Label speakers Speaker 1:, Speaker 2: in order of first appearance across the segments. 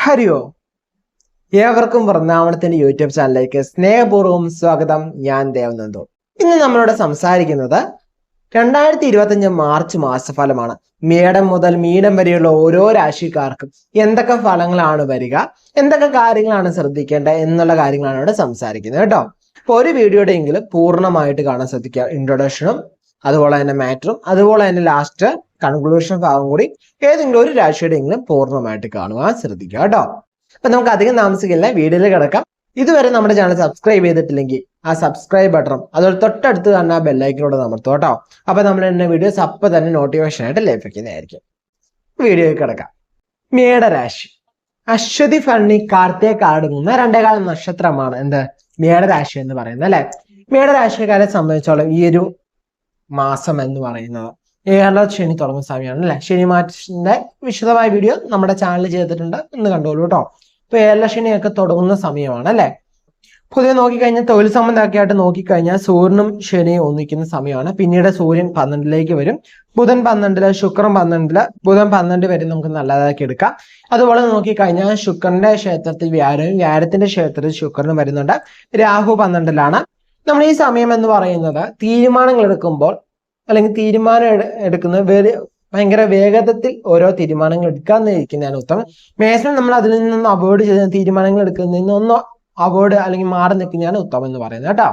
Speaker 1: ഹരി ഓം. ഏവർക്കും വൃന്ദാവനത്തിന്റെ യൂട്യൂബ് ചാനലിലേക്ക് സ്നേഹപൂർവ്വം സ്വാഗതം. ഞാൻ ദേവനന്ദു. ഇന്ന് നമ്മളോട് സംസാരിക്കുന്നത് 2025 മാർച്ച് മാസഫലമാണ്. മേടം മുതൽ മീനം വരെയുള്ള ഓരോ രാശിക്കാർക്കും എന്തൊക്കെ ഫലങ്ങളാണ് വരിക, എന്തൊക്കെ കാര്യങ്ങളാണ് ശ്രദ്ധിക്കേണ്ടത് എന്നുള്ള കാര്യങ്ങളാണ് ഇവിടെ സംസാരിക്കുന്നത് കേട്ടോ. അപ്പോൾ ഒരു വീഡിയോയുടെ എങ്കിലും പൂർണ്ണമായിട്ട് കാണാൻ ശ്രദ്ധിക്കുക. ഇൻട്രൊഡക്ഷനും അതുപോലെ തന്നെ മാറ്ററും അതുപോലെ തന്നെ ലാസ്റ്റ് കൺക്ലൂഷൻ ഭാഗം കൂടി ഏതെങ്കിലും ഒരു രാശിയുടെ എങ്കിലും പൂർണ്ണമായിട്ട് കാണുവാൻ ശ്രദ്ധിക്കുക കേട്ടോ. അപ്പൊ നമുക്ക് അധികം താമസിക്കില്ല, വീഡിയോയിൽ കിടക്കാം. ഇതുവരെ നമ്മുടെ ചാനൽ സബ്സ്ക്രൈബ് ചെയ്തിട്ടില്ലെങ്കിൽ ആ സബ്സ്ക്രൈബ് ബട്ടണും അതുപോലെ തൊട്ടടുത്ത് കാണുന്ന ആ ബെല്ലൈക്കനോട് അമർത്തും കേട്ടോ. അപ്പൊ നമ്മൾ എന്നെ വീഡിയോസ് അപ്പം തന്നെ നോട്ടിഫിക്കേഷൻ ആയിട്ട് ലഭിക്കുന്നതായിരിക്കും. വീഡിയോയിൽ കിടക്കാം. മേടരാശി. അശ്വതി ഭരണി കാർത്തിക അടങ്ങുന്ന 2 നക്ഷത്രമാണ് എന്ത് മേടരാശി എന്ന് പറയുന്നത് അല്ലെ. മേടരാശിക്കാരെ സംബന്ധിച്ചോളം ഈ ഒരു മാസം എന്ന് പറയുന്നത് ഏഴര ശനി തുടങ്ങുന്ന സമയമാണ് അല്ലെ. ശനി മാറ്റത്തിന്റെ വിശദമായ വീഡിയോ നമ്മുടെ ചാനലിൽ ചെയ്തിട്ടുണ്ട്, ഒന്ന് കണ്ടോളൂ കേട്ടോ. ഇപ്പൊ ഏഴര ശനിയൊക്കെ തുടങ്ങുന്ന സമയമാണ് അല്ലെ. പൊതുവെ നോക്കിക്കഴിഞ്ഞാൽ തൊഴിൽ സംബന്ധമൊക്കെ ആയിട്ട് നോക്കിക്കഴിഞ്ഞാൽ സൂര്യനും ശനിയും ഒന്നിക്കുന്ന സമയമാണ്. പിന്നീട് സൂര്യൻ 12ലേക്ക് വരും, ബുധൻ 12, ശുക്രൻ 12, ബുധൻ 12 വരെ നമുക്ക് നല്ലതാക്കി എടുക്കാം. അതുപോലെ നോക്കിക്കഴിഞ്ഞാൽ ശുക്രന്റെ ക്ഷേത്രത്തിൽ വ്യാഴവും വ്യാഴത്തിന്റെ ക്ഷേത്രത്തിൽ ശുക്രനും വരുന്നുണ്ട്. രാഹു 12ലാണ്. നമ്മൾ ഈ സമയം എന്ന് പറയുന്നത് തീരുമാനങ്ങൾ എടുക്കുമ്പോൾ അല്ലെങ്കിൽ തീരുമാനം എടുക്കുന്നത് ഭയങ്കര വേഗത്തിൽ ഓരോ തീരുമാനങ്ങൾ എടുക്കാന്നിരിക്കുന്നതാണ് ഉത്തമം. മാക്സിമം നമ്മൾ അതിൽ നിന്നൊന്ന് അവോയ്ഡ് ചെയ്ത് തീരുമാനങ്ങൾ എടുക്കുന്നതിൽ നിന്നൊന്ന് അവോയ്ഡ് അല്ലെങ്കിൽ മാറി നിൽക്കുന്നതാണ് ഉത്തമം എന്ന് പറയുന്നത് കേട്ടോ.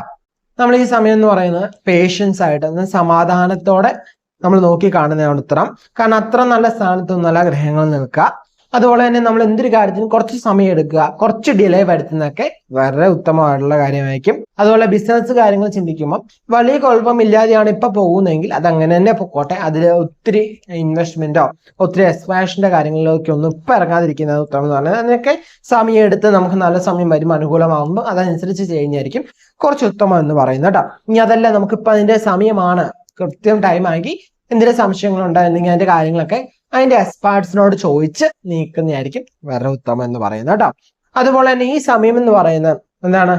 Speaker 1: നമ്മൾ ഈ സമയം എന്ന് പറയുന്നത് പേഷ്യൻസ് ആയിട്ട് സമാധാനത്തോടെ നമ്മൾ നോക്കി കാണുന്നതാണ് ഉത്തരം. കാരണം അത്ര നല്ല സ്ഥാനത്തൊന്നുമല്ല ഗ്രഹങ്ങൾ നിൽക്കുക. അതുപോലെ തന്നെ നമ്മൾ എന്തൊരു കാര്യത്തിനും കുറച്ച് സമയം എടുക്കുക, കുറച്ച് ഡിലേ വരുത്തുന്നതൊക്കെ വളരെ ഉത്തമമായിട്ടുള്ള കാര്യമായിരിക്കും. അതുപോലെ ബിസിനസ് കാര്യങ്ങൾ ചിന്തിക്കുമ്പോൾ വലിയ കുഴപ്പമില്ലാതെയാണ് ഇപ്പൊ പോകുന്നതെങ്കിൽ അത് അങ്ങനെ തന്നെ പൊക്കോട്ടെ. അതിൽ ഒത്തിരി ഇൻവെസ്റ്റ്മെന്റോ ഒത്തിരി എക്സ്പാൻഷന്റെ കാര്യങ്ങളിലൊക്കെ ഒന്നും ഇപ്പൊ ഇറങ്ങാതിരിക്കുന്നത് ഉത്തമം എന്ന് പറഞ്ഞാൽ അതിനൊക്കെ സമയം എടുത്ത് നമുക്ക് നല്ല സമയം വരും, അനുകൂലമാകുമ്പോൾ അതനുസരിച്ച് ചെയ്യുന്നതായിരിക്കും കുറച്ച് ഉത്തമം എന്ന് പറയുന്നത് കേട്ടോ. ഇനി അതല്ല നമുക്കിപ്പോൾ അതിന്റെ സമയമാണ്, കൃത്യം ടൈം ആക്കി എന്തെങ്കിലും സംശയങ്ങളുണ്ടോ അല്ലെങ്കിൽ അതിന്റെ കാര്യങ്ങളൊക്കെ അതിന്റെ എക്സ്പേർട്സിനോട് ചോദിച്ച് നീക്കുന്നതായിരിക്കും വളരെ ഉത്തമം എന്ന് പറയുന്നത് കേട്ടോ. അതുപോലെ തന്നെ ഈ സമയം എന്ന് പറയുന്നത് എന്താണ്,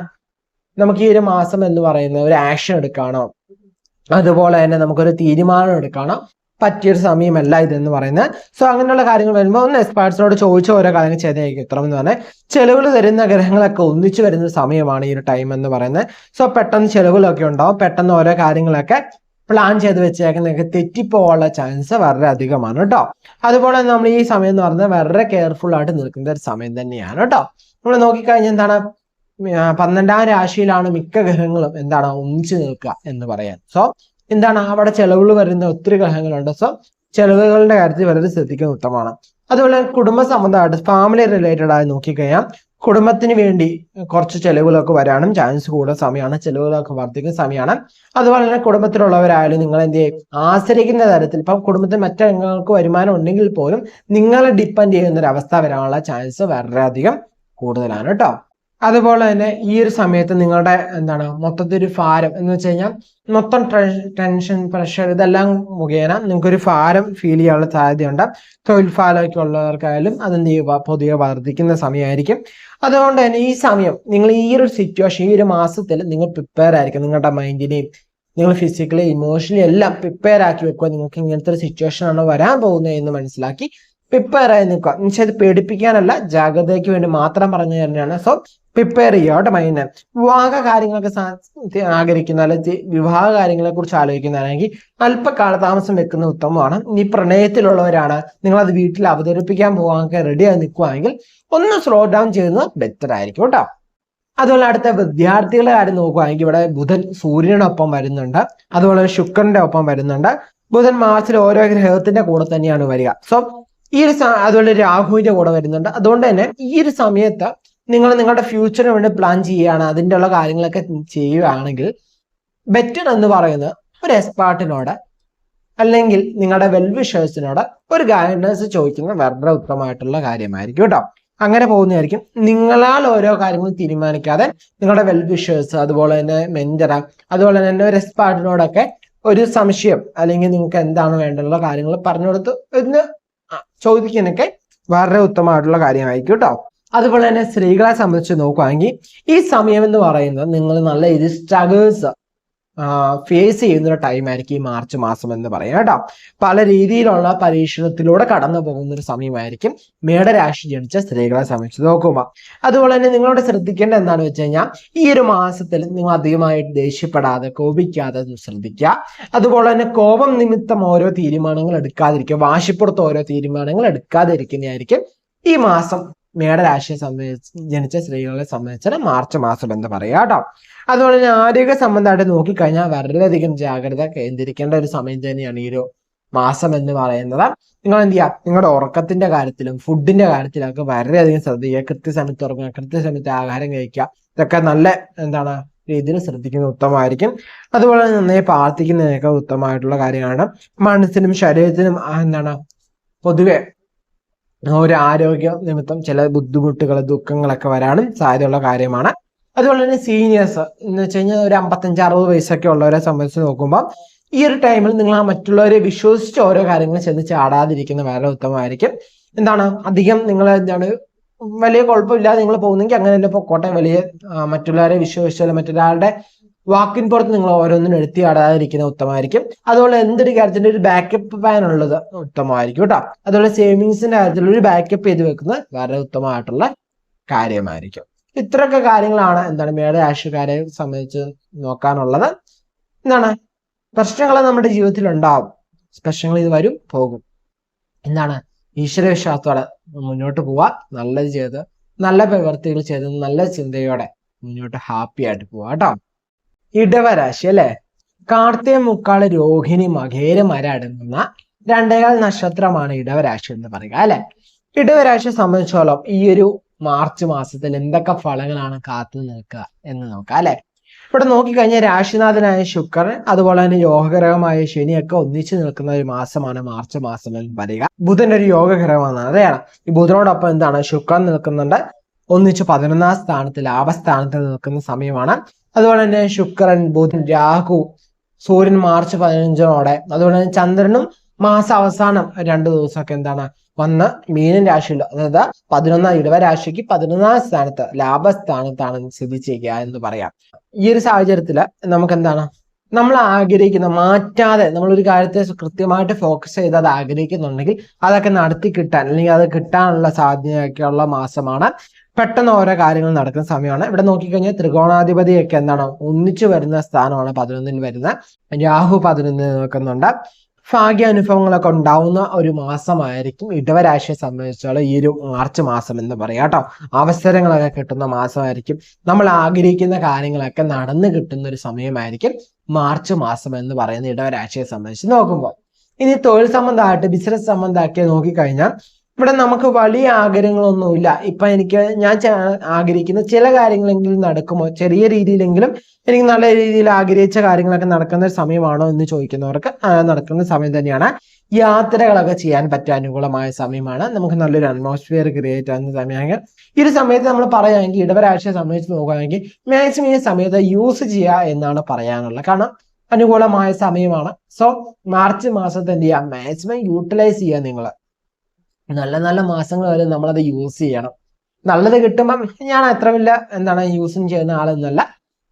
Speaker 1: നമുക്ക് ഈ ഒരു മാസം എന്ന് പറയുന്നത് ഒരു ആക്ഷൻ എടുക്കാനോ അതുപോലെ തന്നെ നമുക്കൊരു തീരുമാനം എടുക്കാനോ പറ്റിയൊരു സമയമല്ല ഇതെന്ന് പറയുന്നത്. സോ അങ്ങനെയുള്ള കാര്യങ്ങൾ വരുമ്പോൾ ഒന്ന് എക്സ്പേർട്സിനോട് ചോദിച്ച ഓരോ കാര്യങ്ങൾ ചെയ്തായിരിക്കും ഉത്തരം എന്ന് പറഞ്ഞാൽ. ചെലവുകൾ തരുന്ന ഗ്രഹങ്ങളൊക്കെ ഒന്നിച്ചു വരുന്ന സമയമാണ് ഈ ഒരു ടൈം എന്ന് പറയുന്നത്. സോ പെട്ടെന്ന് ചെലവുകളൊക്കെ ഉണ്ടാവും, പെട്ടെന്ന് ഓരോ കാര്യങ്ങളൊക്കെ പ്ലാൻ ചെയ്ത് വെച്ചേക്കുന്നതൊക്കെ തെറ്റിപ്പോവാനുള്ള ചാൻസ് വളരെ അധികമാണ് കേട്ടോ. അതുപോലെ നമ്മൾ ഈ സമയം എന്ന് പറഞ്ഞാൽ വളരെ കെയർഫുൾ ആയിട്ട് നിൽക്കുന്ന ഒരു സമയം തന്നെയാണ് കേട്ടോ. നമ്മൾ നോക്കിക്കഴിഞ്ഞാൽ എന്താണ് 12ാം രാശിയിലാണ് മിക്ക ഗ്രഹങ്ങളും എന്താണ് ഒന്നിച്ചു നിൽക്കുക എന്ന് പറയാൻ. സോ എന്താണ് അവിടെ ചെലവുകൾ വരുന്ന ഒത്തിരി ഗ്രഹങ്ങളുണ്ട്. സോ ചെലവുകളുടെ കാര്യത്തിൽ വളരെ ശ്രദ്ധിക്കുന്നത് ഉത്തമമാണ്. അതുപോലെ കുടുംബ സംബന്ധമായിട്ട് ഫാമിലി റിലേറ്റഡ് ആയി നോക്കിക്കഴിഞ്ഞാൽ കുടുംബത്തിന് വേണ്ടി കുറച്ച് ചെലവുകളൊക്കെ വരാനും ചാൻസ് കൂടുന്ന സമയമാണ്, ചെലവുകളൊക്കെ വർദ്ധിക്കുന്ന സമയമാണ്. അതുപോലെ തന്നെ കുടുംബത്തിലുള്ളവരായാലും നിങ്ങൾ എന്ത് ചെയ്യും ആശ്രയിക്കുന്ന തരത്തിൽ ഇപ്പം കുടുംബത്തിൽ മറ്റംഗങ്ങൾക്ക് വരുമാനം ഉണ്ടെങ്കിൽ പോലും നിങ്ങളെ ഡിപ്പെൻഡ് ചെയ്യുന്ന ഒരു അവസ്ഥ വരാനുള്ള ചാൻസ് വളരെയധികം കൂടുതലാണ് കേട്ടോ. അതുപോലെ തന്നെ ഈ ഒരു സമയത്ത് നിങ്ങളുടെ എന്താണ് മൊത്തത്തിൽ ഒരു ഭാരം എന്ന് വെച്ച് കഴിഞ്ഞാൽ മൊത്തം ടെൻഷൻ, പ്രഷർ ഇതെല്ലാം മുഖേന നിങ്ങൾക്കൊരു ഭാരം ഫീൽ ചെയ്യാനുള്ള സാധ്യതയുണ്ട്. തൊഴിൽ ഭാരമൊക്കെ ഉള്ളവർക്കായാലും അതെന്ത് ചെയ്യുക പൊതുവെ വർദ്ധിക്കുന്ന സമയമായിരിക്കും. അതുകൊണ്ട് തന്നെ ഈ സമയം നിങ്ങൾ ഈ ഒരു സിറ്റുവേഷൻ ഈ ഒരു മാസത്തിൽ നിങ്ങൾ പ്രിപ്പയർ ആയിരിക്കും. നിങ്ങളുടെ മൈൻഡിനെയും നിങ്ങൾ ഫിസിക്കലി ഇമോഷണലി എല്ലാം പ്രിപ്പയർ ആക്കി വെക്കുക. നിങ്ങൾക്ക് ഇങ്ങനത്തെ ഒരു സിറ്റുവേഷൻ ആണ് വരാൻ പോകുന്നത് എന്ന് മനസ്സിലാക്കി പ്രിപ്പയർ ആയി നിൽക്കുക. എന്നുവെച്ചാൽ ഇത് പേടിപ്പിക്കാനല്ല, ജാഗ്രതയ്ക്ക് വേണ്ടി മാത്രം പറഞ്ഞു തന്നെയാണ്. സോ പ്രിപ്പയർ ചെയ്യുക കേട്ടോ മൈൻഡിനെ. വിവാഹ കാര്യങ്ങളൊക്കെ ആഗ്രഹിക്കുന്ന അല്ലെങ്കിൽ വിവാഹ കാര്യങ്ങളെ കുറിച്ച് ആലോചിക്കുന്നതാണെങ്കിൽ അല്പകാലതാമസം വെക്കുന്ന ഉത്തമമാണ്. ഇനി പ്രണയത്തിലുള്ളവരാണ് നിങ്ങളത് വീട്ടിൽ അവതരിപ്പിക്കാൻ പോകാനൊക്കെ റെഡിയായി നിൽക്കുകയാണെങ്കിൽ ഒന്ന് സ്ലോ ഡൗൺ ചെയ്യുന്നത് ബെറ്റർ ആയിരിക്കും കേട്ടോ. അതുപോലെ അടുത്ത വിദ്യാർത്ഥികളുടെ കാര്യം നോക്കുകയാണെങ്കിൽ ഇവിടെ ബുധൻ സൂര്യനൊപ്പം വരുന്നുണ്ട്, അതുപോലെ ശുക്രന്റെ ഒപ്പം വരുന്നുണ്ട്. ബുധൻ മാർച്ചിൽ ഓരോ ഗ്രഹത്തിന്റെ കൂടെ തന്നെയാണ് വരിക. സോ ഈ ഒരു അതുപോലെ രാഹുവിന്റെ കൂടെ വരുന്നുണ്ട്. അതുകൊണ്ട് തന്നെ ഈ ഒരു സമയത്ത് നിങ്ങൾ നിങ്ങളുടെ ഫ്യൂച്ചറിന് വേണ്ടി പ്ലാൻ ചെയ്യുകയാണ്, അതിൻ്റെ ഉള്ള കാര്യങ്ങളൊക്കെ ചെയ്യുകയാണെങ്കിൽ ബെറ്റർ എന്ന് പറയുന്നത് ഒരു എക്സ്പേർട്ടിനോട് അല്ലെങ്കിൽ നിങ്ങളുടെ വെൽവിഷേഴ്സിനോട് ഒരു ഗൈഡൻസ് ചോദിക്കുന്നത് വളരെ ഉത്തമമായിട്ടുള്ള കാര്യമായിരിക്കും കേട്ടോ. അങ്ങനെ പോകുന്നതായിരിക്കും. നിങ്ങളാൽ ഓരോ കാര്യങ്ങളും തീരുമാനിക്കാതെ നിങ്ങളുടെ വെൽവിഷേഴ്സ് അതുപോലെ തന്നെ മെന്റർ അതുപോലെ തന്നെ ഒരു എക്സ്പേർട്ടിനോടൊക്കെ ഒരു സംശയം അല്ലെങ്കിൽ നിങ്ങൾക്ക് എന്താണ് വേണ്ടുള്ള കാര്യങ്ങൾ പറഞ്ഞു കൊടുത്ത് ഒന്ന് ചോദിക്കാനൊക്കെ വളരെ ഉത്തമമായിട്ടുള്ള കാര്യമായിരിക്കും കേട്ടോ. അതുപോലെ തന്നെ സ്ത്രീകളെ സംബന്ധിച്ച് നോക്കുകയാണെങ്കിൽ ഈ സമയം എന്ന് പറയുന്നത് നിങ്ങൾ നല്ല ഇത് സ്ട്രഗിൾസ് ഫേസ് ചെയ്യുന്ന ഒരു ടൈം ആയിരിക്കും ഈ മാർച്ച് മാസം എന്ന് പറയാം കേട്ടോ. പല രീതിയിലുള്ള പരീക്ഷണത്തിലൂടെ കടന്നു പോകുന്ന ഒരു സമയമായിരിക്കും മേടരാശി ജനിച്ച സ്ത്രീകളെ സംബന്ധിച്ച് നോക്കുമ്പോൾ. അതുപോലെ തന്നെ നിങ്ങളോട് ശ്രദ്ധിക്കേണ്ട എന്താണെന്ന് വെച്ച് കഴിഞ്ഞാൽ ഈ ഒരു മാസത്തിൽ നിങ്ങൾ അധികമായിട്ട് ദേഷ്യപ്പെടാതെ കോപിക്കാതെ ശ്രദ്ധിക്കുക. അതുപോലെ തന്നെ കോപം നിമിത്തം ഓരോ തീരുമാനങ്ങൾ എടുക്കാതിരിക്കുക, വാശിപ്പുറത്ത് ഓരോ തീരുമാനങ്ങൾ എടുക്കാതിരിക്കുന്നതായിരിക്കും ഈ മാസം മേടരാശിയെ ജനിച്ച സ്ത്രീകളെ സംബന്ധിച്ച് മാർച്ച് മാസം എന്ന് പറയാം കേട്ടോ. അതുപോലെ തന്നെ ആരോഗ്യ സംബന്ധമായിട്ട് നോക്കിക്കഴിഞ്ഞാൽ വളരെയധികം ജാഗ്രത കേന്ദ്രീകരിക്കേണ്ട ഒരു സമയം തന്നെയാണ് ഈ ഒരു മാസം എന്ന് പറയുന്നത്. നിങ്ങൾ എന്ത് ചെയ്യുക, നിങ്ങളുടെ ഉറക്കത്തിന്റെ കാര്യത്തിലും ഫുഡിന്റെ കാര്യത്തിലൊക്കെ വളരെയധികം ശ്രദ്ധിക്കുക. കൃത്യസമയത്ത് ഉറങ്ങുക, കൃത്യസമയത്ത് ആഹാരം കഴിക്കുക, ഇതൊക്കെ നല്ല രീതിയിൽ ശ്രദ്ധിക്കുന്നത് ഉത്തമമായിരിക്കും. അതുപോലെ തന്നെ നന്നായി പ്രാർത്ഥിക്കുന്നതിനൊക്കെ ഉത്തമമായിട്ടുള്ള കാര്യമാണ്. മനസ്സിനും ശരീരത്തിനും പൊതുവെ ഒരു ആരോഗ്യ നിമിത്തം ചില ബുദ്ധിമുട്ടുകൾ ദുഃഖങ്ങളൊക്കെ വരാനും സാധ്യതയുള്ള കാര്യമാണ്. അതുപോലെ തന്നെ സീനിയേഴ്സ് എന്ന് വെച്ച് കഴിഞ്ഞാൽ ഒരു 55-60 വയസ്സൊക്കെ ഉള്ളവരെ സംബന്ധിച്ച് നോക്കുമ്പോൾ ഈ ഒരു ടൈമിൽ നിങ്ങൾ മറ്റുള്ളവരെ വിശ്വസിച്ച് ഓരോ കാര്യങ്ങൾ ചെന്ന് ചാടാതിരിക്കുന്ന വളരെ ഉത്തമമായിരിക്കും. അധികം നിങ്ങൾ വലിയ കുഴപ്പമില്ലാതെ നിങ്ങൾ പോകുന്നെങ്കിൽ അങ്ങനെയല്ല പൊക്കോട്ടെ. വലിയ മറ്റുള്ളവരെ വിശ്വസിച്ചാലും മറ്റൊരാളുടെ വാക്കിൻ പുറത്ത് നിങ്ങൾ ഓരോന്നിനും എടുത്തി ആടാതിരിക്കുന്നത് ഉത്തമമായിരിക്കും. അതുപോലെ എന്തൊരു കാര്യത്തിന്റെ ഒരു ബാക്കപ്പ് പ്ലാൻ ഉള്ളത് ഉത്തമമായിരിക്കും കേട്ടോ. അതുപോലെ സേവിങ്സിന്റെ കാര്യത്തിൽ ഒരു ബാക്കപ്പ് ചെയ്ത് വെക്കുന്നത് വളരെ ഉത്തമമായിട്ടുള്ള കാര്യമായിരിക്കും. ഇത്രയൊക്കെ കാര്യങ്ങളാണ് മേടരാശിക്കാരെ സംബന്ധിച്ച് നോക്കാനുള്ളത്. പ്രശ്നങ്ങൾ നമ്മുടെ ജീവിതത്തിൽ ഉണ്ടാവും, പ്രശ്നങ്ങൾ ഇത് വരും പോകും. ഈശ്വരവിശ്വാസത്തോടെ മുന്നോട്ട് പോവാ, നല്ലത് ചെയ്ത് നല്ല പ്രവൃത്തികൾ ചെയ്ത് നല്ല ചിന്തയോടെ മുന്നോട്ട് ഹാപ്പി ആയിട്ട് പോവാ കേട്ടോ. ഇടവരാശി അല്ലെ, കാർത്തിക മുക്കാള് രോഹിണി മകേര മര അടങ്ങുന്ന 2 നക്ഷത്രമാണ് ഇടവരാശി എന്ന് പറയുക അല്ലെ. ഇടവരാശിയെ സംബന്ധിച്ചോളം ഈ ഒരു മാർച്ച് മാസത്തിൽ എന്തൊക്കെ ഫലങ്ങളാണ് കാത്തു നിൽക്കുക എന്ന് നോക്കാം അല്ലെ. ഇവിടെ നോക്കിക്കഴിഞ്ഞാൽ രാശിനാഥനായ ശുക്രൻ അതുപോലെ തന്നെ യോഗഗ്രഹമായ ശനിയൊക്കെ ഒന്നിച്ചു നിൽക്കുന്ന ഒരു മാസമാണ് മാർച്ച് മാസം എന്ന് പറയുക. ബുധൻ ഒരു യോഗഗ്രഹമാണ്, അതെയാണ്. ഈ ബുധനോടൊപ്പം ശുക്രൻ നിൽക്കുന്നുണ്ട്, ഒന്നിച്ച് 11ാം സ്ഥാനത്ത് ലാഭസ്ഥാനത്ത് നിൽക്കുന്ന സമയമാണ്. അതുപോലെ തന്നെ ശുക്രൻ, ബുധൻ, രാഹു, സൂര്യൻ മാർച്ച് 15 അതുപോലെ തന്നെ ചന്ദ്രനും മാസാവസാനം 2 ദിവസമൊക്കെ വന്ന് മീനൻ രാശിയിൽ, അതായത് 11 ഇടവരാശിക്ക് 11ാം സ്ഥാനത്ത് ലാഭസ്ഥാനത്താണ് സ്ഥിതി ചെയ്യുക എന്ന് പറയാം. ഈ ഒരു സാഹചര്യത്തില് നമുക്ക് നമ്മൾ ആഗ്രഹിക്കുന്ന മാറ്റാതെ നമ്മളൊരു കാര്യത്തെ കൃത്യമായിട്ട് ഫോക്കസ് ചെയ്ത് അത് ആഗ്രഹിക്കുന്നുണ്ടെങ്കിൽ അതൊക്കെ നടത്തി കിട്ടാൻ അല്ലെങ്കിൽ അത് കിട്ടാനുള്ള സാധ്യതയൊക്കെയുള്ള മാസമാണ്. പെട്ടെന്ന് ഓരോ കാര്യങ്ങൾ നടക്കുന്ന സമയമാണ്. ഇവിടെ നോക്കിക്കഴിഞ്ഞാൽ ത്രികോണാധിപതിയൊക്കെ ഒന്നിച്ചു വരുന്ന സ്ഥാനമാണ് 11ൽ വരുന്ന. രാഹു 11ൽ നിൽക്കുന്നുണ്ട്. ഭാഗ്യാനുഭവങ്ങളൊക്കെ ഉണ്ടാവുന്ന ഒരു മാസമായിരിക്കും ഇടവരാശിയെ സംബന്ധിച്ചോളം ഈ ഒരു മാർച്ച് മാസം എന്ന് പറയാം കേട്ടോ. അവസരങ്ങളൊക്കെ കിട്ടുന്ന മാസമായിരിക്കും. നമ്മൾ ആഗ്രഹിക്കുന്ന കാര്യങ്ങളൊക്കെ നടന്നു കിട്ടുന്ന ഒരു സമയമായിരിക്കും മാർച്ച് മാസം എന്ന് പറയുന്ന ഇടവരാശിയെ സംബന്ധിച്ച് നോക്കുമ്പോൾ. ഇനി തൊഴിൽ സംബന്ധമായിട്ട് ബിസിനസ് സംബന്ധമാക്കി നോക്കിക്കഴിഞ്ഞാൽ ഇവിടെ നമുക്ക് വലിയ ആഗ്രഹങ്ങളൊന്നുമില്ല. ഇപ്പൊ ഞാൻ ആഗ്രഹിക്കുന്ന ചില കാര്യങ്ങളെങ്കിലും നടക്കുമോ, ചെറിയ രീതിയിലെങ്കിലും എനിക്ക് നല്ല രീതിയിൽ ആഗ്രഹിച്ച കാര്യങ്ങളൊക്കെ നടക്കുന്ന ഒരു സമയമാണോ എന്ന് ചോദിക്കുന്നവർക്ക് നടക്കുന്ന സമയം തന്നെയാണ്. യാത്രകളൊക്കെ ചെയ്യാൻ പറ്റിയ അനുകൂലമായ സമയമാണ്. നമുക്ക് നല്ലൊരു അറ്റ്മോസ്ഫിയർ ക്രിയേറ്റ് ആകുന്ന സമയമാണെങ്കിൽ ഈ ഒരു സമയത്ത് നമ്മൾ പറയുകയാണെങ്കിൽ ഇടവരാശിയെ സംബന്ധിച്ച് നോക്കുകയാണെങ്കിൽ മാക്സിമം ഈ സമയത്ത് യൂസ് ചെയ്യുക എന്നാണ് പറയാനുള്ളത്. കാരണം അനുകൂലമായ സമയമാണ്. സോ മാർച്ച് മാസത്തെ എന്ത് ചെയ്യുക, മാക്സിമം യൂട്ടിലൈസ് ചെയ്യുക. നിങ്ങൾ നല്ല നല്ല മാസങ്ങൾ വരെ നമ്മളത് യൂസ് ചെയ്യണം. നല്ലത് കിട്ടുമ്പം ഞാൻ അത്ര വലിയ യൂസും ചെയ്യുന്ന ആളൊന്നുമല്ല,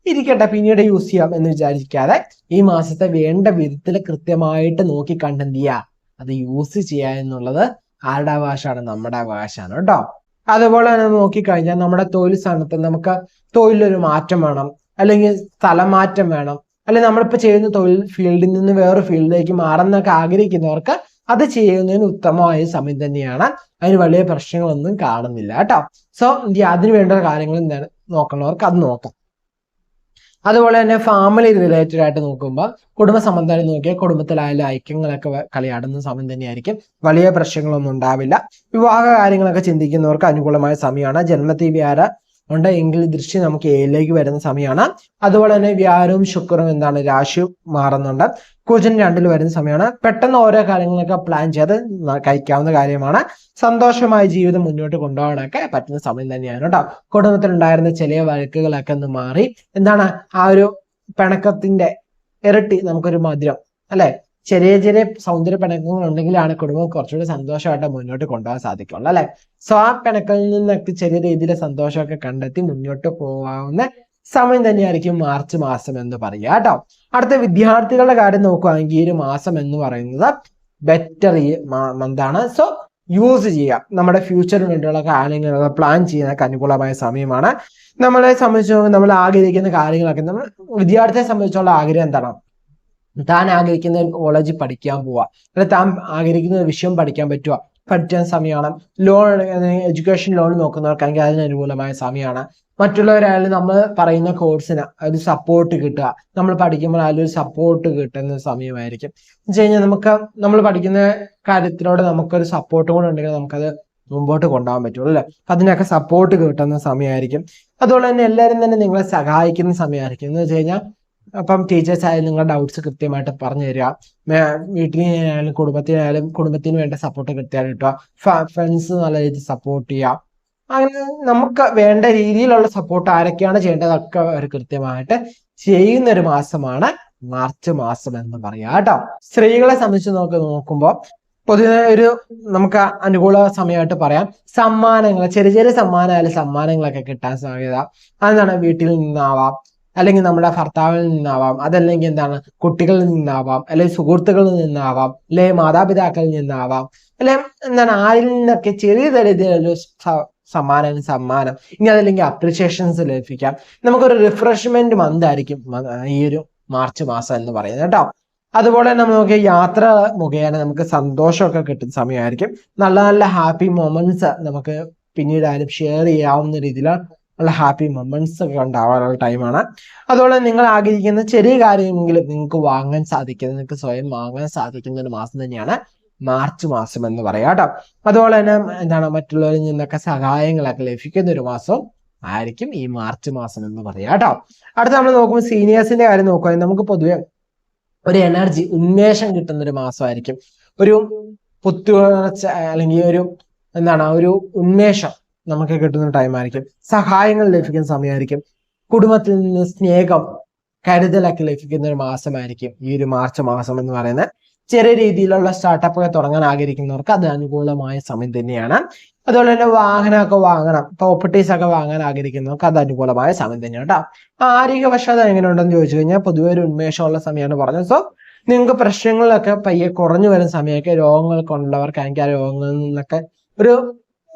Speaker 1: ഇരിക്കട്ടെ പിന്നീട് യൂസ് ചെയ്യാം എന്ന് വിചാരിക്കാതെ ഈ മാസത്തെ വേണ്ട വിധത്തിൽ കൃത്യമായിട്ട് നോക്കി കണ്ടെന്ത് ചെയ്യുക, അത് യൂസ് ചെയ്യുക എന്നുള്ളത് ആരുടെ അവകാശമാണ്? നമ്മുടെ അവകാശമാണ് കേട്ടോ. അതുപോലെ തന്നെ നോക്കിക്കഴിഞ്ഞാൽ നമ്മുടെ തൊഴിൽ സ്ഥാനത്ത് നമുക്ക് തൊഴിലൊരു മാറ്റം വേണം, അല്ലെങ്കിൽ സ്ഥലം മാറ്റം വേണം, അല്ലെങ്കിൽ നമ്മളിപ്പോൾ ചെയ്യുന്ന തൊഴിൽ ഫീൽഡിൽ നിന്ന് വേറെ ഫീൽഡിലേക്ക് മാറുന്നൊക്കെ ആഗ്രഹിക്കുന്നവർക്ക് അത് ചെയ്യുന്നതിന് ഉത്തമമായ സമയം തന്നെയാണ്. അതിന് വലിയ പ്രശ്നങ്ങളൊന്നും കാണുന്നില്ല കേട്ടോ. സോ അതിന് വേണ്ട കാര്യങ്ങൾ നോക്കുന്നവർക്ക് അത് നോക്കാം. അതുപോലെ തന്നെ ഫാമിലി റിലേറ്റഡ് ആയിട്ട് നോക്കുമ്പോൾ കുടുംബ സംബന്ധമായി നോക്കിയാൽ കുടുംബത്തിലായാലും ഐക്യങ്ങളൊക്കെ കളിയാടുന്ന സമയം തന്നെയായിരിക്കും. വലിയ പ്രശ്നങ്ങളൊന്നും ഉണ്ടാവില്ല. വിവാഹ കാര്യങ്ങളൊക്കെ ചിന്തിക്കുന്നവർക്ക് അനുകൂലമായ സമയമാണ്. ജന്മത്തി വ്യാഴ ഉണ്ട് എങ്കിൽ ദൃഷ്ടി നമുക്ക് ഏഴിലേക്ക് വരുന്ന സമയമാണ്. അതുപോലെ തന്നെ വ്യാഴവും ശുക്രനും രാശി മാറുന്നുണ്ട്. കുജൻ 2ൽ വരുന്ന സമയമാണ്. പെട്ടെന്ന് ഓരോ കാര്യങ്ങളൊക്കെ പ്ലാൻ ചെയ്ത് കഴിക്കാവുന്ന കാര്യമാണ്. സന്തോഷമായ ജീവിതം മുന്നോട്ട് കൊണ്ടുപോകാനൊക്കെ പറ്റുന്ന സമയം തന്നെയാണ് കേട്ടോ. കുടുംബത്തിലുണ്ടായിരുന്ന ചെറിയ വഴക്കുകളൊക്കെ ഒന്ന് മാറി ആ ഒരു പിണക്കത്തിന്റെ ഇരട്ടി നമുക്കൊരു മധുരം അല്ലെ, ചെറിയ ചെറിയ സൗന്ദര്യ പിണക്കങ്ങൾ ഉണ്ടെങ്കിലാണ് കുടുംബം കുറച്ചുകൂടി സന്തോഷമായിട്ട് മുന്നോട്ട് കൊണ്ടുപോകാൻ സാധിക്കുള്ളൂ അല്ലെ. സോ ആ പിണക്കങ്ങളിൽ നിന്നൊക്കെ ചെറിയ രീതിയിലെ സന്തോഷമൊക്കെ കണ്ടെത്തി മുന്നോട്ട് പോകാവുന്ന സമയം തന്നെയായിരിക്കും മാർച്ച് മാസം എന്ന് പറയുക കേട്ടോ. അടുത്ത വിദ്യാർത്ഥികളുടെ കാര്യം നോക്കുകയാണെങ്കിൽ ഈ ഒരു മാസം എന്ന് പറയുന്നത് ബെറ്റർ മന്താണ്. സോ യൂസ് ചെയ്യാം, നമ്മുടെ ഫ്യൂച്ചറിന് വേണ്ടിയുള്ള കാര്യങ്ങൾ പ്ലാൻ ചെയ്യാനൊക്കെ അനുകൂലമായ സമയമാണ്. നമ്മളെ സംബന്ധിച്ച് നമ്മൾ ആഗ്രഹിക്കുന്ന കാര്യങ്ങളൊക്കെ, നമ്മൾ വിദ്യാർത്ഥിയെ സംബന്ധിച്ചുള്ള ആഗ്രഹം എന്താണ്? താൻ ആഗ്രഹിക്കുന്ന കോളേജിൽ പഠിക്കാൻ പോവുക, അല്ലെങ്കിൽ താൻ ആഗ്രഹിക്കുന്ന വിഷയം പഠിക്കാൻ പറ്റുക, പഠിക്കാൻ സമയമാണ്. ലോൺ, എഡ്യൂക്കേഷൻ ലോൺ നോക്കുന്നവർക്കാണെങ്കിൽ അതിന് അനുകൂലമായ സമയമാണ്. മറ്റുള്ളവരായാലും നമ്മൾ പറയുന്ന കോഴ്സിന് ഒരു സപ്പോർട്ട് കിട്ടുക, നമ്മൾ പഠിക്കുമ്പോൾ അതിലൊരു സപ്പോർട്ട് കിട്ടുന്ന സമയമായിരിക്കും. എന്ന് വെച്ച് കഴിഞ്ഞാൽ നമ്മൾ പഠിക്കുന്ന കാര്യത്തിനോട് നമുക്കൊരു സപ്പോർട്ട് കൂടെ ഉണ്ടെങ്കിൽ നമുക്കത് മുമ്പോട്ട് കൊണ്ടുപോകാൻ പറ്റുള്ളൂ അല്ലേ. അതിനൊക്കെ സപ്പോർട്ട് കിട്ടുന്ന സമയമായിരിക്കും. അതുപോലെ തന്നെ എല്ലാവരും തന്നെ നിങ്ങളെ സഹായിക്കുന്ന സമയമായിരിക്കും. എന്ന് വെച്ച് കഴിഞ്ഞാൽ അപ്പം ടീച്ചേഴ്സ് ആയാലും നിങ്ങളുടെ ഡൗട്ട്സ് കൃത്യമായിട്ട് പറഞ്ഞു തരിക, വീട്ടിലായാലും കുടുംബത്തിന് വേണ്ട സപ്പോർട്ട് കൃത്യമായിട്ട് കിട്ടുക, ഫ്രണ്ട്സ് നല്ല രീതിയിൽ സപ്പോർട്ട് ചെയ്യുക. അങ്ങനെ നമുക്ക് വേണ്ട രീതിയിലുള്ള സപ്പോർട്ട് ആരൊക്കെയാണ് ചെയ്യേണ്ടതൊക്കെ അവർ കൃത്യമായിട്ട് ചെയ്യുന്ന ഒരു മാസമാണ് മാർച്ച് മാസം എന്ന് പറയാം കേട്ടോ. സ്ത്രീകളെ സംബന്ധിച്ച് നോക്കുമ്പോൾ പൊതുവെ നമുക്ക് അനുകൂല സമയമായിട്ട് പറയാം. സമ്മാനങ്ങൾ, ചെറിയ ചെറിയ സമ്മാനങ്ങളൊക്കെ കിട്ടാൻ സാധ്യത. അതെന്താണ്? വീട്ടിൽ നിന്നാവാം, അല്ലെങ്കിൽ നമ്മുടെ ഭർത്താവിൽ നിന്നാവാം, അതല്ലെങ്കിൽ എന്താണ് കുട്ടികളിൽ നിന്നാവാം, അല്ലെങ്കിൽ സുഹൃത്തുക്കളിൽ നിന്നാവാം, അല്ലെങ്കിൽ മാതാപിതാക്കളിൽ നിന്നാവാം, അല്ലെങ്കിൽ എന്താണ് ആരിൽ നിന്നൊക്കെ ചെറിയ തരത്തിലൊരു സമ്മാനം. ഇനി അതല്ലെങ്കിൽ അപ്രിസിയേഷൻസ് ലഭിക്കാം. നമുക്കൊരു റിഫ്രഷ്മെന്റ് മന്ത് ആയിരിക്കും ഈ ഒരു മാർച്ച് മാസം എന്ന് പറയുന്നത് കേട്ടോ. അതുപോലെ തന്നെ നമുക്ക് യാത്ര മുഖേന നമുക്ക് സന്തോഷമൊക്കെ കിട്ടുന്ന സമയമായിരിക്കും. നല്ല നല്ല ഹാപ്പി മൊമെന്റ്സ് നമുക്ക് പിന്നീടായാലും ഷെയർ ചെയ്യാവുന്ന രീതിയിലുള്ള ഹാപ്പി മൊമെന്റ്സ് ഒക്കെ ഉണ്ടാവാനുള്ള ടൈമാണ്. അതുപോലെ നിങ്ങൾ ആഗ്രഹിക്കുന്ന ചെറിയ കാര്യമെങ്കിലും നിങ്ങൾക്ക് സ്വയം വാങ്ങാൻ സാധിക്കുന്ന ഒരു മാസം തന്നെയാണ് മാർച്ച് മാസം എന്ന് പറയാം കേട്ടോ. അതുപോലെ തന്നെ എന്താണ് മറ്റുള്ളവരിൽ നിന്നൊക്കെ സഹായങ്ങളൊക്കെ ലഭിക്കുന്ന ഒരു മാസം ആയിരിക്കും ഈ മാർച്ച് മാസം എന്ന് പറയാം കേട്ടോ. അടുത്ത നമ്മൾ നോക്കുമ്പോൾ സീനിയേഴ്സിന്റെ കാര്യം നോക്കുകയാണെങ്കിൽ നമുക്ക് പൊതുവെ ഒരു എനർജി, ഉന്മേഷം കിട്ടുന്ന ഒരു മാസമായിരിക്കും. ഒരു പുത്തുണർച്ച അല്ലെങ്കിൽ ഒരു ഉന്മേഷം നമുക്ക് കിട്ടുന്ന ടൈമായിരിക്കും. സഹായങ്ങൾ ലഭിക്കുന്ന സമയമായിരിക്കും. കുടുംബത്തിൽ നിന്ന് സ്നേഹം, കരുതലൊക്കെ ലഭിക്കുന്ന ഒരു മാസമായിരിക്കും ഈ ഒരു മാർച്ച് മാസം എന്ന് പറയുന്നത്. ചെറിയ രീതിയിലുള്ള സ്റ്റാർട്ടപ്പ് തുടങ്ങാൻ ആഗ്രഹിക്കുന്നവർക്ക് അത് അനുകൂലമായ സമയം തന്നെയാണ്. അതുപോലെ തന്നെ വാഹനമൊക്കെ വാങ്ങണം, പ്രോപ്പർട്ടീസ് ഒക്കെ വാങ്ങാൻ ആഗ്രഹിക്കുന്നവർക്ക് അത് അനുകൂലമായ സമയം തന്നെയാണ് കേട്ടോ. ആരോഗ്യവശത എങ്ങനെയുണ്ടെന്ന് ചോദിച്ചു കഴിഞ്ഞാൽ പൊതുവെ ഒരു ഉന്മേഷമുള്ള സമയമാണ് പറഞ്ഞത്. സോ നിങ്ങൾക്ക് പ്രശ്നങ്ങളൊക്കെ പയ്യെ കുറഞ്ഞു വരുന്ന സമയമൊക്കെ, രോഗങ്ങളൊക്കെ ഉള്ളവർക്കാണെങ്കിൽ ആ രോഗങ്ങളിൽ നിന്നൊക്കെ ഒരു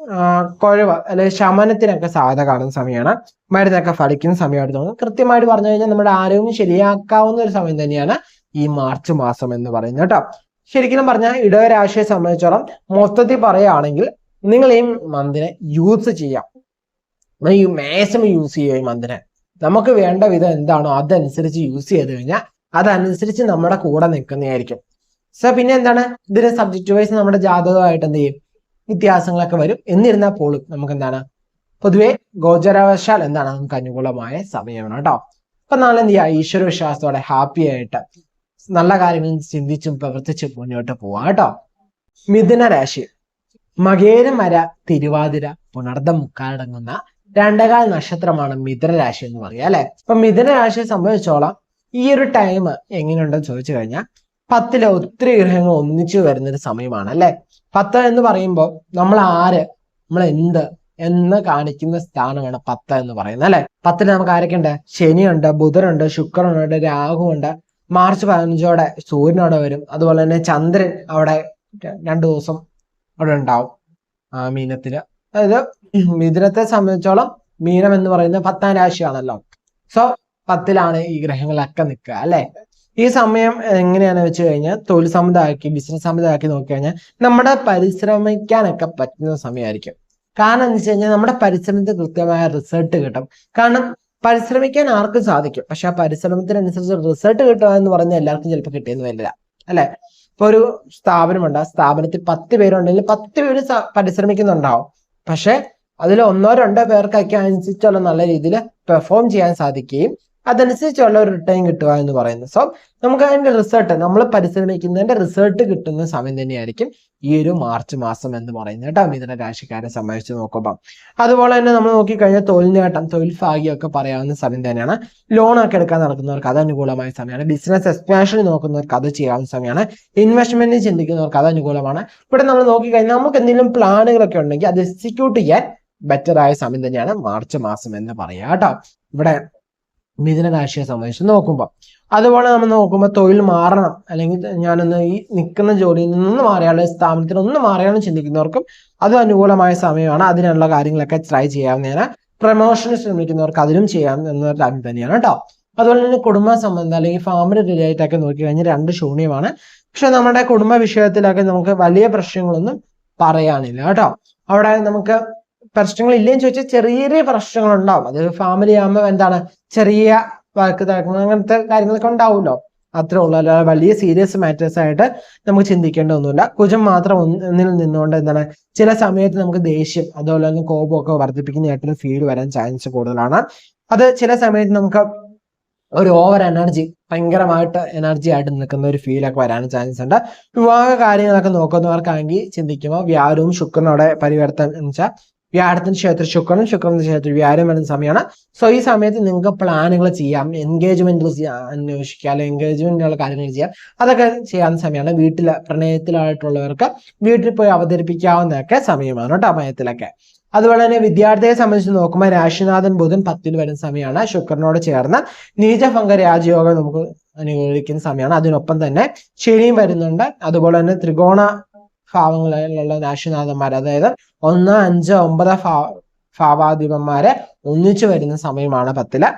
Speaker 1: കുഴവ് അല്ലെങ്കിൽ ശമനത്തിനൊക്കെ സാധ്യത കാണുന്ന സമയമാണ്. മരുന്നൊക്കെ ഫലിക്കുന്ന സമയമായിട്ട് തോന്നുന്നു. കൃത്യമായിട്ട് പറഞ്ഞു കഴിഞ്ഞാൽ നമ്മുടെ ആരോഗ്യം ശരിയാക്കാവുന്ന ഒരു സമയം തന്നെയാണ് ഈ മാർച്ച് മാസം എന്ന് പറയുന്നത് കേട്ടോ. ശരിക്കും പറഞ്ഞാൽ ഇടവരാശിയെ സംബന്ധിച്ചോളം മൊത്തത്തിൽ പറയുകയാണെങ്കിൽ നിങ്ങൾ ഈ മന്തിനെ യൂസ് ചെയ്യാം, മാക്സിമം യൂസ് ചെയ്യുക. ഈ മന്തിനെ നമുക്ക് വേണ്ട വിധം എന്താണോ അതനുസരിച്ച് യൂസ് ചെയ്ത് കഴിഞ്ഞാൽ അതനുസരിച്ച് നമ്മുടെ കൂടെ നിൽക്കുന്നതായിരിക്കും. സോ പിന്നെ എന്താണ്, ഇതിന് സബ്ജക്റ്റ് വൈസ് നമ്മുടെ ജാതകമായിട്ട് എന്ത് ചെയ്യും, വ്യത്യാസങ്ങളൊക്കെ വരും. എന്നിരുന്നാൽ പോലും നമുക്ക് എന്താണ് പൊതുവെ ഗോചരവശാൽ എന്താണ് നമുക്ക് അനുകൂലമായ സമയമാണ് കേട്ടോ. അപ്പൊ നാളെ എന്ത് ചെയ്യുക, ഈശ്വര വിശ്വാസത്തോടെ ഹാപ്പി ആയിട്ട് നല്ല കാര്യങ്ങൾ ചിന്തിച്ചും പ്രവർത്തിച്ചും മുന്നോട്ട് പോവാം കേട്ടോ. മിഥുന രാശി മകേരമര, തിരുവാതിര, പുണർദം, മുക്കാലടങ്ങുന്ന രണ്ടേകാൽ നക്ഷത്രമാണ് മിഥുന രാശി എന്ന് പറയുക അല്ലെ. അപ്പൊ മിഥുന രാശിയെ സംബന്ധിച്ചോളം ഈ ഒരു ടൈം എങ്ങനെയുണ്ടെന്ന് ചോദിച്ചു കഴിഞ്ഞാൽ 10 ഒത്തിരി ഗ്രഹങ്ങൾ ഒന്നിച്ചു വരുന്നൊരു സമയമാണ് അല്ലെ. 10 എന്ന് പറയുമ്പോൾ നമ്മൾ എന്ത് എന്ന് കാണിക്കുന്ന സ്ഥാനമാണ് 10 എന്ന് പറയുന്നത് അല്ലെ. 10 നമുക്ക് ആരൊക്കെ ഉണ്ട്? ശനിയുണ്ട്, ബുധനുണ്ട്, ശുക്രനുണ്ട്, രാഹുവുണ്ട്. മാർച്ച് 15 സൂര്യൻ അവിടെ വരും. അതുപോലെ തന്നെ ചന്ദ്രൻ അവിടെ 2 ദിവസം അവിടെ ഉണ്ടാവും മീനത്തില്. അതായത് മിഥുനത്തെ സംബന്ധിച്ചോളം മീനം എന്ന് പറയുന്നത് 10ാം രാശിയാണല്ലോ. സോ 10ലാണ് ഈ ഗ്രഹങ്ങളൊക്കെ നിൽക്കുക അല്ലെ. ഈ സമയം എങ്ങനെയാണെന്ന് വെച്ച് കഴിഞ്ഞാൽ തൊഴിൽ സമുദായമാക്കി, ബിസിനസ് സമുദായമാക്കി നോക്കിക്കഴിഞ്ഞാൽ നമ്മുടെ പരിശ്രമിക്കാനൊക്കെ പറ്റുന്ന സമയമായിരിക്കും. കാരണം എന്ന് വെച്ച് കഴിഞ്ഞാൽ നമ്മുടെ പരിശ്രമത്തിൽ കൃത്യമായ റിസൾട്ട് കിട്ടും. കാരണം പരിശ്രമിക്കാൻ ആർക്കും സാധിക്കും, പക്ഷെ ആ പരിശ്രമത്തിനനുസരിച്ച് റിസൾട്ട് കിട്ടുക എന്ന് പറഞ്ഞാൽ എല്ലാവർക്കും ചിലപ്പോൾ കിട്ടിയെന്ന് വരില്ല അല്ലെ. ഇപ്പൊ ഒരു സ്ഥാപനമുണ്ട്, ആ സ്ഥാപനത്തിൽ 10 പേരുണ്ടെങ്കിൽ 10 പേര് പരിശ്രമിക്കുന്നുണ്ടാവും. പക്ഷെ അതിൽ 1-2 പേർക്കൊക്കെ അനുസരിച്ചുള്ള നല്ല രീതിയിൽ പെർഫോം ചെയ്യാൻ സാധിക്കുകയും അതനുസരിച്ചുള്ള ഒരു റിട്ടേൺ കിട്ടുക എന്ന് പറയുന്നത്. സോ നമുക്ക് അതിന്റെ റിസൾട്ട്, നമ്മൾ പരിശ്രമിക്കുന്നതിന്റെ റിസൾട്ട് കിട്ടുന്ന സമയം തന്നെയായിരിക്കും ഈ ഒരു മാർച്ച് മാസം എന്ന് പറയുന്നത് കേട്ടോ, മിഥുന രാശിക്കാരെ സംബന്ധിച്ച് നോക്കുമ്പോൾ. അതുപോലെ തന്നെ നമ്മൾ നോക്കിക്കഴിഞ്ഞാൽ തൊഴിൽ നേട്ടം, തൊഴിൽ ഭാഗ്യമൊക്കെ പറയാവുന്ന സമയം തന്നെയാണ്. ലോണൊക്കെ എടുക്കാൻ നടക്കുന്നവർക്ക് അത് അനുകൂലമായ സമയമാണ്. ബിസിനസ് എക്സ്പാൻഷൻ നോക്കുന്നവർക്ക് അത് ചെയ്യാവുന്ന സമയമാണ്. ഇൻവെസ്റ്റ്മെന്റ് ചിന്തിക്കുന്നവർക്ക് അത് അനുകൂലമാണ്. ഇവിടെ നമ്മൾ നോക്കിക്കഴിഞ്ഞാൽ നമുക്ക് എന്തെങ്കിലും പ്ലാനുകളൊക്കെ ഉണ്ടെങ്കിൽ അത് എക്സിക്യൂട്ട് ചെയ്യാൻ ബെറ്റർ ആയ സമയം തന്നെയാണ് മാർച്ച് മാസം എന്ന് പറയാം കേട്ടോ. ഇവിടെ മിഥുന രാശിയെ സംബന്ധിച്ച് നോക്കുമ്പോൾ. അതുപോലെ നമ്മൾ നോക്കുമ്പോൾ തൊഴിൽ മാറണം, അല്ലെങ്കിൽ ഞാനൊന്ന് ഈ നിൽക്കുന്ന ജോലിയിൽ നിന്ന് മാറിയാലോ സ്ഥാപനത്തിൽ ഒന്ന് മാറിയാലും ചിന്തിക്കുന്നവർക്കും അതും അനുകൂലമായ സമയമാണ്. അതിനുള്ള കാര്യങ്ങളൊക്കെ ട്രൈ ചെയ്യാവുന്നതാണ്. പ്രമോഷന് ശ്രമിക്കുന്നവർക്ക് അതിലും ചെയ്യാം എന്നൊരു കാര്യം തന്നെയാണ് കേട്ടോ. അതുപോലെ തന്നെ കുടുംബ സംബന്ധം അല്ലെങ്കിൽ ഫാമിലി റിലേറ്റഡ് ഒക്കെ നോക്കി കഴിഞ്ഞാൽ 2 ശൂന്യമാണ്. പക്ഷെ നമ്മുടെ കുടുംബ വിഷയത്തിലൊക്കെ നമുക്ക് വലിയ പ്രശ്നങ്ങളൊന്നും പറയാനില്ല കേട്ടോ. അവിടെ നമുക്ക് പ്രശ്നങ്ങൾ ഇല്ലേന്ന് ചോദിച്ചാൽ ചെറിയ ചെറിയ പ്രശ്നങ്ങൾ ഉണ്ടാവും. അത് ഫാമിലി ആകുമ്പോൾ എന്താണ് ചെറിയ വഴക്ക് തർക്കങ്ങൾ അങ്ങനത്തെ കാര്യങ്ങളൊക്കെ ഉണ്ടാവുമല്ലോ, അത്രേ ഉള്ളൂ. അല്ല വലിയ സീരിയസ് മാറ്റേഴ്സ് ആയിട്ട് നമുക്ക് ചിന്തിക്കേണ്ടതൊന്നുമില്ല. കുജം മാത്രം ഒന്നിൽ നിന്നുകൊണ്ട് എന്താണ് ചില സമയത്ത് നമുക്ക് ദേഷ്യം അതുപോലെ തന്നെ കോപമൊക്കെ വർദ്ധിപ്പിക്കുന്നതായിട്ടൊരു ഫീൽ വരാൻ ചാൻസ് കൂടുതലാണ്. അത് ചില സമയത്ത് നമുക്ക് ഒരു ഓവർ എനർജി, ഭയങ്കരമായിട്ട് എനർജി ആയിട്ട് നിൽക്കുന്ന ഒരു ഫീലൊക്കെ വരാനും ചാൻസ് ഉണ്ട്. വിവാഹ കാര്യങ്ങളൊക്കെ നോക്കുന്നവർക്കാണെങ്കിൽ ചിന്തിക്കുമ്പോൾ വ്യാഴവും ശുക്രനോടെ പരിവർത്തനം എന്ന് വെച്ചാൽ വ്യാഴത്തിന് ക്ഷേത്രം ശുക്രന്റെ ക്ഷേത്രം വ്യാഴം വരുന്ന സമയമാണ്. സോ ഈ സമയത്ത് നിങ്ങൾക്ക് പ്ലാനുകൾ ചെയ്യാം, എൻഗേജ്മെന്റ് അന്വേഷിക്കുക, അല്ലെങ്കിൽ എൻഗേജ്മെന്റിനുള്ള കാര്യങ്ങൾ ചെയ്യാം, അതൊക്കെ ചെയ്യാവുന്ന സമയമാണ്. വീട്ടിൽ പ്രണയത്തിലായിട്ടുള്ളവർക്ക് വീട്ടിൽ പോയി അവതരിപ്പിക്കാവുന്നതൊക്കെ സമയമാണ് കേട്ടോ മയത്തിലൊക്കെ. അതുപോലെ തന്നെ വിദ്യാർത്ഥിയെ സംബന്ധിച്ച് നോക്കുമ്പോൾ രാശിനാഥൻ ബുധൻ 10ൽ വരുന്ന സമയമാണ്. ശുക്രനോട് ചേർന്ന് നീചഭംഗ രാജയോഗം നമുക്ക് അനുകൂലിക്കുന്ന സമയമാണ്. അതിനൊപ്പം തന്നെ ശനിയും വരുന്നുണ്ട്. അതുപോലെ തന്നെ ത്രികോണ ഭാവങ്ങളിലുള്ള രാശിനാഥന്മാർ, അതായത് 1, 5, 9 ഭാവാധിപന്മാരെ ഒന്നിച്ചു വരുന്ന സമയമാണ് 10ല്.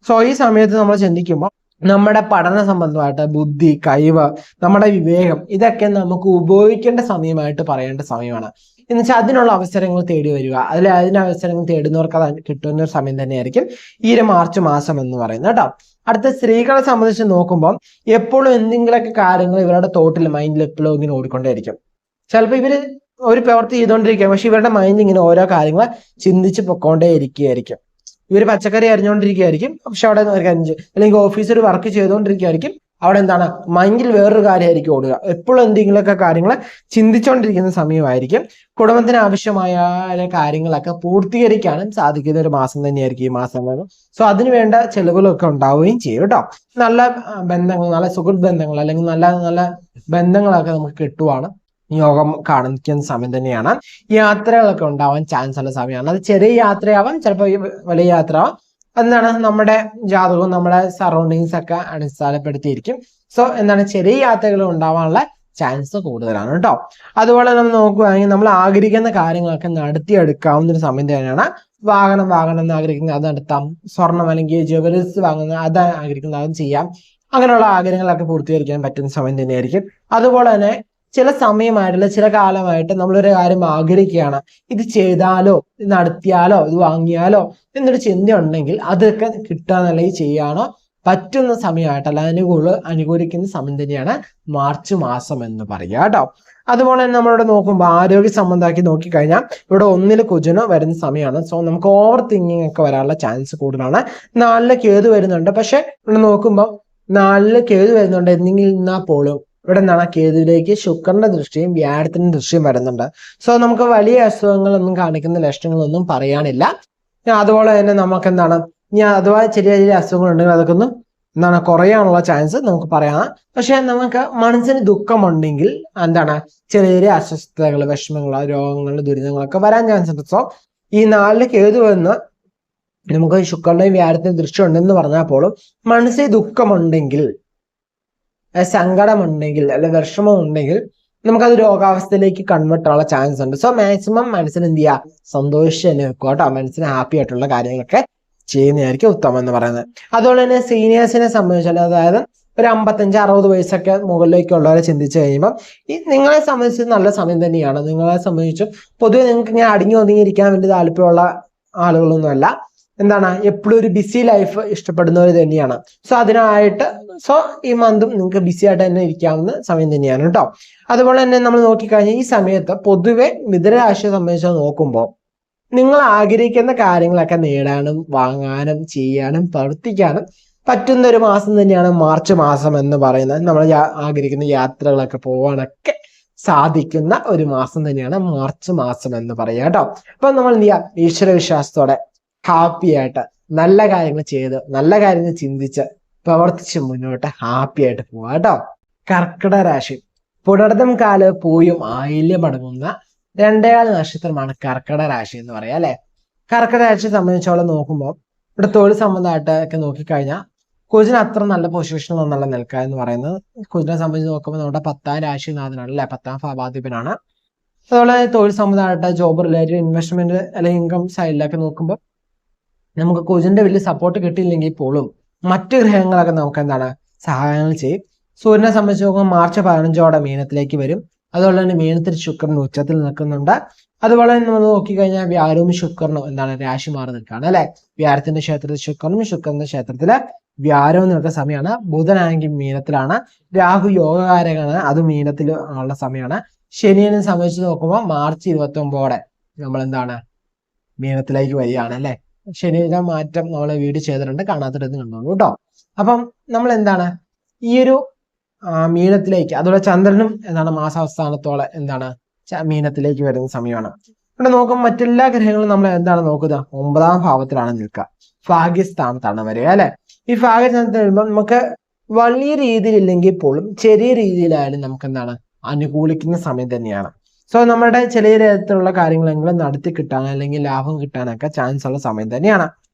Speaker 1: സോ ഈ സമയത്ത് നമ്മൾ ചിന്തിക്കുമ്പോൾ നമ്മുടെ പഠന സംബന്ധമായിട്ട് ബുദ്ധി, കഴിവ്, നമ്മുടെ വിവേകം ഇതൊക്കെ നമുക്ക് ഉപയോഗിക്കേണ്ട സമയമായിട്ട് പറയേണ്ട സമയമാണ്. എന്ന് വെച്ചാൽ അതിനുള്ള അവസരങ്ങൾ തേടി വരിക, അതിന് അവസരങ്ങൾ തേടുന്നവർക്ക് അത് കിട്ടുന്ന ഒരു സമയം തന്നെയായിരിക്കും ഈ ഒരു മാർച്ച് മാസം എന്ന് പറയുന്നത് കേട്ടോ. അടുത്ത സ്ത്രീകളെ സംബന്ധിച്ച് നോക്കുമ്പോൾ എപ്പോഴും എന്തെങ്കിലുമൊക്കെ കാര്യങ്ങൾ ഇവരുടെ തോട്ടിൽ മൈൻഡിൽ എപ്പോഴും ഇങ്ങനെ ഓടിക്കൊണ്ടേയിരിക്കും. ചിലപ്പോൾ ഇവര് ഒരു പ്രവൃത്തി ചെയ്തുകൊണ്ടിരിക്കുക, പക്ഷെ ഇവരുടെ മൈൻഡ് ഇങ്ങനെ ഓരോ കാര്യങ്ങൾ ചിന്തിച്ച് പൊക്കോണ്ടേ ഇരിക്കുകയായിരിക്കും. ഇവർ പച്ചക്കറി അരിഞ്ഞുകൊണ്ടിരിക്കുകയായിരിക്കും, പക്ഷെ അവിടെ അല്ലെങ്കിൽ ഓഫീസിൽ ഒരു വർക്ക് ചെയ്തുകൊണ്ടിരിക്കുകയായിരിക്കും, അവിടെ എന്താണ് മൈൻഡിൽ വേറൊരു കാര്യമായിരിക്കും ഓടുക. എപ്പോഴും എന്തെങ്കിലുമൊക്കെ കാര്യങ്ങൾ ചിന്തിച്ചുകൊണ്ടിരിക്കുന്ന സമയമായിരിക്കും. കുടുംബത്തിന് ആവശ്യമായ കാര്യങ്ങളൊക്കെ പൂർത്തീകരിക്കാനും സാധിക്കുന്ന ഒരു മാസം തന്നെയായിരിക്കും ഈ മാസം. സോ അതിന് വേണ്ട ചെലവുകളൊക്കെ ഉണ്ടാവുകയും ചെയ്യും കേട്ടോ. നല്ല ബന്ധങ്ങൾ, നല്ല സുഹൃത്ത് ബന്ധങ്ങൾ, അല്ലെങ്കിൽ നല്ല നല്ല ബന്ധങ്ങളൊക്കെ നമുക്ക് കിട്ടുവാണ് യോഗം കാണിക്കുന്ന സമയം തന്നെയാണ്. യാത്രകളൊക്കെ ഉണ്ടാവാൻ ചാൻസ് ഉള്ള സമയമാണ്. അത് ചെറിയ യാത്രയാവാം, ചിലപ്പോൾ വലിയ യാത്ര ആവാം. എന്താണ് നമ്മുടെ ജാതകവും നമ്മുടെ സറൗണ്ടിങ്സ് ഒക്കെ അടിസ്ഥാനപ്പെടുത്തിയിരിക്കും. സോ എന്താണ് ചെറിയ യാത്രകൾ ഉണ്ടാവാനുള്ള ചാൻസ് കൂടുതലാണ് കേട്ടോ. അതുപോലെ നമ്മൾ നോക്കുകയാണെങ്കിൽ നമ്മൾ ആഗ്രഹിക്കുന്ന കാര്യങ്ങളൊക്കെ നടത്തിയെടുക്കാവുന്ന ഒരു സമയം തന്നെയാണ്. വാഹനം എന്ന് ആഗ്രഹിക്കുന്നത് അത് നടത്താം, സ്വർണം അല്ലെങ്കിൽ ജ്വല്ലറീസ് വാങ്ങുന്നത് അത് ആഗ്രഹിക്കുന്നത് അത് ചെയ്യാം. അങ്ങനെയുള്ള ആഗ്രഹങ്ങളൊക്കെ പൂർത്തീകരിക്കാൻ പറ്റുന്ന സമയം തന്നെയായിരിക്കും. അതുപോലെ തന്നെ ചില സമയമായിട്ടുള്ള ചില കാലമായിട്ട് നമ്മളൊരു കാര്യം ആഗ്രഹിക്കുകയാണ്, ഇത് ചെയ്താലോ, ഇത് നടത്തിയാലോ, ഇത് വാങ്ങിയാലോ എന്നൊരു ചിന്ത ഉണ്ടെങ്കിൽ അതൊക്കെ കിട്ടാന്നല്ലെങ്കിൽ ചെയ്യാനോ പറ്റുന്ന സമയമായിട്ടല്ല അനുകൂലിക്കുന്ന സമയം തന്നെയാണ് മാർച്ച് മാസം എന്ന് പറയുക കേട്ടോ. അതുപോലെ തന്നെ നമ്മളിവിടെ നോക്കുമ്പോൾ ആരോഗ്യ സംബന്ധമാക്കി നോക്കിക്കഴിഞ്ഞാൽ ഇവിടെ 1ൽ കുജന് വരുന്ന സമയമാണ്. സോ നമുക്ക് ഓവർ തിങ്കിങ് ഒക്കെ വരാനുള്ള ചാൻസ് കൂടുതലാണ്. 4ൽ കേതു വരുന്നുണ്ട്, പക്ഷെ ഇവിടെ നോക്കുമ്പോൾ 4ൽ കേതു വരുന്നുണ്ട് എന്നാൽ പോലും ഇവിടെ എന്താണ് കേതുവിലേക്ക് ശുക്രന്റെ ദൃഷ്ടിയും വ്യാഴത്തിന്റെ ദൃഷ്ടിയും വരുന്നുണ്ട്. സോ നമുക്ക് വലിയ അസുഖങ്ങളൊന്നും കാണിക്കുന്ന ലക്ഷണങ്ങളൊന്നും പറയാനില്ല. അതുപോലെ തന്നെ നമുക്ക് എന്താണ് അഥവാ ചെറിയ ചെറിയ അസുഖങ്ങൾ ഉണ്ടെങ്കിൽ അതൊക്കെ ഒന്ന് എന്താണ് കുറയാനുള്ള ചാൻസ് നമുക്ക് പറയാം. പക്ഷെ നമുക്ക് മനസ്സിന് ദുഃഖമുണ്ടെങ്കിൽ എന്താണ് ചെറിയ ചെറിയ അസ്വസ്ഥതകൾ, വിഷമങ്ങൾ, രോഗങ്ങൾ, ദുരിതങ്ങളൊക്കെ വരാൻ ചാൻസ് ഉണ്ട്. സോ ഈ 4ൽ കേതു വന്ന് നമുക്ക് ശുക്രന്റെയും വ്യാഴത്തിന്റെയും ദൃഷ്ടി ഉണ്ടെന്ന് പറഞ്ഞാൽ പോലും മനസ്സിൽ ദുഃഖമുണ്ടെങ്കിൽ, സങ്കടമുണ്ടെങ്കിൽ, അല്ലെ വിഷമം ഉണ്ടെങ്കിൽ നമുക്കത് രോഗാവസ്ഥയിലേക്ക് കൺവേർട്ട് ആവാനുള്ള ചാൻസ് ഉണ്ട്. സോ മാക്സിമം മനസ്സിന് എന്ത് ചെയ്യുക, സന്തോഷിച്ച് തന്നെ വെക്കുക കേട്ടോ. മനസ്സിന് ഹാപ്പി ആയിട്ടുള്ള കാര്യങ്ങളൊക്കെ ചെയ്യുന്നതായിരിക്കും ഉത്തമം എന്ന് പറയുന്നത്. അതുപോലെ തന്നെ സീനിയേഴ്സിനെ സംബന്ധിച്ചാൽ, അതായത് ഒരു 55-60 വയസ്സൊക്കെ മുകളിലേക്കുള്ളവരെ ചിന്തിച്ചു കഴിയുമ്പോൾ ഈ നിങ്ങളെ സംബന്ധിച്ച് നല്ല സമയം തന്നെയാണ്. നിങ്ങളെ സംബന്ധിച്ചും പൊതുവെ നിങ്ങൾക്ക് ഇങ്ങനെ അടങ്ങി ഒതുങ്ങിയിരിക്കാൻ വേണ്ടി താല്പര്യമുള്ള ആളുകളൊന്നുമല്ല. എന്താണ് എപ്പോഴും ഒരു ബിസി ലൈഫ് ഇഷ്ടപ്പെടുന്നവർ തന്നെയാണ്. സോ അതിനായിട്ട് ഈ മന്തും നിങ്ങൾക്ക് ബിസി ആയിട്ട് തന്നെ ഇരിക്കാവുന്ന സമയം തന്നെയാണ് കേട്ടോ. അതുപോലെ തന്നെ നമ്മൾ നോക്കിക്കഴിഞ്ഞാൽ ഈ സമയത്ത് പൊതുവെ മിഥുനരാശിയെ സംബന്ധിച്ച് നോക്കുമ്പോൾ നിങ്ങൾ ആഗ്രഹിക്കുന്ന കാര്യങ്ങളൊക്കെ നേടാനും വാങ്ങാനും ചെയ്യാനും പ്രവർത്തിക്കാനും പറ്റുന്ന ഒരു മാസം തന്നെയാണ് മാർച്ച് മാസം എന്ന് പറയുന്നത്. നമ്മൾ ആഗ്രഹിക്കുന്ന യാത്രകളൊക്കെ പോകാനൊക്കെ സാധിക്കുന്ന ഒരു മാസം തന്നെയാണ് മാർച്ച് മാസം എന്ന് പറയുക കേട്ടോ. അപ്പൊ നമ്മൾ എന്ത് ചെയ്യാം, ഈശ്വര വിശ്വാസത്തോടെ ഹാപ്പി ആയിട്ട് നല്ല കാര്യങ്ങൾ ചെയ്ത് നല്ല കാര്യങ്ങൾ ചിന്തിച്ച് പ്രവർത്തിച്ച് മുന്നോട്ട് ഹാപ്പി ആയിട്ട് പോവാ കേട്ടോ. കർക്കിടക രാശി പുണർദം കാല് പൂയും ആയില്യം അടങ്ങുന്ന 2 നക്ഷത്രമാണ് കർക്കിടക രാശി എന്ന് പറയാം അല്ലെ. കർക്കിടക രാശിയെ സംബന്ധിച്ചോളം നോക്കുമ്പോൾ ഇവിടെ തൊഴിൽ സംബന്ധമായിട്ട് ഒക്കെ നോക്കിക്കഴിഞ്ഞാൽ കുജന് അത്ര നല്ല പൊസിഷനിൽ ഒന്നല്ല നിൽക്കുക എന്ന് പറയുന്നത്. കുജനെ സംബന്ധിച്ച് നോക്കുമ്പോൾ നമ്മുടെ 10ാം രാശിനാഥനാണ് അല്ലെ, 10ാം ഭാവാധിപനാണ്. അതുപോലെ തൊഴിൽ സംബന്ധമായിട്ട് ജോബ് റിലേറ്റഡ് ഇൻവെസ്റ്റ്മെന്റ് അല്ലെങ്കിൽ ഇൻകം സൈഡിലൊക്കെ നോക്കുമ്പോൾ നമുക്ക് കുജന്റെ വലിയ സപ്പോർട്ട് കിട്ടിയില്ലെങ്കിൽ പോലും മറ്റു ഗ്രഹങ്ങളൊക്കെ നമുക്ക് എന്താണ് സഹായങ്ങൾ ചെയ്യും. സൂര്യനെ സംബന്ധിച്ച് നോക്കുമ്പോൾ മാർച്ച് 15 മീനത്തിലേക്ക് വരും. അതുപോലെ തന്നെ മീനത്തിൽ ശുക്രൻ ഉച്ചത്തിൽ നിൽക്കുന്നുണ്ട്. അതുപോലെ തന്നെ നമ്മൾ നോക്കിക്കഴിഞ്ഞാൽ വ്യാഴവും ശുക്രനും എന്താണ് രാശി മാറി നിൽക്കുകയാണ് അല്ലെ. വ്യാഴത്തിന്റെ ക്ഷേത്രത്തിൽ ശുക്രനും ശുക്രന്റെ ക്ഷേത്രത്തില് വ്യാഴവും നിൽക്കുന്ന സമയമാണ്. ബുധനാണെങ്കിൽ മീനത്തിലാണ്. രാഹു യോഗകാരകമാണ്, അത് മീനത്തിൽ ഉള്ള സമയമാണ്. ശനിയെ സംബന്ധിച്ച് നോക്കുമ്പോൾ മാർച്ച് 29 നമ്മൾ എന്താണ് മീനത്തിലേക്ക് വരികയാണ് അല്ലെ. ശനിയുടെ മാറ്റം നമ്മളെ വീഡിയോ ചെയ്തിട്ടുണ്ട്, കാണാത്തിടത്ത് കണ്ടോളൂ കേട്ടോ. അപ്പം നമ്മൾ എന്താണ് ഈ ഒരു മീനത്തിലേക്ക്, അതുപോലെ ചന്ദ്രനും എന്താണ് മാസാവസ്ഥാനത്തോളം എന്താണ് മീനത്തിലേക്ക് വരുന്ന സമയമാണ്. ഇവിടെ നോക്കുമ്പോൾ മറ്റെല്ലാ ഗ്രഹങ്ങളും നമ്മൾ എന്താണ് നോക്കുക, 9ാം ഭാവത്തിലാണ് നിൽക്കുക, ഭാഗ്യസ്ഥാനത്താണ് വരിക അല്ലെ. ഈ ഭാഗ്യസ്ഥാനത്ത് വരുമ്പോൾ നമുക്ക് വലിയ രീതിയിൽ ഇല്ലെങ്കിൽ പോലും ചെറിയ രീതിയിലായാലും നമുക്ക് എന്താണ് അനുകൂലിക്കുന്ന സമയം തന്നെയാണ്. സോ നമ്മുടെ ചെറിയ തരത്തിലുള്ള കാര്യങ്ങളെങ്കിലും നടത്തി കിട്ടാൻ അല്ലെങ്കിൽ ലാഭം കിട്ടാനൊക്കെ ചാൻസ് ഉള്ള സമയം തന്നെയാണ്.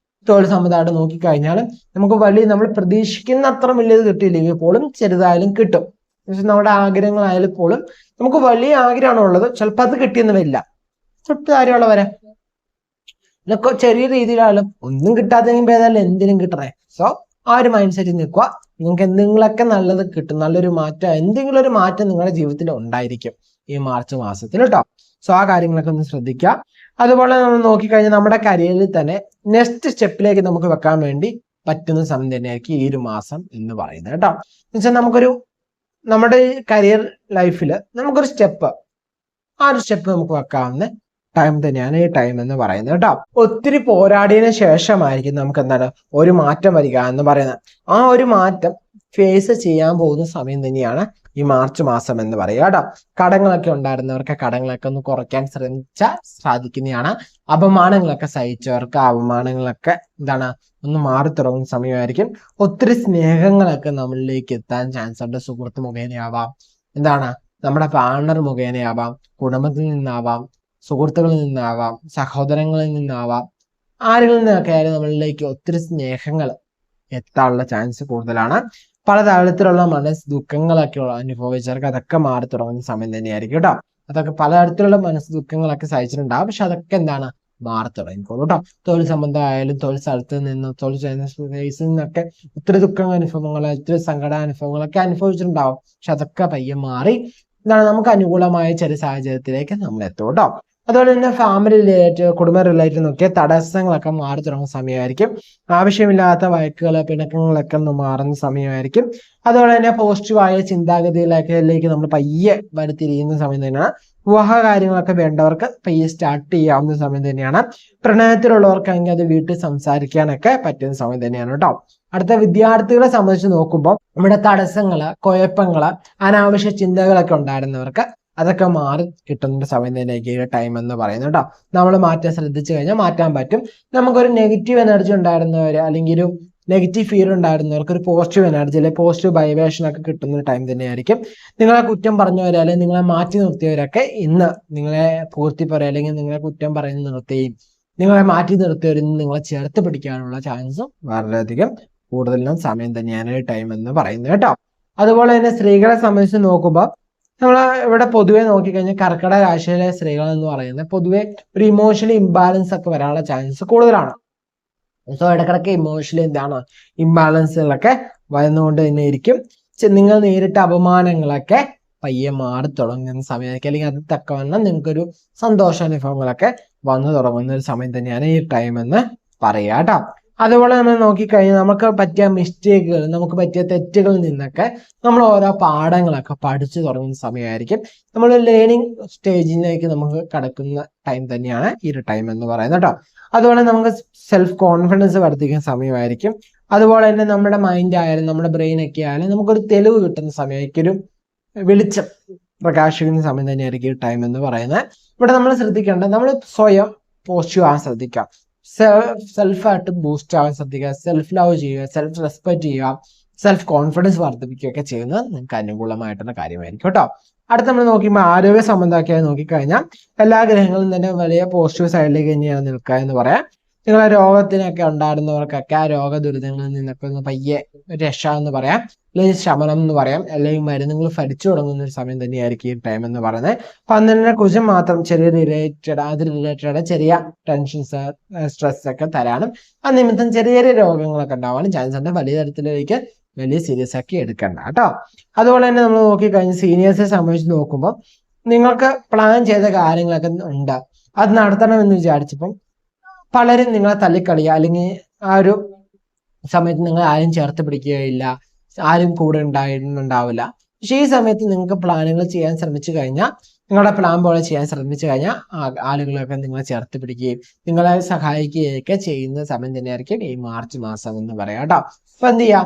Speaker 1: തൊഴിൽ സംബന്ധമായിട്ട് നോക്കിക്കഴിഞ്ഞാലും നമുക്ക് നമ്മൾ പ്രതീക്ഷിക്കുന്ന അത്ര വലിയത് കിട്ടിയില്ലെങ്കിൽ പോലും ചെറുതായാലും കിട്ടും. നമ്മുടെ ആഗ്രഹങ്ങളായാലും പോലും നമുക്ക് വലിയ ആഗ്രഹമാണ് ഉള്ളത്, ചിലപ്പോൾ അത് കിട്ടിയെന്ന് വരില്ല, തൊട്ട് കാര്യമുള്ളവരെ ഇതൊക്കെ ചെറിയ രീതിയിലായാലും ഒന്നും കിട്ടാത്തെങ്കിൽ ഭേദമല്ല എന്തിനും കിട്ടണേ. സോ ആ ഒരു മൈൻഡ് സെറ്റിൽ നിൽക്കുക. നിങ്ങൾക്ക് എന്തെങ്കിലുമൊക്കെ നല്ലത് കിട്ടും, നല്ലൊരു മാറ്റം, എന്തെങ്കിലും ഒരു മാറ്റം നിങ്ങളുടെ ജീവിതത്തിൽ ഉണ്ടായിരിക്കും ഈ മാർച്ച് മാസത്തിൽ കേട്ടോ. സോ ആ കാര്യങ്ങളൊക്കെ ഒന്ന് ശ്രദ്ധിക്കുക. അതുപോലെ നമ്മൾ നോക്കിക്കഴിഞ്ഞാൽ നമ്മുടെ കരിയറിൽ തന്നെ നെക്സ്റ്റ് സ്റ്റെപ്പിലേക്ക് നമുക്ക് വെക്കാൻ വേണ്ടി പറ്റുന്ന സമയം തന്നെയായിരിക്കും ഈ ഒരു മാസം എന്ന് പറയുന്നത് കേട്ടോ. എന്നുവെച്ചാൽ നമുക്കൊരു നമ്മുടെ കരിയർ ലൈഫിൽ നമുക്കൊരു സ്റ്റെപ്പ്, ആ ഒരു സ്റ്റെപ്പ് നമുക്ക് വെക്കാവുന്ന ടൈം തന്നെയാണ് ഈ ടൈം എന്ന് പറയുന്നത് കേട്ടോ. ഒത്തിരി പോരാടിയതിനു ശേഷമായിരിക്കും നമുക്ക് എന്താണ് ഒരു മാറ്റം വരിക എന്ന് പറയുന്നത്. ആ ഒരു മാറ്റം ഫേസ് ചെയ്യാൻ പോകുന്ന സമയം തന്നെയാണ് ഈ മാർച്ച് മാസം എന്ന് പറയുക കേട്ടോ. കടങ്ങളൊക്കെ ഉണ്ടായിരുന്നവർക്ക് കടങ്ങളൊക്കെ ഒന്ന് കുറയ്ക്കാൻ ശ്രമിച്ചാൽ സാധിക്കുന്നതാണ്. അപമാനങ്ങളൊക്കെ സഹിച്ചവർക്ക് അപമാനങ്ങളൊക്കെ എന്താണ് ഒന്ന് മാറി തുടങ്ങുന്ന സമയമായിരിക്കും. ഒത്തിരി സ്നേഹങ്ങളൊക്കെ നമ്മളിലേക്ക് എത്താൻ ചാൻസ് ഉണ്ട്. സുഹൃത്ത് മുഖേനയാവാം, എന്താണ് നമ്മുടെ പാർട്ണർ മുഖേനയാവാം, കുടുംബത്തിൽ നിന്നാവാം, സുഹൃത്തുക്കളിൽ നിന്നാവാം, സഹോദരങ്ങളിൽ നിന്നാവാം, ആരിൽ നിന്നൊക്കെ ആയാലും നമ്മളിലേക്ക് ഒത്തിരി സ്നേഹങ്ങൾ എത്താനുള്ള ചാൻസ് കൂടുതലാണ്. പലതരത്തിലുള്ള ദുഃഖങ്ങളൊക്കെ അനുഭവിച്ചവർക്ക് അതൊക്കെ മാറി തുടങ്ങുന്ന സമയം തന്നെയായിരിക്കും കേട്ടോ. അതൊക്കെ പലതരത്തിലുള്ള ദുഃഖങ്ങളൊക്കെ സഹിച്ചിട്ടുണ്ടാവും, പക്ഷെ അതൊക്കെ എന്താണ് മാറി തുടങ്ങിക്കോളൂ കേട്ടോ. തൊഴിൽ സംബന്ധമായാലും തൊഴിൽ സ്ഥലത്ത് നിന്ന് തൊഴിൽ ചെയ്യുന്ന സ്പേസിൽ നിന്നൊക്കെ ഒത്തിരി അനുഭവങ്ങൾ, ഒത്തിരി അനുഭവങ്ങളൊക്കെ അനുഭവിച്ചിട്ടുണ്ടാവും, പക്ഷെ അതൊക്കെ പയ്യെ മാറി എന്താണ് നമുക്ക് അനുകൂലമായ ചെറിയ സാഹചര്യത്തിലേക്ക് നമ്മൾ എത്തും കേട്ടോ. അതുപോലെ തന്നെ ഫാമിലി റിലേറ്റഡ്, കുടുംബ റിലേറ്റഡ് നോക്കിയ തടസ്സങ്ങളൊക്കെ മാറി തുടങ്ങുന്ന സമയമായിരിക്കും. ആവശ്യമില്ലാത്ത വഴക്കുകൾ, പിണക്കങ്ങളൊക്കെ ഒന്ന് മാറുന്ന സമയമായിരിക്കും. അതുപോലെ തന്നെ പോസിറ്റീവായ ചിന്താഗതിയിലേക്ക് നമ്മൾ പയ്യെ വരുത്തിരിക്കുന്ന സമയം തന്നെയാണ്. വിവാഹ കാര്യങ്ങളൊക്കെ വേണ്ടവർക്ക് പയ്യെ സ്റ്റാർട്ട് ചെയ്യാവുന്ന സമയം തന്നെയാണ്. പ്രണയത്തിലുള്ളവർക്കാണെങ്കിൽ അത് വീട്ടിൽ സംസാരിക്കാനൊക്കെ പറ്റുന്ന സമയം തന്നെയാണ് കേട്ടോ. അടുത്ത വിദ്യാർത്ഥികളെ സംബന്ധിച്ച് നോക്കുമ്പോൾ നമ്മുടെ തടസ്സങ്ങള്, കുഴപ്പങ്ങള്, അനാവശ്യ ചിന്തകളൊക്കെ ഉണ്ടായിരുന്നവർക്ക് അതൊക്കെ മാറി കിട്ടുന്ന സമയം തന്നെയായിരിക്കും ഈ ടൈം എന്ന് പറയുന്നത് കേട്ടോ. നമ്മൾ മാറ്റാൻ ശ്രദ്ധിച്ചു കഴിഞ്ഞാൽ മാറ്റാൻ പറ്റും. നമുക്കൊരു നെഗറ്റീവ് എനർജി ഉണ്ടായിരുന്നവർ അല്ലെങ്കിൽ ഒരു നെഗറ്റീവ് ഫീൽ ഉണ്ടായിരുന്നവർക്ക് ഒരു പോസിറ്റീവ് എനർജി അല്ലെങ്കിൽ പോസിറ്റീവ് വൈബ്രേഷൻ ഒക്കെ കിട്ടുന്ന ടൈം തന്നെയായിരിക്കും. നിങ്ങളെ കുറ്റം പറഞ്ഞവരെ അല്ലെങ്കിൽ നിങ്ങളെ മാറ്റി നിർത്തിയവരൊക്കെ ഇന്ന് നിങ്ങളെ പൂർത്തി പറയുക അല്ലെങ്കിൽ നിങ്ങളെ കുറ്റം പറയുന്ന നിർത്തുകയും നിങ്ങളെ മാറ്റി നിർത്തിയവരിൽ നിന്ന് നിങ്ങളെ ചേർത്ത് പിടിക്കാനുള്ള ചാൻസും വളരെയധികം കൂടുതലും സമയം തന്നെയാണ് ഈ ടൈം എന്ന് പറയുന്നത് കേട്ടോ. അതുപോലെ തന്നെ സ്ത്രീകളെ സംബന്ധിച്ച് നോക്കുമ്പോൾ നമ്മൾ ഇവിടെ പൊതുവെ നോക്കിക്കഴിഞ്ഞാൽ കർക്കിടക രാശിയിലെ സ്ത്രീകൾ എന്ന് പറയുന്നത് പൊതുവെ ഒരു ഇമോഷണൽ ഇംബാലൻസ് ഒക്കെ വരാനുള്ള ചാൻസ് കൂടുതലാണ്. സോ ഇടക്കിടക്ക് ഇമോഷണൽ എന്താണ് ഇംബാലൻസുകളൊക്കെ വരുന്നുകൊണ്ട് തന്നെ ഇരിക്കും. നിങ്ങൾ നേരിട്ട അപമാനങ്ങളൊക്കെ പയ്യെ മാറി തുടങ്ങുന്ന സമയമായിരിക്കും, അല്ലെങ്കിൽ അത് തക്കവണ്ണം നിങ്ങൾക്കൊരു സന്തോഷാനുഭവങ്ങളൊക്കെ വന്നു തുടങ്ങുന്ന ഒരു സമയം തന്നെയാണ് ഈ ടൈം എന്ന് പറയാം കേട്ടോ. അതുപോലെ നമ്മൾ നോക്കിക്കഴിഞ്ഞാൽ നമുക്ക് പറ്റിയ മിസ്റ്റേക്കുകൾ, നമുക്ക് പറ്റിയ തെറ്റുകളിൽ നിന്നൊക്കെ നമ്മൾ ഓരോ പാഠങ്ങളൊക്കെ പഠിച്ചു തുടങ്ങുന്ന സമയമായിരിക്കും. നമ്മൾ ലേണിംഗ് സ്റ്റേജിലേക്ക് നമുക്ക് കടക്കുന്ന ടൈം തന്നെയാണ് ഈ ഒരു ടൈം എന്ന് പറയുന്നത് കേട്ടോ. അതുപോലെ നമുക്ക് സെൽഫ് കോൺഫിഡൻസ് വർദ്ധിക്കുന്ന സമയമായിരിക്കും. അതുപോലെ തന്നെ നമ്മുടെ മൈൻഡ് ആയാലും നമ്മുടെ ബ്രെയിൻ ഒക്കെ ആയാലും നമുക്കൊരു തെളിവ് കിട്ടുന്ന സമയമായിരിക്കും, ഒരു വെളിച്ചം പ്രകാശിക്കുന്ന സമയം തന്നെയായിരിക്കും ഈ ടൈം എന്ന് പറയുന്നത്. ഇവിടെ നമ്മൾ ശ്രദ്ധിക്കേണ്ടത് നമ്മൾ സ്വയം പോസിറ്റീവ് ആവാൻ ശ്രദ്ധിക്കാം, സെൽഫായിട്ട് ബൂസ്റ്റ് ആവാൻ ശ്രദ്ധിക്കുക, സെൽഫ് ലവ് ചെയ്യുക, സെൽഫ് റെസ്പെക്ട് ചെയ്യുക, സെൽഫ് കോൺഫിഡൻസ് വർദ്ധിപ്പിക്കുകയൊക്കെ ചെയ്യുന്നത് നിങ്ങൾക്ക് അനുകൂലമായിട്ടുള്ള കാര്യമായിരിക്കും കേട്ടോ. അടുത്ത് നമ്മൾ നോക്കുമ്പോൾ ആരോഗ്യ സംബന്ധമൊക്കെ നോക്കിക്കഴിഞ്ഞാൽ എല്ലാ ഗ്രഹങ്ങളും തന്നെ വലിയ പോസിറ്റീവ് സൈഡിലേക്ക് തന്നെയാണ് നിൽക്കുക എന്ന് പറയാം. നിങ്ങളെ രോഗത്തിനൊക്കെ ഉണ്ടായിരുന്നവർക്കൊക്കെ ആ രോഗ ദുരിതങ്ങളിൽ നിന്നൊക്കെ ഒന്ന് പയ്യെ രക്ഷ എന്ന് പറയാം, അല്ലെങ്കിൽ ശമനം എന്ന് പറയാം, അല്ലെങ്കിൽ മരുന്നുകൾ ഫലിച്ചു തുടങ്ങുന്ന ഒരു സമയം തന്നെയായിരിക്കും ഈ ടൈം എന്ന് പറയുന്നത്. 12നെ കുറിച്ച് മാത്രം ചെറിയ റിലേറ്റഡ് ചെറിയ ടെൻഷൻസ്, സ്ട്രെസ് ഒക്കെ തരാനും ആ നിമിത്തം ചെറിയ ചെറിയ രോഗങ്ങളൊക്കെ ഉണ്ടാവാനും ചാൻസ് ഉണ്ട്. വലിയ തരത്തിലേക്ക് വലിയ സീരിയസ് ആക്കി എടുക്കണ്ട കേട്ടോ. അതുപോലെ തന്നെ നമ്മൾ നോക്കിക്കഴിഞ്ഞ് സീനിയേഴ്സിനെ സംബന്ധിച്ച് നോക്കുമ്പോൾ നിങ്ങൾക്ക് പ്ലാൻ ചെയ്ത കാര്യങ്ങളൊക്കെ ഉണ്ട്, അത് നടത്തണമെന്ന് വിചാരിച്ചപ്പം പലരും നിങ്ങളെ തള്ളിക്കളിയുക, അല്ലെങ്കിൽ ആ ഒരു സമയത്ത് നിങ്ങൾ ആരും ചേർത്ത് പിടിക്കുകയില്ല, ആരും കൂടെ ഉണ്ടാവില്ല. പക്ഷെ ഈ സമയത്ത് നിങ്ങൾക്ക് പ്ലാനുകൾ ചെയ്യാൻ ശ്രമിച്ചു കഴിഞ്ഞാൽ, നിങ്ങളുടെ പ്ലാൻ പോലെ ചെയ്യാൻ ശ്രമിച്ചു കഴിഞ്ഞാൽ ആളുകളൊക്കെ നിങ്ങളെ ചേർത്ത് പിടിക്കുകയും നിങ്ങളെ സഹായിക്കുകയൊക്കെ ചെയ്യുന്ന സമയം തന്നെയായിരിക്കും ഈ മാർച്ച് മാസം എന്ന് പറയാം കേട്ടോ. അപ്പൊ എന്ത് ചെയ്യാം,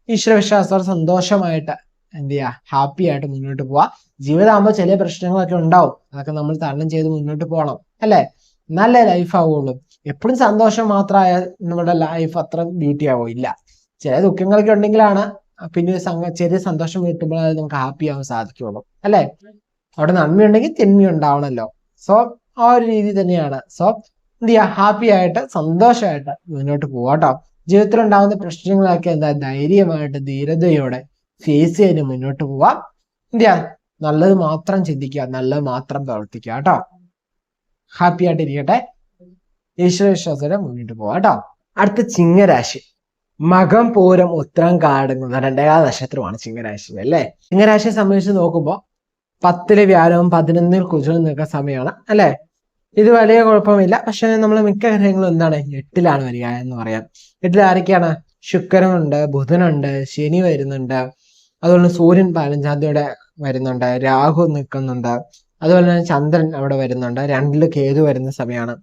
Speaker 1: ഈശ്വരവിശ്വാസത്തോടെ സന്തോഷമായിട്ട് എന്ത് ചെയ്യുക, ഹാപ്പി ആയിട്ട് മുന്നോട്ട് പോവാ. ജീവിതമാകുമ്പോൾ ചില പ്രശ്നങ്ങളൊക്കെ ഉണ്ടാവും, അതൊക്കെ നമ്മൾ തരണം ചെയ്ത് മുന്നോട്ട് പോകണം അല്ലേ, നല്ല ലൈഫ് ആവുള്ളൂ. എപ്പോഴും സന്തോഷം മാത്രമായ നമ്മുടെ ലൈഫ് അത്ര ബ്യൂട്ടി ആവില്ല. ചില ദുഃഖങ്ങളൊക്കെ ഉണ്ടെങ്കിലാണ് പിന്നെ ചെറിയ സന്തോഷം കിട്ടുമ്പോൾ അത് നമുക്ക് ഹാപ്പി ആവാൻ സാധിക്കുള്ളൂ അല്ലേ. അവിടെ നന്മയുണ്ടെങ്കിൽ തിന്മ ഉണ്ടാവണമല്ലോ. സോ ആ ഒരു രീതി തന്നെയാണ്. സോ എന്ത് ചെയ്യുക, ഹാപ്പി ആയിട്ട് സന്തോഷമായിട്ട് മുന്നോട്ട് പോവാട്ടോ. ജീവിതത്തിൽ ഉണ്ടാകുന്ന പ്രശ്നങ്ങളൊക്കെ എന്താ ധൈര്യമായിട്ട് ധീരതയോടെ ഫേസ് ചെയ്ത് മുന്നോട്ട് പോവാം. എന്ത് ചെയ്യാ, നല്ലത് മാത്രം ചിന്തിക്കുക, നല്ലത് മാത്രം പ്രവർത്തിക്കുക കേട്ടോ. ഹാപ്പി ആയിട്ട് ഇരിക്കട്ടെ, ഈശ്വരവിശ്വാസത്തോടെ മുന്നോട്ട് പോവാം കേട്ടോ. അടുത്ത ചിങ്ങരാശി. മകം പൂരം ഉത്രം കാടങ്ങുന്ന 2 നക്ഷത്രമാണ് ചിങ്ങരാശി അല്ലേ. ചിങ്ങരാശിയെ സംബന്ധിച്ച് നോക്കുമ്പോൾ 10 വ്യാഴവും 11 കുജവും നിൽക്കുന്ന സമയമാണ് അല്ലെ. ഇത് വലിയ കുഴപ്പമില്ല. പക്ഷെ നമ്മൾ മിക്ക കാര്യങ്ങളും എന്താണ് 8ലാണ് വരിക എന്ന് പറയാം. 8 ആരൊക്കെയാണ്? ശുക്രനുണ്ട്, ബുധനുണ്ട്, ശനി വരുന്നുണ്ട്, അതുപോലെ സൂര്യൻ 15-ാം തീയതിയുടെ വരുന്നുണ്ട്, രാഹു നിൽക്കുന്നുണ്ട്, അതുപോലെ തന്നെ ചന്ദ്രൻ അവിടെ വരുന്നുണ്ട്, 2 കേതു വരുന്ന സമയമാണ്.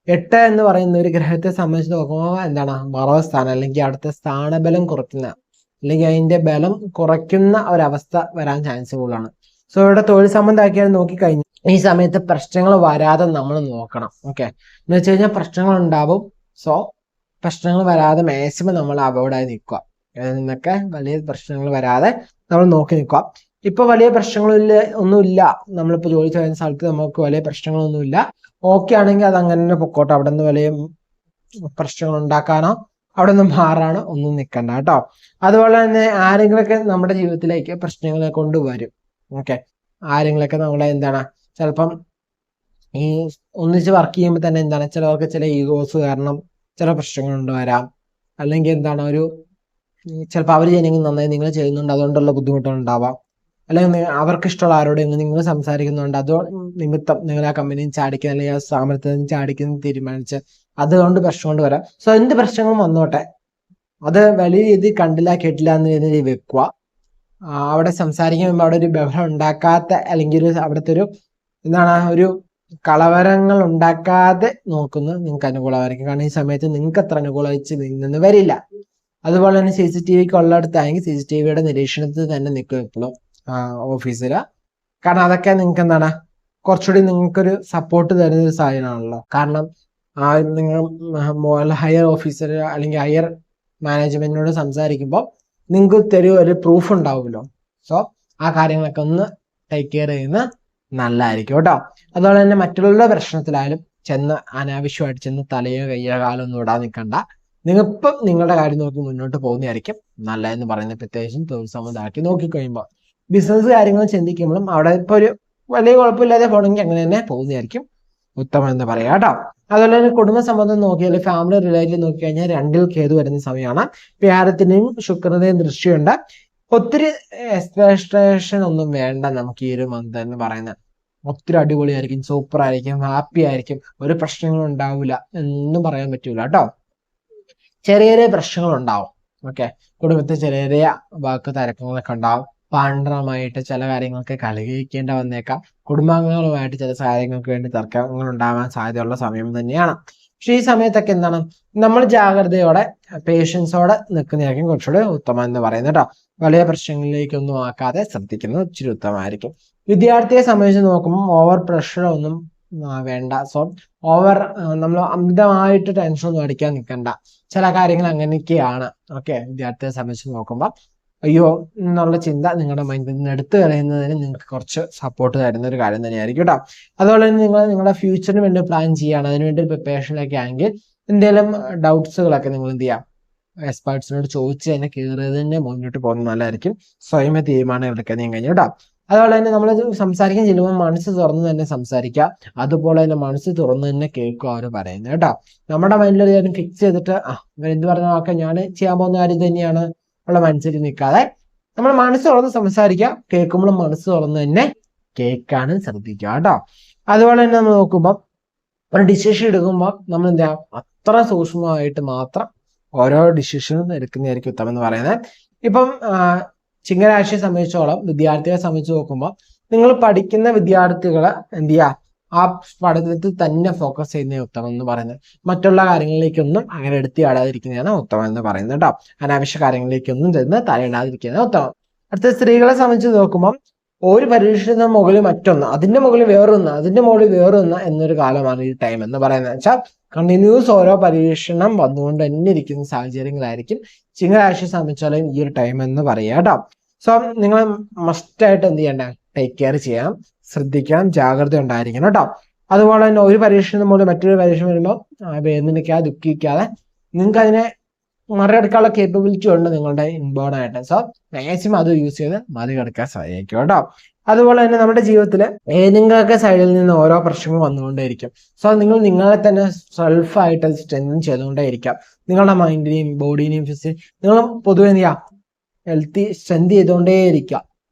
Speaker 1: 8 എന്ന് പറയുന്ന ഒരു ഗ്രഹത്തെ സംബന്ധിച്ച് നോക്കുമ്പോൾ എന്താണ്, മറവസ്ഥാനം അല്ലെങ്കിൽ അടുത്ത സ്ഥാനബലം കുറയ്ക്കുന്ന അല്ലെങ്കിൽ അതിന്റെ ബലം കുറയ്ക്കുന്ന ഒരവസ്ഥ വരാൻ ചാൻസ് കൂടുതലാണ്. സോ ഇവിടെ തൊഴിൽ സംബന്ധമാക്കിയാൽ നോക്കിക്കഴിഞ്ഞു ഈ സമയത്ത് പ്രശ്നങ്ങൾ വരാതെ നമ്മൾ നോക്കണം. ഓക്കെ, എന്ന് വെച്ച് കഴിഞ്ഞാൽ പ്രശ്നങ്ങൾ ഉണ്ടാവും. സോ പ്രശ്നങ്ങൾ വരാതെ മാക്സിമം നമ്മൾ അവോയ്ഡായി നിൽക്കുക. അതിൽ നിന്നൊക്കെ വലിയ പ്രശ്നങ്ങൾ വരാതെ നമ്മൾ നോക്കി നിൽക്കുക. ഇപ്പൊ വലിയ പ്രശ്നങ്ങളില്ല, ഒന്നുമില്ല. നമ്മളിപ്പോ ജോലി ചെയ്യുന്ന സ്ഥലത്ത് നമുക്ക് വലിയ പ്രശ്നങ്ങളൊന്നുമില്ല. ഓക്കെ ആണെങ്കിൽ അത് അങ്ങനെ തന്നെ പൊക്കോട്ടെ. അവിടെ നിന്ന് വലിയ പ്രശ്നങ്ങൾ ഉണ്ടാക്കാനോ അവിടെ നിന്ന് മാറാനോ ഒന്നും നിൽക്കണ്ട കേട്ടോ. അതുപോലെ തന്നെ ആരെങ്കിലൊക്കെ നമ്മുടെ ജീവിതത്തിലേക്ക് പ്രശ്നങ്ങളെ കൊണ്ടുവരും. ഓക്കെ, ആരെങ്കിലൊക്കെ നമ്മളെ എന്താണ് ചിലപ്പം ഈ ഒന്നിച്ച് വർക്ക് ചെയ്യുമ്പോൾ തന്നെ എന്താണ് ചിലവർക്ക് ചില ഈഗോസ് കാരണം ചില പ്രശ്നങ്ങൾ കൊണ്ടുവരാം. അല്ലെങ്കിൽ എന്താണ് ചിലപ്പോൾ അവർ ചെയ്യുന്നെങ്കിൽ നന്നായി നിങ്ങൾ ചെയ്യുന്നുണ്ട്, അതുകൊണ്ടുള്ള ബുദ്ധിമുട്ടുകൾ ഉണ്ടാവാം. അല്ലെങ്കിൽ അവർക്ക് ഇഷ്ടമുള്ള ആരോടെങ്കിലും നിങ്ങൾ സംസാരിക്കുന്നുണ്ട്, അത് നിമിത്തം നിങ്ങൾ ആ കമ്പനിയിൽ ചാടിക്കുന്ന അല്ലെങ്കിൽ ആ സ്ഥാപനത്തിൽ നിന്ന് ചാടിക്കുന്ന തീരുമാനിച്ച് അതുകൊണ്ട് പ്രശ്നം കൊണ്ട് വരാം. സോ എന്ത് പ്രശ്നങ്ങളും വന്നോട്ടെ, അത് വലിയ രീതിയിൽ കണ്ടില്ല കേട്ടില്ല എന്ന രീതിയിൽ വെക്കുക. അവിടെ സംസാരിക്കുമ്പോൾ അവിടെ ഒരു ബഹളം ഉണ്ടാക്കാത്ത അല്ലെങ്കിൽ അവിടുത്തെ ഒരു കളവരങ്ങൾ ഉണ്ടാക്കാതെ നോക്കുന്നത് നിങ്ങൾക്ക് അനുകൂലമായിരിക്കും. കാരണം ഈ സമയത്ത് നിങ്ങൾക്ക് അത്ര അനുകൂലിച്ച് നിന്ന് വരില്ല. അതുപോലെ തന്നെ CCTV ഉള്ളിടത്താണെങ്കിൽ CCTVയുടെ നിരീക്ഷണത്തിൽ തന്നെ നിൽക്കും എപ്പോഴും ഓഫീസിൽ. കാരണം അതൊക്കെ നിങ്ങൾക്ക് എന്താണ് കുറച്ചുകൂടി നിങ്ങൾക്കൊരു സപ്പോർട്ട് തരുന്ന ഒരു സാധനമാണല്ലോ. കാരണം നിങ്ങൾ ഹയർ ഓഫീസർ അല്ലെങ്കിൽ ഹയർ മാനേജ്മെന്റിനോട് സംസാരിക്കുമ്പോൾ നിങ്ങൾക്ക് ഒരു പ്രൂഫ് ഉണ്ടാവുമല്ലോ. സോ ആ കാര്യങ്ങളൊക്കെ ഒന്ന് ടേക്ക് കെയർ ചെയ്യുന്ന നല്ലതായിരിക്കും കേട്ടോ. അതുപോലെ തന്നെ മറ്റുള്ളവരുടെ പ്രശ്നത്തിലായാലും ചെന്ന് അനാവശ്യമായിട്ട് ചെന്ന് തലയോ കയ്യോ കാലോ ഒന്നും ഇടാൻ നിൽക്കണ്ട. നിങ്ങളിപ്പം നിങ്ങളുടെ കാര്യം നോക്കി മുന്നോട്ട് പോകുന്നതായിരിക്കും നല്ലതെന്ന് പറയുന്നത്. പ്രത്യേകിച്ചും തൊഴിൽ സംബന്ധമാക്കി നോക്കിക്കഴിയുമ്പോൾ ബിസിനസ് കാര്യങ്ങൾ ചിന്തിക്കുമ്പോഴും അവിടെ ഇപ്പോൾ ഒരു വലിയ കുഴപ്പമില്ലാതെ പോകണമെങ്കിൽ അങ്ങനെ തന്നെ പോകുന്നതായിരിക്കും ഉത്തമം എന്ന് പറയാം കേട്ടോ. അതുപോലെ തന്നെ കുടുംബ സംബന്ധം നോക്കിയാൽ ഫാമിലി റിലേറ്റഡ് നോക്കിക്കഴിഞ്ഞാൽ 2 കേതു വരുന്ന സമയമാണ്. വ്യാഴത്തിന്റെയും ശുക്രന്റെയും ദൃഷ്ടിയുണ്ട്. ഒത്തിരി എക്സ്പെക്ടേഷൻ ഒന്നും വേണ്ട നമുക്ക് ഈ ഒരു മന്ത് എന്ന് പറയുന്നത്. ഒത്തിരി അടിപൊളിയായിരിക്കും, സൂപ്പർ ആയിരിക്കും, ഹാപ്പി ആയിരിക്കും, ഒരു പ്രശ്നങ്ങളും ഉണ്ടാവില്ല എന്നും പറയാൻ പറ്റൂല കേട്ടോ. ചെറിയ ചെറിയ പ്രശ്നങ്ങൾ ഉണ്ടാവും. ഓക്കെ, കുടുംബത്തിൽ ചെറിയ ചെറിയ വാക്ക് തരക്കങ്ങളൊക്കെ ഉണ്ടാവും. പാണ്ഡ്രമായിട്ട് ചില കാര്യങ്ങൾക്ക് കളിക്കേണ്ട വന്നേക്കാം. കുടുംബാംഗങ്ങളുമായിട്ട് ചില കാര്യങ്ങൾക്ക് വേണ്ടി തർക്കങ്ങൾ ഉണ്ടാവാൻ സാധ്യതയുള്ള സമയം തന്നെയാണ്. പക്ഷെ ഈ സമയത്തൊക്കെ എന്താണ് നമ്മൾ ജാഗ്രതയോടെ പേഷ്യൻസോടെ നിൽക്കുന്നതായിരിക്കും കുറച്ചുകൂടെ ഉത്തമം എന്ന് പറയുന്നത് കേട്ടോ. വലിയ പ്രശ്നങ്ങളിലേക്കൊന്നും ആക്കാതെ ശ്രദ്ധിക്കുന്നത് ഇച്ചിരി ഉത്തമമായിരിക്കും. വിദ്യാർത്ഥിയെ സംബന്ധിച്ച് നോക്കുമ്പോൾ ഓവർ പ്രഷർ ഒന്നും വേണ്ട. സോ നമ്മൾ അമിതമായിട്ട് ടെൻഷൻ ഒന്നും അടിക്കാൻ നിൽക്കണ്ട. ചില കാര്യങ്ങൾ അങ്ങനെയൊക്കെയാണ്. ഓക്കെ, വിദ്യാർത്ഥിയെ സംബന്ധിച്ച് നോക്കുമ്പോൾ അയ്യോ എന്നുള്ള ചിന്ത നിങ്ങളുടെ മൈൻഡിൽ നിന്ന് എടുത്തു കളയുന്നതിന് നിങ്ങൾക്ക് കുറച്ച് സപ്പോർട്ട് തരുന്ന ഒരു കാര്യം തന്നെയായിരിക്കും കേട്ടോ. അതുപോലെ തന്നെ നിങ്ങൾ നിങ്ങളുടെ ഫ്യൂച്ചറിന് വേണ്ടി പ്ലാൻ ചെയ്യുകയാണ്, അതിനുവേണ്ടി പ്രിപ്പറേഷനിലൊക്കെ ആണെങ്കിൽ എന്തെങ്കിലും ഡൗട്ട്സുകളൊക്കെ നിങ്ങൾ എന്ത് ചെയ്യാം, എക്സ്പേർട്സിനോട് ചോദിച്ച് തന്നെ കയറിയത് തന്നെ മുന്നോട്ട് പോകുന്നത് നല്ലതായിരിക്കും. സ്വയമേ തീരുമാനം എടുക്കാൻ ഞാൻ കഴിഞ്ഞു കേട്ടോ. അതുപോലെ തന്നെ നമ്മൾ സംസാരിക്കാൻ ചെല്ലുമ്പോൾ മനസ്സ് തുറന്ന് തന്നെ സംസാരിക്കുക. അതുപോലെ തന്നെ മനസ്സ് തുറന്ന് തന്നെ കേൾക്കുക അവർ പറയുന്നത് കേട്ടോ. നമ്മുടെ മൈൻഡിൽ ഒരു കാര്യം ഫിക്സ് ചെയ്തിട്ട് എന്ത് പറഞ്ഞാൽ ഒക്കെ ഞാൻ ചെയ്യാൻ പോകുന്ന കാര്യം തന്നെയാണ് ഉള്ള മനസ്സിൽ നിൽക്കാതെ നമ്മൾ മനസ്സ് തുറന്ന് സംസാരിക്കുക. കേൾക്കുമ്പോഴും മനസ്സ് തുറന്ന് തന്നെ കേൾക്കാനും ശ്രദ്ധിക്കുക കേട്ടോ. അതുപോലെ തന്നെ നമ്മൾ നോക്കുമ്പോൾ ഒരു ഡിസിഷൻ എടുക്കുമ്പോൾ നമ്മൾ എന്താ അത്ര സൂക്ഷ്മമായിട്ട് മാത്രം ഓരോ ഡിസിഷനും എടുക്കുന്നതായിരിക്കും ഉത്തമം എന്ന് പറയുന്നത്. ഇപ്പം ചിങ്ങരാശിയെ സംബന്ധിച്ചോളം വിദ്യാർത്ഥികളെ സംബന്ധിച്ച് നോക്കുമ്പോൾ നിങ്ങൾ പഠിക്കുന്ന വിദ്യാർത്ഥികളെ എന്ത് ചെയ്യുക, ആ പഠനത്തിൽ തന്നെ ഫോക്കസ് ചെയ്യുന്ന ഉത്തമം എന്ന് പറയുന്നത്. മറ്റുള്ള കാര്യങ്ങളിലേക്കൊന്നും അങ്ങനെ എടുത്തിടാതിരിക്കുന്നതാണ് ഉത്തമം എന്ന് പറയുന്നത് കേട്ടോ. അനാവശ്യ കാര്യങ്ങളിലേക്കൊന്നും ചെന്ന് തലയിടാതിരിക്കുന്നതാണ് ഉത്തമം. അടുത്ത സ്ത്രീകളെ സംബന്ധിച്ച് നോക്കുമ്പോൾ ഒരു പരീക്ഷയുടെ മുകളിൽ മറ്റൊന്ന്, അതിന്റെ മുകളിൽ വേറൊന്ന്, അതിന്റെ മുകളിൽ വേറൊന്ന് എന്നൊരു കാലമാണ് ഈ ടൈം എന്ന് പറയുന്നത്. വെച്ചാൽ കണ്ടിന്യൂസ് ഓരോ പരീക്ഷണം വന്നുകൊണ്ട് തന്നെ ഇരിക്കുന്ന സാഹചര്യങ്ങളായിരിക്കും ചിങ്ങരാശിയെ സംബന്ധിച്ചാലും ഈ ഒരു ടൈം എന്ന് പറയുക കേട്ടോ. സോ നിങ്ങൾ മസ്റ്റായിട്ട് എന്ത് ചെയ്യണ്ട, ടേക്ക് കെയർ ചെയ്യാം, ശ്രദ്ധിക്കണം, ജാഗ്രത ഉണ്ടായിരിക്കണം കേട്ടോ. അതുപോലെ തന്നെ ഒരു പരീക്ഷയുടെ മുകളിൽ മറ്റൊരു പരീക്ഷ വരുമ്പോൾ വേദനിക്കാതെ ദുഃഖിക്കാതെ നിങ്ങൾക്ക് അതിനെ മറികടക്കാനുള്ള കേപ്പബിലിറ്റി ഉണ്ട് നിങ്ങളുടെ ഇൻബോൺ ആയിട്ട്. സോ മാക്സിമം അത് യൂസ് ചെയ്ത് മറികടക്കാൻ സാധിക്കും കേട്ടോ. അതുപോലെ തന്നെ നമ്മുടെ ജീവിതത്തിൽ ഏതെങ്കിലുമൊക്കെ സൈഡിൽ നിന്ന് ഓരോ പ്രശ്നങ്ങൾ വന്നുകൊണ്ടേയിരിക്കും. സോ നിങ്ങൾ നിങ്ങളെ തന്നെ സെൽഫായിട്ട് സ്ട്രെങ്തൻ ചെയ്തുകൊണ്ടേയിരിക്കാം. നിങ്ങളുടെ മൈൻഡിനെയും ബോഡീനെയും നിങ്ങൾ പൊതുവെ എന്ത് ചെയ്യുക, ഹെൽത്തി സ്ട്രെങ്ത് ചെയ്തുകൊണ്ടേയിരിക്കുക.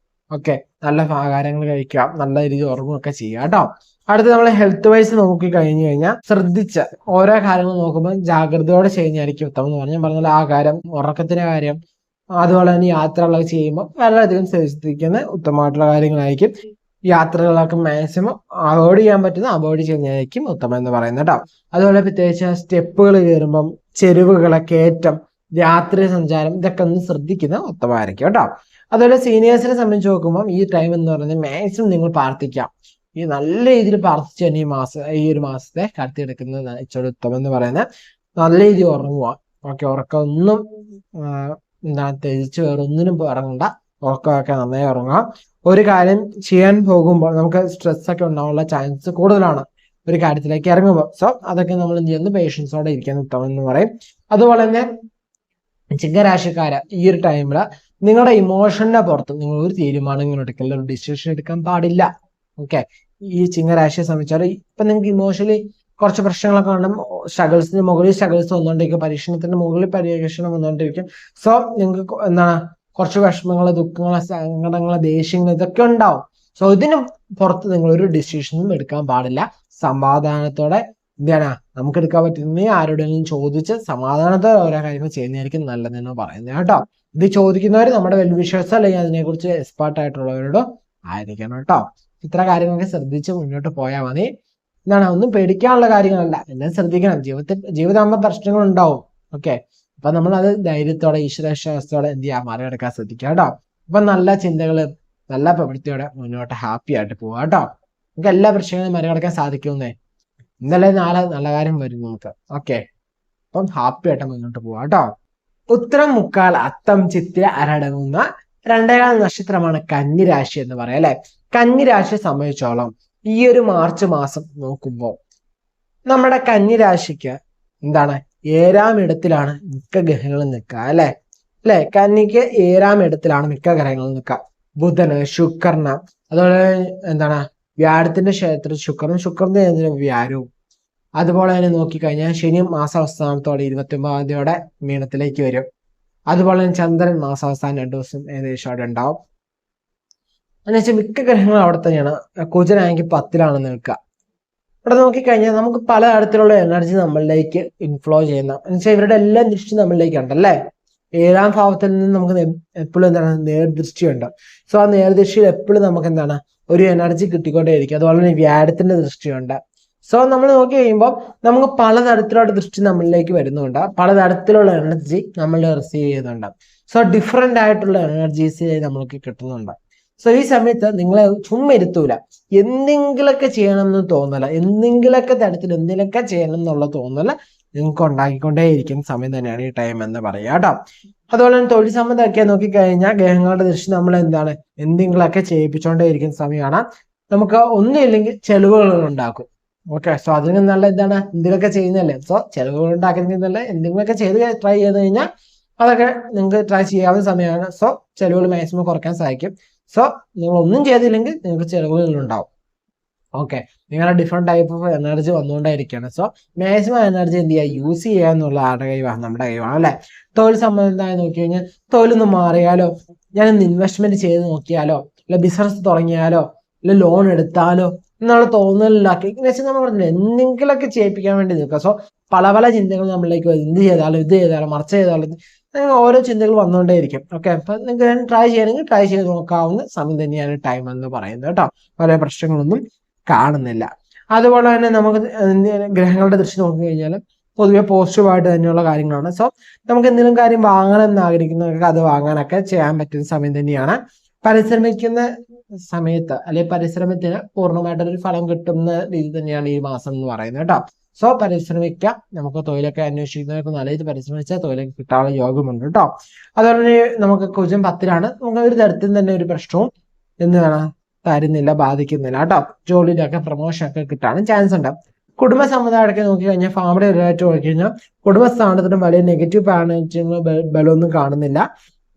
Speaker 1: ഓക്കെ, നല്ല ആഹാരങ്ങൾ കഴിക്കുക, നല്ല രീതിയിൽ ഉറങ്ങുകയൊക്കെ ചെയ്യുക കേട്ടോ. അടുത്ത് നമ്മൾ ഹെൽത്ത് വൈസ് നോക്കി കഴിഞ്ഞു കഴിഞ്ഞാൽ ശ്രദ്ധിച്ച് ഓരോ കാര്യങ്ങൾ നോക്കുമ്പോൾ ജാഗ്രതയോടെ ചെയ്യുന്നതായിരിക്കും ഉത്തമം എന്ന് പറഞ്ഞാൽ പറഞ്ഞാൽ ആഹാരം, ഉറക്കത്തിന്റെ കാര്യം, അതുപോലെ തന്നെ യാത്രകളൊക്കെ ചെയ്യുമ്പോൾ വളരെയധികം ശ്രദ്ധിക്കുന്ന ഉത്തമമായിട്ടുള്ള കാര്യങ്ങളായിരിക്കും. യാത്രകളൊക്കെ മാക്സിമം അവോയ്ഡ് ചെയ്യാൻ പറ്റുന്ന അവോയ്ഡ് ചെയ്യുന്നതായിരിക്കും ഉത്തമം എന്ന് പറയുന്നത് കേട്ടോ. അതുപോലെ പ്രത്യേകിച്ച് സ്റ്റെപ്പുകൾ കയറുമ്പം, ചെരുവുകളെ കയറ്റം, രാത്രി സഞ്ചാരം, ഇതൊക്കെ ഒന്ന് ശ്രദ്ധിക്കുന്ന ഉത്തമമായിരിക്കും കേട്ടോ. അതുപോലെ സീനിയേഴ്സിനെ സംബന്ധിച്ച് നോക്കുമ്പോൾ ഈ ടൈം എന്ന് പറഞ്ഞാൽ മാക്സിമം നിങ്ങൾ പ്രാർത്ഥിക്കാം. ഈ നല്ല രീതിയിൽ പ്രാർത്ഥിച്ച് തന്നെ ഈ ഒരു മാസത്തെ കടത്തിയെടുക്കുന്നത് ഇച്ചിരി ഉത്തമം എന്ന് പറയുന്നത്. നല്ല രീതിയിൽ ഉറങ്ങുക. ഓക്കെ, ഉറക്കം ഒന്നും തിരിച്ചു വേറെ ഒന്നിനും ഇറങ്ങണ്ട, ഉറക്കമൊക്കെ നന്നായി ഉറങ്ങുക. ഒരു കാര്യം ചെയ്യാൻ പോകുമ്പോൾ നമുക്ക് സ്ട്രെസ് ഒക്കെ ഉണ്ടാവാനുള്ള ചാൻസ് കൂടുതലാണ് ഒരു കാര്യത്തിലേക്ക് ഇറങ്ങുമ്പോൾ. സോ അതൊക്കെ നമ്മൾ എന്ത് ചെയ്യുന്നു, പേഷ്യൻസോടെ ഇരിക്കാൻ ഉത്തമം എന്ന് പറയും. അതുപോലെ തന്നെ ചിങ്ങരാശിക്കാര് ഈ ഒരു ടൈമില് നിങ്ങളുടെ ഇമോഷന്റെ പുറത്ത് നിങ്ങൾ ഒരു തീരുമാനങ്ങൾ എടുക്കില്ല, ഒരു ഡിസിഷൻ എടുക്കാൻ പാടില്ല. ഓക്കെ, ഈ ചിങ്ങരാശിയെ സംബന്ധിച്ചാൽ ഇപ്പൊ നിങ്ങൾക്ക് ഇമോഷണലി കുറച്ച് പ്രശ്നങ്ങളൊക്കെ കാണും. സ്ട്രഗിൾസിന് മുകളിൽ സ്ട്രഗിൾസ് വന്നുകൊണ്ടിരിക്കും, പരീക്ഷണത്തിന്റെ മുകളിൽ പരീക്ഷണം വന്നുകൊണ്ടിരിക്കും. സോ നിങ്ങൾക്ക് എന്താണ് കുറച്ച് വിഷമങ്ങള്, ദുഃഖങ്ങള്, സങ്കടങ്ങള്, ദേഷ്യങ്ങൾ ഇതൊക്കെ ഉണ്ടാവും. സോ ഇതിന് പുറത്ത് നിങ്ങൾ ഒരു ഡിസിഷനും എടുക്കാൻ പാടില്ല. സമാധാനത്തോടെ എന്താണ് നമുക്ക് എടുക്കാൻ പറ്റുന്ന ആരോടെങ്കിലും ചോദിച്ച് സമാധാനത്തോടെ ഓരോ കാര്യങ്ങൾ ചെയ്യുന്നതായിരിക്കും നല്ലതെന്ന് പറയുന്നത് കേട്ടോ. ഇത് ചോദിക്കുന്നവർ നമ്മുടെ വെൽവിഷേഴ്സ് അല്ലെങ്കിൽ അതിനെക്കുറിച്ച് എക്സ്പേർട്ട് ആയിട്ടുള്ളവരോട് ആയിരിക്കണം കേട്ടോ. ഇത്ര കാര്യങ്ങളൊക്കെ ശ്രദ്ധിച്ച് മുന്നോട്ട് പോയാൽ മതി. എന്താണ്, ഒന്നും പേടിക്കാനുള്ള കാര്യങ്ങളല്ല, എല്ലാം ശ്രദ്ധിക്കണം. ജീവിതമാകുമ്പോൾ പ്രശ്നങ്ങൾ ഉണ്ടാവും. ഓക്കെ, അപ്പൊ നമ്മൾ അത് ധൈര്യത്തോടെ ഈശ്വരവിശ്വാസത്തോടെ എന്ത് ചെയ്യാം, മറികടക്കാൻ ശ്രദ്ധിക്കുക കേട്ടോ. അപ്പൊ നല്ല ചിന്തകള്, നല്ല പ്രവൃത്തിയോടെ മുന്നോട്ട് ഹാപ്പി ആയിട്ട് പോവാ കേട്ടോ. നമുക്ക് എല്ലാ പ്രശ്നങ്ങളും മറികടക്കാൻ സാധിക്കുന്നേ. ഇന്നലെ നാളെ നല്ല കാര്യം വരും നമുക്ക്. ഓക്കെ, അപ്പം ഹാപ്പി ആയിട്ട് മുന്നോട്ട് പോവാ കേട്ടോ. ഉത്തരം, മുക്കാൽ, അത്തം, ചിത്തിര അരടങ്ങുന്ന 2 നക്ഷത്രമാണ് കന്നിരാശി എന്ന് പറയാം അല്ലെ. കന്നിരാശിയെ സംബന്ധിച്ചോളം ഈ ഒരു മാർച്ച് മാസം നോക്കുമ്പോൾ നമ്മുടെ കന്നിരാശിക്ക് എന്താണ്, 7ാം ഇടത്തിലാണ് മിക്ക ഗ്രഹങ്ങളും നിൽക്കുക അല്ലെ. കന്നിക്ക് 7ാം ഇടത്തിലാണ് മിക്ക ഗ്രഹങ്ങളും നിൽക്കുക. ബുധന്, ശുക്രന്, അതുപോലെ എന്താണ് വ്യാഴത്തിന്റെ ക്ഷേത്രത്തിൽ ശുക്രന്റെ വ്യാഴവും. അതുപോലെ തന്നെ നോക്കിക്കഴിഞ്ഞാൽ ശനി മാസാവസാനത്തോടെ 29-ാം തീയതിയോടെ മീനത്തിലേക്ക് വരും. അതുപോലെ തന്നെ ചന്ദ്രൻ മാസാവസാനം 2 ദിവസം ഏകദേശം അവിടെ ഉണ്ടാവും. എന്നുവെച്ചാൽ മിക്ക ഗ്രഹങ്ങളും അവിടെ തന്നെയാണ്. കുജനാണെങ്കിൽ 10ലാണ് നിൽക്കുക. ഇവിടെ നോക്കിക്കഴിഞ്ഞാൽ നമുക്ക് പലതരത്തിലുള്ള എനർജി നമ്മളിലേക്ക് ഇൻഫ്ലോ ചെയ്യുന്ന, എന്നുവെച്ചാൽ ഇവരുടെ എല്ലാം ദൃഷ്ടി നമ്മളിലേക്ക് ഉണ്ടല്ലേ. 7ാം ഭാവത്തിൽ നിന്ന് നമുക്ക് എപ്പോഴും എന്താണ് നേർദൃഷ്ടിയുണ്ട്. സോ ആ നേർദൃഷ്ടിയിൽ എപ്പോഴും നമുക്ക് എന്താണ് ഒരു എനർജി കിട്ടിക്കൊണ്ടേയിരിക്കും. അതുപോലെ തന്നെ വ്യാഴത്തിന്റെ ദൃഷ്ടിയുണ്ട്. സോ നമ്മൾ നോക്കി കഴിയുമ്പോൾ നമുക്ക് പലതരത്തിലുള്ള ദൃഷ്ടി നമ്മളിലേക്ക് വരുന്നുണ്ട്, പലതരത്തിലുള്ള എനർജി നമ്മൾ റിസീവ് ചെയ്യുന്നുണ്ട്. സോ ഡിഫറെന്റ് ആയിട്ടുള്ള എനർജീസ് നമ്മൾക്ക് കിട്ടുന്നുണ്ട്. സോ ഈ സമയത്ത് നിങ്ങളെ ചുമ്മാ ഇരുത്തൂല, എന്തെങ്കിലുമൊക്കെ ചെയ്യണം എന്ന് തോന്നല, എന്തെങ്കിലുമൊക്കെ തരത്തിൽ എന്തെങ്കിലുമൊക്കെ ചെയ്യണം എന്നുള്ള തോന്നല നിങ്ങൾക്ക് ഉണ്ടാക്കിക്കൊണ്ടേയിരിക്കുന്ന സമയം തന്നെയാണ് ഈ ടൈം എന്ന് പറയാം കേട്ടോ. അതുപോലെ തന്നെ തൊഴിൽ സംബന്ധമൊക്കെ നോക്കിക്കഴിഞ്ഞാൽ ഗ്രഹങ്ങളുടെ ദൃഷ്ടി നമ്മൾ എന്താണ് എന്തെങ്കിലുമൊക്കെ ചെയ്യിപ്പിച്ചുകൊണ്ടേയിരിക്കുന്ന സമയമാണ്. നമുക്ക് ഒന്നുമില്ലെങ്കിൽ ചെലവുകൾ ഉണ്ടാക്കും. ഓക്കെ, സോ അതിന് നല്ല എന്താണ് എന്തെങ്കിലുമൊക്കെ ചെയ്യുന്നതല്ലേ. സോ ചെലവുകൾ ഉണ്ടാക്കുന്നതല്ല എന്തെങ്കിലുമൊക്കെ ചെയ്ത് ട്രൈ ചെയ്ത് കഴിഞ്ഞാൽ അതൊക്കെ നിങ്ങൾക്ക് ട്രൈ ചെയ്യാവുന്ന സമയമാണ്. സോ ചെലവുകൾ മാക്സിമം കുറയ്ക്കാൻ സഹായിക്കും. സോ നിങ്ങൾ ഒന്നും ചെയ്തില്ലെങ്കിൽ നിങ്ങൾക്ക് ചെലവുകൾ ഉണ്ടാവും. ഓക്കെ, നിങ്ങളുടെ ഡിഫറെന്റ് ടൈപ്പ് ഓഫ് എനർജി വന്നുകൊണ്ടായിരിക്കുകയാണ്. സോ മാക്സിമം എനർജി എന്ത് ചെയ്യുക, യൂസ് ചെയ്യുക എന്നുള്ള ആരുടെ കഴിവാണ്, നമ്മുടെ കഴിവാണ് അല്ലെ. തൊഴിൽ സംബന്ധമായി നോക്കി കഴിഞ്ഞാൽ തൊഴിലൊന്ന് മാറിയാലോ, ഞാനൊന്ന് ഇൻവെസ്റ്റ്മെന്റ് ചെയ്ത് നോക്കിയാലോ, അല്ല ബിസിനസ് തുടങ്ങിയാലോ, അല്ല ലോൺ എടുത്താലോ എന്നുള്ള തോന്നലിലാക്കി നമ്മൾ പറഞ്ഞില്ല എന്തെങ്കിലുമൊക്കെ ചെയ്യിപ്പിക്കാൻ വേണ്ടി നിൽക്കുക. സോ പല പല ചിന്തകൾ നമ്മളിലേക്ക് എന്ത് ചെയ്താലും ഇത് ചെയ്താലും മറിച്ച് ചെയ്താലും ഓരോ ചിന്തകൾ വന്നുകൊണ്ടേയിരിക്കും. ഓക്കെ, അപ്പൊ നിങ്ങൾക്ക് ട്രൈ ചെയ്യണമെങ്കിൽ ട്രൈ ചെയ്ത് നോക്കാവുന്ന സമയം തന്നെയാണ് ടൈം എന്ന് പറയുന്നത് കേട്ടോ. പല പ്രശ്നങ്ങളൊന്നും കാണുന്നില്ല. അതുപോലെ തന്നെ നമുക്ക് ഗ്രഹങ്ങളുടെ ദൃഷ്ടി നോക്കി കഴിഞ്ഞാൽ പൊതുവെ പോസിറ്റീവായിട്ട് തന്നെയുള്ള കാര്യങ്ങളാണ്. സോ നമുക്ക് എന്തെങ്കിലും കാര്യം വാങ്ങണമെന്ന് ആഗ്രഹിക്കുന്നവർക്ക് അത് വാങ്ങാനൊക്കെ ചെയ്യാൻ പറ്റുന്ന സമയം തന്നെയാണ്. പരിശ്രമിക്കുന്ന സമയത്ത് അല്ലെങ്കിൽ പരിശ്രമത്തിന് പൂർണ്ണമായിട്ടൊരു ഫലം കിട്ടുന്ന രീതി തന്നെയാണ് ഈ മാസം എന്ന് പറയുന്നത് കേട്ടോ. സോ പരിശ്രമിക്കുക, നമുക്ക് തൊഴിലൊക്കെ അന്വേഷിക്കുന്നവർക്ക് നല്ല രീതിയിൽ പരിശ്രമിച്ചാൽ തൊഴിലൊക്കെ കിട്ടാനുള്ള യോഗമുണ്ട് കേട്ടോ. അതുപോലെ തന്നെ നമുക്ക് കുജം 10-ലാണ്, നമുക്ക് ഒരു തരത്തിൽ തന്നെ ഒരു പ്രശ്നവും എന്ന് വേണം തരുന്നില്ല, ബാധിക്കുന്നില്ല കേട്ടോ. ജോലിയിലൊക്കെ പ്രൊമോഷൻ ഒക്കെ കിട്ടാനും ചാൻസ് ഉണ്ട്. കുടുംബ സമുദായമൊക്കെ നോക്കി കഴിഞ്ഞാൽ ഫാമിലി റിലേറ്റീവ് നോക്കി കഴിഞ്ഞാൽ കുടുംബസ്ഥാനത്തിന് വലിയ നെഗറ്റീവ് പാനേജ് ബലമൊന്നും കാണുന്നില്ല.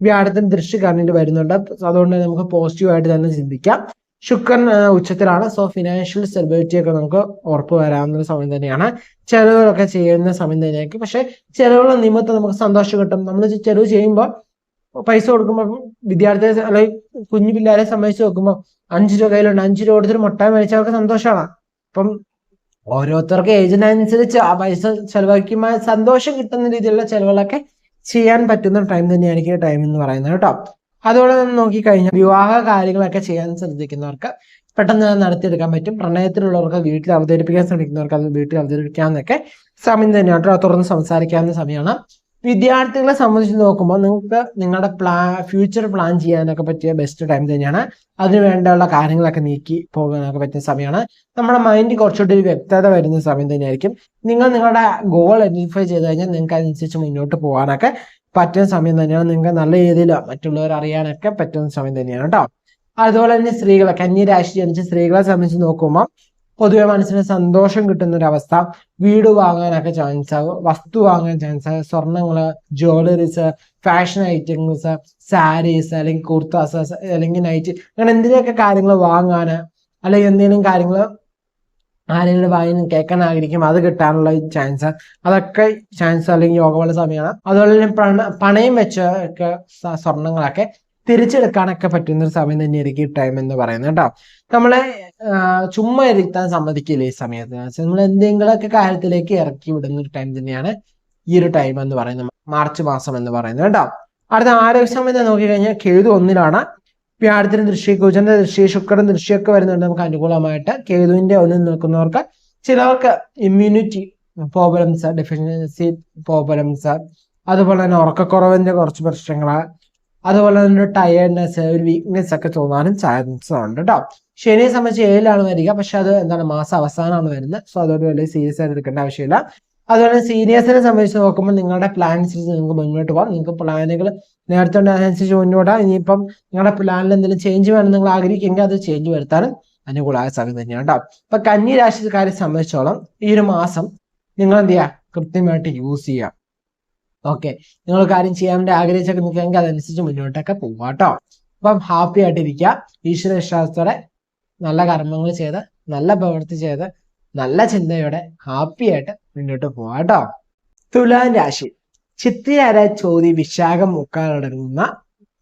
Speaker 1: വ്യാഴത്തിന് ദൃഷ്ടി കണ്ണിൽ വരുന്നുണ്ട്. അതുകൊണ്ട് നമുക്ക് പോസിറ്റീവായിട്ട് തന്നെ ചിന്തിക്കാം. ശുക്രൻ ഉച്ചത്തിലാണ്. സോ ഫിനാൻഷ്യൽ സ്റ്റെബിലിറ്റി ഒക്കെ നമുക്ക് ഉറപ്പ് വരാവുന്ന സമയം തന്നെയാണ്. ചെലവുകളൊക്കെ ചെയ്യുന്ന സമയം തന്നെയായിരിക്കും. പക്ഷെ ചെലവുകൾ നിമിത്തം നമുക്ക് സന്തോഷം കിട്ടും. നമ്മൾ ചെലവ് ചെയ്യുമ്പോൾ പൈസ കൊടുക്കുമ്പോൾ വിദ്യാർത്ഥികളെ അല്ലെങ്കിൽ കുഞ്ഞു പിള്ളേരെ സംബന്ധിച്ച് നോക്കുമ്പോൾ 5 രൂപ കയ്യിലുണ്ട്, 5 രൂപ കൊടുത്തിട്ട് മുട്ടായി മേടിച്ചാൽ അവർക്ക് സന്തോഷമാണ്. അപ്പം ഓരോരുത്തർക്ക് ഏജിനനുസരിച്ച് ആ പൈസ ചെലവാക്കുമ്പോൾ സന്തോഷം കിട്ടുന്ന രീതിയിലുള്ള ചെലവുകളൊക്കെ ചെയ്യാൻ പറ്റുന്ന ടൈം തന്നെയാണ് ഈ ടൈം എന്ന് പറയുന്നത് കേട്ടോ. അതുപോലെ തന്നെ നോക്കിക്കഴിഞ്ഞാൽ വിവാഹ കാര്യങ്ങളൊക്കെ ചെയ്യാൻ ശ്രദ്ധിക്കുന്നവർക്ക് പെട്ടെന്ന് നടത്തിയെടുക്കാൻ പറ്റും. പ്രണയത്തിലുള്ളവർക്ക് വീട്ടിൽ അവതരിപ്പിക്കാൻ ശ്രമിക്കുന്നവർക്ക് അത് വീട്ടിൽ അവതരിപ്പിക്കാമെന്നൊക്കെ സമയം തന്നെയാണ്. തുറന്ന് സംസാരിക്കാവുന്ന സമയമാണ്. വിദ്യാർത്ഥികളെ സംബന്ധിച്ച് നോക്കുമ്പോൾ നിങ്ങൾക്ക് നിങ്ങളുടെ ഫ്യൂച്ചർ പ്ലാൻ ചെയ്യാനൊക്കെ പറ്റിയ ബെസ്റ്റ് ടൈം തന്നെയാണ്. അതിന് വേണ്ടിയുള്ള കാര്യങ്ങളൊക്കെ നീക്കി പോകാനൊക്കെ പറ്റിയ സമയമാണ്. നമ്മുടെ മൈൻഡ് കുറച്ചുകൂടി വ്യക്തത വരുന്ന സമയം തന്നെയായിരിക്കും. നിങ്ങളുടെ ഗോൾ ഐഡന്റിഫൈ ചെയ്ത് കഴിഞ്ഞാൽ നിങ്ങൾക്ക് അതനുസരിച്ച് മുന്നോട്ട് പോകാനൊക്കെ പറ്റുന്ന സമയം തന്നെയാണ്. നിങ്ങൾക്ക് നല്ല രീതിയിൽ മറ്റുള്ളവർ അറിയാനൊക്കെ പറ്റുന്ന സമയം തന്നെയാണ് കേട്ടോ. അതുപോലെ തന്നെ സ്ത്രീകളെ, കന്യരാശി ജനിച്ച സ്ത്രീകളെ സംബന്ധിച്ച് നോക്കുമ്പോൾ പൊതുവെ മനസ്സിന് സന്തോഷം കിട്ടുന്ന ഒരു അവസ്ഥ, വീട് വാങ്ങാനൊക്കെ ചാൻസ് ആകും, വസ്തു വാങ്ങാൻ ചാൻസ് ആകും, സ്വർണ്ണങ്ങള്, ജ്വല്ലറീസ്, ഫാഷൻ ഐറ്റംസ്, സാരീസ് അല്ലെങ്കിൽ കുർത്താസ് അല്ലെങ്കിൽ നൈറ്റ്, അങ്ങനെ എന്തിനൊക്കെ കാര്യങ്ങൾ വാങ്ങാന് അല്ലെങ്കിൽ എന്തെങ്കിലും കാര്യങ്ങൾ ആരെങ്കിലും വായന കേൾക്കാൻ ആഗ്രഹിക്കും, അത് കിട്ടാനുള്ള ചാൻസ്, അതൊക്കെ ചാൻസ് അല്ലെങ്കിൽ യോഗമുള്ള സമയമാണ്. അതുപോലെ തന്നെ പണയം വെച്ച സ്വർണ്ണങ്ങളൊക്കെ തിരിച്ചെടുക്കാനൊക്കെ പറ്റുന്ന ഒരു സമയം തന്നെയായിരിക്കും ഈ ടൈം എന്ന് പറയുന്നത് കേട്ടോ. നമ്മളെ ചുമ്മാ ഇരുത്താൻ സമ്മതിക്കില്ല ഈ സമയത്ത്. നമ്മൾ എന്തെങ്കിലുമൊക്കെ കാര്യത്തിലേക്ക് ഇറക്കി വിടുന്ന ഒരു ടൈം തന്നെയാണ് ഈ ഒരു ടൈം എന്ന് പറയുന്നത്, മാർച്ച് മാസം എന്ന് പറയുന്നത് കേട്ടോ. അടുത്ത ആരോഗ്യ സമയത്ത് നോക്കിക്കഴിഞ്ഞാൽ കേതു 1-ലാണ്. വ്യാഴത്തിന് ദൃഷ്ടി, കുജന്റെ ദൃഷ്ടി, ശുക്രൻ ദൃഷ്ടിയൊക്കെ വരുന്നുണ്ട് നമുക്ക് അനുകൂലമായിട്ട്. കേതുവിന്റെ 1-ൽ നിൽക്കുന്നവർക്ക് ചിലവർക്ക് ഇമ്മ്യൂണിറ്റി പ്രോബ്ലംസ്, ഡെഫിഷ്യൻസി പ്രോബ്ലംസ്, അതുപോലെ തന്നെ ഉറക്കക്കുറവിന്റെ കുറച്ച് പ്രശ്നങ്ങൾ, അതുപോലെ തന്നെ ടയർഡ്നെസ്, ഒരു വീക്ക്നെസ് ഒക്കെ തോന്നാനും ചാൻസ് ഉണ്ട് കേട്ടോ. ശനിയെ സംബന്ധിച്ച് 7-ലാണ് വരിക, പക്ഷെ അത് എന്താണ് മാസം അവസാനമാണ് വരുന്നത്. സോ അതുകൊണ്ട് വലിയ സീരിയസ് ആയിട്ട് എടുക്കേണ്ട ആവശ്യമില്ല. അതുപോലെ സീരിയസിനെ സംബന്ധിച്ച് നോക്കുമ്പോൾ നിങ്ങളുടെ പ്ലാൻ അനുസരിച്ച് നിങ്ങൾക്ക് മുന്നോട്ട് പോകാം. നിങ്ങൾക്ക് പ്ലാനുകൾ നേരത്തെ അനുസരിച്ച് മുന്നോട്ടാം. ഇനിയിപ്പം നിങ്ങളുടെ പ്ലാനിൽ എന്തെങ്കിലും ചേഞ്ച് വേണം നിങ്ങൾ ആഗ്രഹിക്കുമെങ്കിൽ അത് ചേഞ്ച് വരുത്താനും അനുകൂലമായ സമയം തന്നെയാണ് കേട്ടോ. അപ്പൊ കന്നി രാശിക്കാരെ സംബന്ധിച്ചോളം ഈ ഒരു മാസം നിങ്ങൾ എന്ത് ചെയ്യുക, കൃത്യമായിട്ട് യൂസ് ചെയ്യുക. ഓക്കെ, നിങ്ങൾ കാര്യം ചെയ്യാൻ വേണ്ടി ആഗ്രഹിച്ചൊക്കെ നിൽക്കുകയെങ്കിൽ അതനുസരിച്ച് മുന്നോട്ടൊക്കെ പോവാം കേട്ടോ. അപ്പം ഹാപ്പി ആയിട്ടിരിക്കുക, ഈശ്വര വിശ്വാസത്തോടെ നല്ല കർമ്മങ്ങൾ ചെയ്ത് നല്ല പ്രവൃത്തി ചെയ്ത് നല്ല ചിന്തയോടെ ഹാപ്പി ആയിട്ട് മുന്നോട്ട് പോവാം കേട്ടോ. തുലാം രാശി ചിത്തിര, ചോതി, വിശാഖം, മുക്കാലടങ്ങുന്ന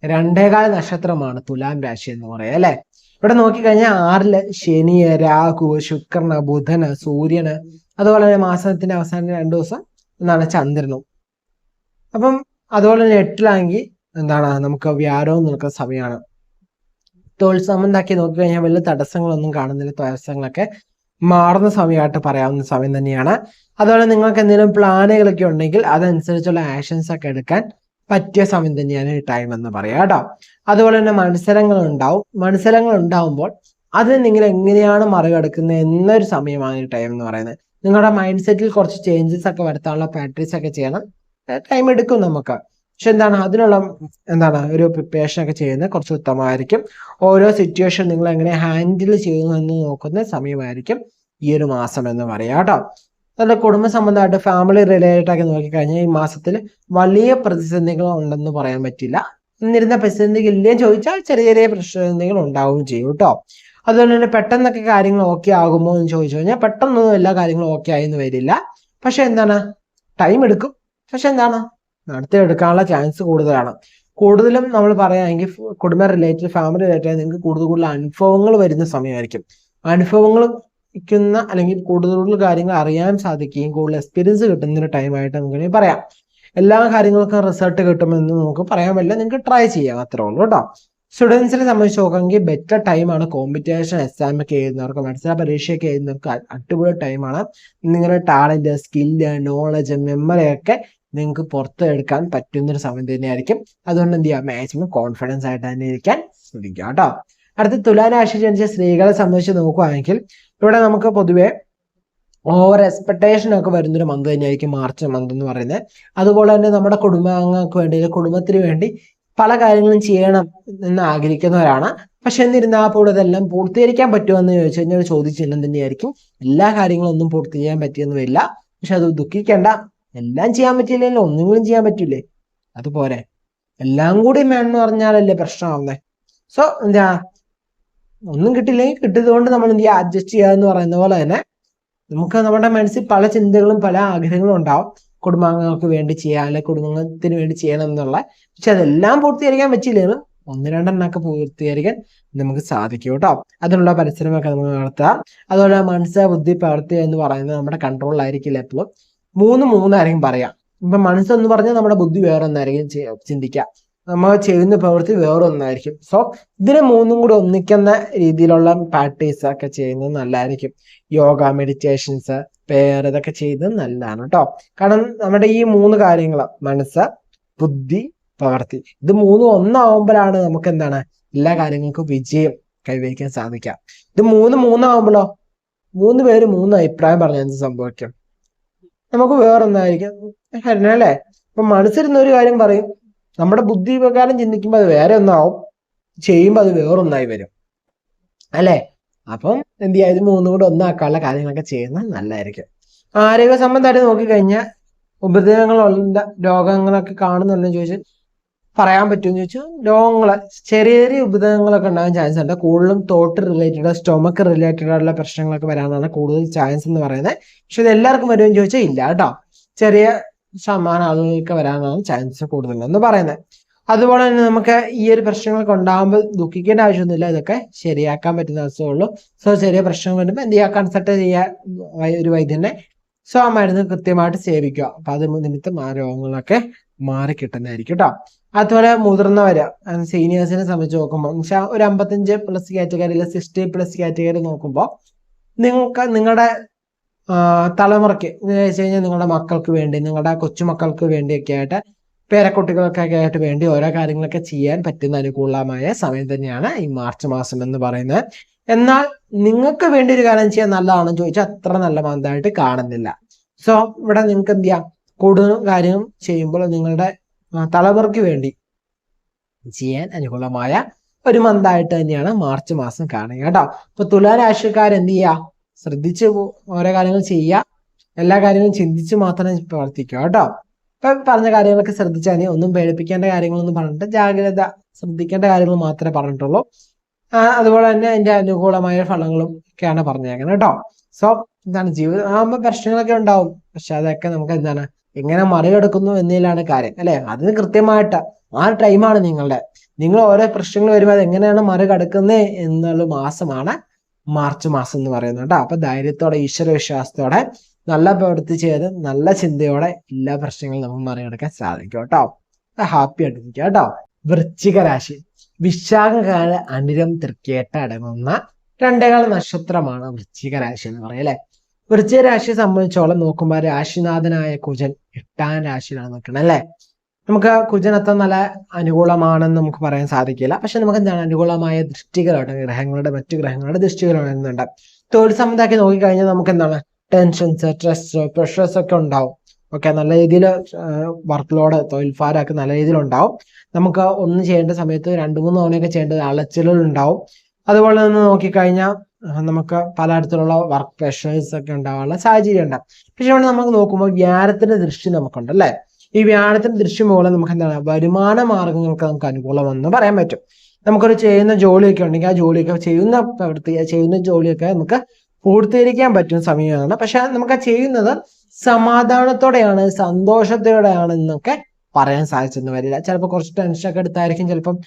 Speaker 1: 2.25 നക്ഷത്രമാണ് തുലാം രാശി എന്ന് പറയുക അല്ലെ. ഇവിടെ നോക്കിക്കഴിഞ്ഞാൽ 6-ല് ശനി, രാഹു, ശുക്രന്, ബുധന്, സൂര്യന്, അതുപോലെ തന്നെ മാസത്തിന്റെ അവസാന 2 ദിവസം എന്താണ് ചന്ദ്രനും. അപ്പം അതുപോലെ തന്നെ 8-ലാണെങ്കിൽ എന്താണ് നമുക്ക് വ്യാഴവും നിൽക്കുന്ന സമയമാണ്. തൊഴിൽ സംബന്ധമാക്കി നോക്കിക്കഴിഞ്ഞാൽ വലിയ തടസ്സങ്ങളൊന്നും കാണുന്നില്ല. തടസ്സങ്ങളൊക്കെ മാറുന്ന സമയമായിട്ട് പറയാവുന്ന സമയം തന്നെയാണ്. അതുപോലെ നിങ്ങൾക്ക് എന്തെങ്കിലും പ്ലാനുകളൊക്കെ ഉണ്ടെങ്കിൽ അതനുസരിച്ചുള്ള ആക്ഷൻസ് ഒക്കെ എടുക്കാൻ പറ്റിയ സമയം തന്നെയാണ് ഈ ടൈം എന്ന് പറയാം കേട്ടോ. അതുപോലെ തന്നെ മത്സരങ്ങൾ ഉണ്ടാവുമ്പോൾ അത് നിങ്ങൾ എങ്ങനെയാണ് മറികടക്കുന്നത് എന്നൊരു സമയമാണ് ഈ ടൈം എന്ന് പറയുന്നത്. നിങ്ങളുടെ മൈൻഡ് സെറ്റിൽ കുറച്ച് ചേഞ്ചസ് ഒക്കെ വരുത്താനുള്ള പ്രാക്ടീസ് ഒക്കെ ചെയ്യണം. ടൈം എടുക്കും നമുക്ക്, പക്ഷെ അതിനുള്ള ഒരു പ്രിപ്പറേഷൻ ഒക്കെ ചെയ്യുന്നത് കുറച്ച് ഉത്തമമായിരിക്കും. ഓരോ സിറ്റുവേഷൻ നിങ്ങൾ എങ്ങനെ ഹാൻഡിൽ ചെയ്യുന്നു എന്ന് നോക്കുന്ന സമയമായിരിക്കും ഈ ഒരു മാസം എന്ന് പറയാം കേട്ടോ. അതുപോലെ കുടുംബ സംബന്ധമായിട്ട് ഫാമിലി റിലേറ്റഡ് ആക്കി നോക്കിക്കഴിഞ്ഞാൽ ഈ മാസത്തിൽ വലിയ പ്രതിസന്ധികൾ ഉണ്ടെന്ന് പറയാൻ പറ്റില്ല. എന്നിരുന്ന പ്രതിസന്ധികൾ ഇല്ലേ ചോദിച്ചാൽ ചെറിയ ചെറിയ പ്രതിസന്ധികൾ ഉണ്ടാവുകയും ചെയ്യും കേട്ടോ. അതുപോലെ തന്നെ പെട്ടെന്നൊക്കെ കാര്യങ്ങൾ ഓക്കെ ആകുമോ എന്ന് ചോദിച്ചു കഴിഞ്ഞാൽ പെട്ടെന്നൊന്നും എല്ലാ കാര്യങ്ങളും ഓക്കെ ആയെന്ന് വരില്ല. പക്ഷെ എന്താണ്, ടൈം എടുക്കും. പക്ഷെ എന്താണ്, നടത്തിയെടുക്കാനുള്ള ചാൻസ് കൂടുതലാണ്. കൂടുതലും നമ്മൾ പറയുകയാണെങ്കിൽ കുടുംബ റിലേറ്റഡ് ഫാമിലി റിലേറ്റഡ് നിങ്ങൾക്ക് കൂടുതൽ അനുഭവങ്ങൾ വരുന്ന സമയമായിരിക്കും. അനുഭവങ്ങൾ അല്ലെങ്കിൽ കൂടുതൽ കാര്യങ്ങൾ അറിയാൻ സാധിക്കുകയും കൂടുതൽ എക്സ്പീരിയൻസ് കിട്ടുന്ന ഒരു ടൈമായിട്ട് നമുക്ക് പറയാം. എല്ലാ കാര്യങ്ങൾക്കും റിസൾട്ട് കിട്ടുമെന്ന് നമുക്ക് പറയാൻ പറ്റില്ല, നിങ്ങൾക്ക് ട്രൈ ചെയ്യാം, അത്രേ ഉള്ളൂ കേട്ടോ. സ്റ്റുഡൻസിനെ സംബന്ധിച്ച് നോക്കുകയാണെങ്കിൽ ബെറ്റർ ടൈമാണ്. കോമ്പറ്റീഷൻ എക്സാം ഒക്കെ എഴുതുന്നവർക്ക്, മത്സര പരീക്ഷയൊക്കെ എഴുതുന്നവർക്ക് അടിപൊളി ടൈമാണ്. നിങ്ങളുടെ ടാലന്റ്, സ്കില്ല്, നോളജ്, മെമ്മറി ഒക്കെ നിങ്ങൾക്ക് പുറത്തെടുക്കാൻ പറ്റുന്നൊരു സമയം തന്നെയായിരിക്കും. അതുകൊണ്ട് എന്ത് ചെയ്യുക, മാക്സിമം കോൺഫിഡൻസ് ആയിട്ട് തന്നെ ഇരിക്കാൻ ശ്രമിക്കുക കേട്ടോ. അടുത്ത തുലാരാശി ജനിച്ച സ്ത്രീകളെ സംബന്ധിച്ച് നോക്കുകയാണെങ്കിൽ ഇവിടെ നമുക്ക് പൊതുവെ ഓവർ എക്സ്പെക്ടേഷൻ ഒക്കെ വരുന്നൊരു മന്ത് തന്നെയായിരിക്കും മാർച്ച് മന്ത് എന്ന് പറയുന്നത്. അതുപോലെ തന്നെ നമ്മുടെ കുടുംബാംഗങ്ങൾക്ക് വേണ്ടി, കുടുംബത്തിന് വേണ്ടി പല കാര്യങ്ങളും ചെയ്യണം എന്ന് ആഗ്രഹിക്കുന്നവരാണ്. പക്ഷെ എന്നിരുന്നാൽ പോലും ഇതെല്ലാം പൂർത്തീകരിക്കാൻ പറ്റുമെന്ന് ചോദിച്ചു കഴിഞ്ഞാൽ ഒരു ചോദ്യചിഹ്നം തന്നെയായിരിക്കും. എല്ലാ കാര്യങ്ങളും ഒന്നും പൂർത്തി ചെയ്യാൻ പറ്റിയെന്ന് വരില്ല. പക്ഷെ അത് ദുഃഖിക്കേണ്ട, എല്ലാം ചെയ്യാൻ പറ്റിയില്ലല്ലോ, ഒന്നുകൂടി ചെയ്യാൻ പറ്റൂലേ, അതുപോലെ എല്ലാം കൂടി വേണമെന്ന് പറഞ്ഞാലല്ലേ പ്രശ്നമാവുന്നേ. സോ എന്താ, ഒന്നും കിട്ടില്ലെങ്കിൽ കിട്ടിയതുകൊണ്ട് നമ്മൾ എന്ത് ചെയ്യുക, അഡ്ജസ്റ്റ് ചെയ്യുക എന്ന് പറയുന്ന പോലെ തന്നെ നമുക്ക് നമ്മുടെ മനസ്സിൽ പല ചിന്തകളും പല ആഗ്രഹങ്ങളും ഉണ്ടാവും. കുടുംബാംഗങ്ങൾക്ക് വേണ്ടി ചെയ്യാൻ, അല്ലെങ്കിൽ കുടുംബത്തിന് വേണ്ടി ചെയ്യണം എന്നുള്ള. പക്ഷെ അതെല്ലാം പൂർത്തീകരിക്കാൻ പറ്റിയില്ലെങ്കിലും ഒന്ന് രണ്ടെണ്ണമൊക്കെ പൂർത്തീകരിക്കാൻ നമുക്ക് സാധിക്കും കേട്ടോ. അതിനുള്ള പരിശ്രമമൊക്കെ നമ്മൾ നടത്തുക. അതുപോലെ മനസ്സ്, ബുദ്ധി, പ്രവൃത്തി എന്ന് പറയുന്നത് നമ്മുടെ കൺട്രോളിലായിരിക്കില്ല എപ്പോഴും. മൂന്നായിരിക്കും പറയാം. ഇപ്പൊ മനസ്സെന്ന് പറഞ്ഞാൽ നമ്മുടെ ബുദ്ധി വേറെ ഒന്നായിരിക്കും ചിന്തിക്കുക, നമ്മൾ ചെയ്യുന്ന പ്രവൃത്തി വേറെ ഒന്നായിരിക്കും. സോ ഇതിനെ മൂന്നും കൂടി ഒന്നിക്കുന്ന രീതിയിലുള്ള പ്രാക്ടീസ് ഒക്കെ ചെയ്യുന്നത് നല്ലതായിരിക്കും. യോഗ, മെഡിറ്റേഷൻസ്, പേർ, ഇതൊക്കെ ചെയ്യുന്നത് നല്ലതാണ് കേട്ടോ. കാരണം നമ്മുടെ ഈ 3 കാര്യങ്ങൾ, മനസ്സ്, ബുദ്ധി, പ്രവൃത്തി, ഇത് 3 ഒന്നാവുമ്പോഴാണ് നമുക്ക് എന്താണ് എല്ലാ കാര്യങ്ങൾക്കും വിജയം കൈവരിക്കാൻ സാധിക്കുക. ഇത് 3 ആവുമ്പോഴോ 3 പേര് 3 അഭിപ്രായം പറഞ്ഞാൽ എന്ത് സംഭവിക്കും, നമുക്ക് വേറൊന്നായിരിക്കും അല്ലേ. ഇപ്പൊ മനസ്സിരുന്ന ഒരു കാര്യം പറയും, നമ്മുടെ ബുദ്ധി പ്രകാരം ചിന്തിക്കുമ്പോൾ അത് വേറെ ഒന്നാവും, ചെയ്യുമ്പോൾ അത് വേറൊന്നായി വരും അല്ലേ. അപ്പം എന്ത് ചെയ്യുക, ഇത് 3 കൂടെ ഒന്നാക്കാനുള്ള കാര്യങ്ങളൊക്കെ ചെയ്യുന്നത് നല്ലതായിരിക്കും. ആരോഗ്യ സംബന്ധമായിട്ട് നോക്കിക്കഴിഞ്ഞാൽ ഉപദ്രവങ്ങളുള്ള രോഗങ്ങളൊക്കെ കാണുന്നുണ്ടെന്ന് ചോദിച്ചാൽ പറയാൻ പറ്റുമെന്ന് ചോദിച്ചാൽ രോഗങ്ങള് ചെറിയ ചെറിയ ഉപദ്രവങ്ങളൊക്കെ ഉണ്ടാകാൻ ചാൻസ് ഉണ്ട്. കൂടുതലും തോട്ട് റിലേറ്റഡ്, സ്റ്റൊമക്ക് റിലേറ്റഡ് ആയിട്ടുള്ള പ്രശ്നങ്ങളൊക്കെ വരാനാണ് കൂടുതൽ ചാൻസ് എന്ന് പറയുന്നത്. പക്ഷെ ഇത് എല്ലാവർക്കും വരുമെന്ന് ചോദിച്ചാൽ ഇല്ല കേട്ടോ. ചെറിയ ശതമാനം ആളുകൾക്ക് വരാനാണ് ചാൻസ് കൂടുതലെന്ന് പറയുന്നത്. അതുപോലെ തന്നെ നമുക്ക് ഈ ഒരു പ്രശ്നങ്ങളൊക്കെ ഉണ്ടാകുമ്പോൾ ദുഃഖിക്കേണ്ട ആവശ്യമൊന്നുമില്ല, ഇതൊക്കെ ശരിയാക്കാൻ പറ്റുന്ന അവസ്ഥയുള്ളൂ. സോ ചെറിയ പ്രശ്നം വരുമ്പോൾ എന്ത് ചെയ്യുക, കൺസൾട്ട് ചെയ്യുക ഒരു വൈദ്യനെ. സോ ആ മരുന്ന് കൃത്യമായിട്ട് സേവിക്കുക. അപ്പൊ അത് നിമിത്തം ആ രോഗങ്ങളൊക്കെ മാറി കിട്ടുന്നതായിരിക്കും കേട്ടോ. അതുപോലെ മുതിർന്നവര്, സീനിയേഴ്സിനെ സംബന്ധിച്ച് നോക്കുമ്പോൾ ഒരു 55+ കാറ്റഗറി, 60+ കാറ്റഗറി നോക്കുമ്പോൾ നിങ്ങൾക്ക് നിങ്ങളുടെ തലമുറയ്ക്ക് എന്ന് വെച്ച് കഴിഞ്ഞാൽ നിങ്ങളുടെ മക്കൾക്ക് വേണ്ടി, നിങ്ങളുടെ കൊച്ചുമക്കൾക്ക് വേണ്ടിയൊക്കെ ആയിട്ട്, പേരക്കുട്ടികൾക്കൊക്കെ ആയിട്ട് വേണ്ടി ഓരോ കാര്യങ്ങളൊക്കെ ചെയ്യാൻ പറ്റുന്ന അനുകൂലമായ സമയം തന്നെയാണ് ഈ മാർച്ച് മാസം എന്ന് പറയുന്നത്. എന്നാൽ നിങ്ങൾക്ക് വേണ്ടി ഒരു കാര്യം ചെയ്യാൻ നല്ലതാണെന്ന് ചോദിച്ചാൽ അത്ര നല്ല മന്തായിട്ട് കാണുന്നില്ല. സോ ഇവിടെ നിങ്ങൾക്ക് എന്ത് ചെയ്യാം, കൂടുതൽ കാര്യം ചെയ്യുമ്പോൾ നിങ്ങളുടെ തലമുറയ്ക്ക് വേണ്ടി ചെയ്യാൻ അനുകൂലമായ ഒരു മന്തായിട്ട് തന്നെയാണ് മാർച്ച് മാസം കാണുക കേട്ടോ. അപ്പൊ തുലാരാശിക്കാർ എന്ത് ചെയ്യുക, ശ്രദ്ധിച്ച് ഓരോ കാര്യങ്ങൾ ചെയ്യുക, എല്ലാ കാര്യങ്ങളും ചിന്തിച്ച് മാത്രം പ്രവർത്തിക്കുക കേട്ടോ. ഇപ്പൊ പറഞ്ഞ കാര്യങ്ങളൊക്കെ ശ്രദ്ധിച്ചാൽ മതി. ഒന്നും പേടിപ്പിക്കേണ്ട കാര്യങ്ങളൊന്നും പറഞ്ഞിട്ട് ജാഗ്രത ശ്രദ്ധിക്കേണ്ട കാര്യങ്ങൾ മാത്രമേ പറഞ്ഞിട്ടുള്ളൂ. അതുപോലെ തന്നെ അതിന്റെ അനുകൂലമായ ഫലങ്ങളും ഒക്കെയാണ് പറഞ്ഞേക്കുന്നത് കേട്ടോ. സോ എന്താണ്, ജീവിതം ആകുമ്പോൾ പ്രശ്നങ്ങളൊക്കെ ഉണ്ടാവും. പക്ഷെ അതൊക്കെ നമുക്ക് എന്താണ്, എങ്ങനെ മറികടക്കുന്നു എന്നതിലാണ് കാര്യം അല്ലെ. അതിന് കൃത്യമായിട്ട് ആ ടൈമാണ് നിങ്ങൾ ഓരോ പ്രശ്നങ്ങൾ വരുമ്പോൾ അത് എങ്ങനെയാണ് മറികടക്കുന്നത് എന്നുള്ള മാസമാണ് മാർച്ച് മാസം എന്ന് പറയുന്നത് കേട്ടോ. അപ്പൊ ധൈര്യത്തോടെ, ഈശ്വര വിശ്വാസത്തോടെ, നല്ല പ്രവൃത്തി ചെയ്ത് നല്ല ചിന്തയോടെ എല്ലാ പ്രശ്നങ്ങളും നമുക്ക് മറികടക്കാൻ സാധിക്കും കേട്ടോ. ഹാപ്പി ആയിട്ടിരിക്കുക കേട്ടോ. വൃശ്ചിക രാശി, വിശാഖകാല, അനിരം, തൃക്കേട്ട അടങ്ങുന്ന 2 നക്ഷത്രമാണ് വൃശ്ചിക രാശി എന്ന് പറയും അല്ലെ. വൃശ്ചിക രാശിയെ സംബന്ധിച്ചോളം നോക്കുമ്പോൾ രാശിനാഥനായ കുജൻ 8ാം രാശിയിലാണ് നിൽക്കുന്നത് അല്ലെ. നമുക്ക് കുജൻ അത്ര നല്ല അനുകൂലമാണെന്ന് നമുക്ക് പറയാൻ സാധിക്കില്ല. പക്ഷെ നമുക്ക് എന്താണ്, അനുകൂലമായ ദൃഷ്ടികളുണ്ട്, മറ്റു ഗ്രഹങ്ങളുടെ ദൃഷ്ടികൾ വരുന്നുണ്ട്. തൊഴിൽ സംബന്ധമാക്കി നോക്കിക്കഴിഞ്ഞാൽ നമുക്ക് എന്താണ്, ടെൻഷൻസ്, സ്ട്രെസ്, പ്രഷേഴ്സ് ഒക്കെ ഉണ്ടാവും. ഓക്കെ, നല്ല രീതിയിൽ വർക്ക് ലോഡ്, തൊഴിൽ ഭാരമൊക്കെ നല്ല രീതിയിൽ ഉണ്ടാവും. നമുക്ക് ഒന്നും ചെയ്യേണ്ട സമയത്ത് 2-3 തവണയൊക്കെ ചെയ്യേണ്ടത് അലച്ചിലുകൾ ഉണ്ടാവും. അതുപോലെ തന്നെ നോക്കിക്കഴിഞ്ഞാൽ നമുക്ക് പലതരത്തിലുള്ള വർക്ക് പ്രഷേഴ്സ് ഒക്കെ ഉണ്ടാവാനുള്ള സാഹചര്യം ഉണ്ടാകും. പക്ഷെ ഇവിടെ നമുക്ക് നോക്കുമ്പോൾ വ്യാഴത്തിന്റെ ദൃഷ്ടി നമുക്കുണ്ട് അല്ലെ. ഈ വ്യാഴത്തിന്റെ ദൃഷ്ടി മൂലം നമുക്ക് എന്താണ് വരുമാന മാർഗങ്ങൾക്ക് നമുക്ക് അനുകൂലമെന്ന് പറയാൻ പറ്റും. നമുക്കൊരു ചെയ്യുന്ന ജോലിയൊക്കെ ഉണ്ടെങ്കിൽ ആ ജോലിയൊക്കെ ചെയ്യുന്ന ജോലിയൊക്കെ നമുക്ക് പൂർത്തീകരിക്കാൻ പറ്റുന്ന സമയമാണ്. പക്ഷെ നമുക്ക് ചെയ്യുന്നത് സമാധാനത്തോടെയാണ്, സന്തോഷത്തോടെയാണ് എന്നൊക്കെ പറയാൻ സാധിച്ചെന്ന് വരില്ല. ചിലപ്പോൾ കുറച്ച് ടെൻഷനൊക്കെ എടുത്തായിരിക്കും ചിലപ്പം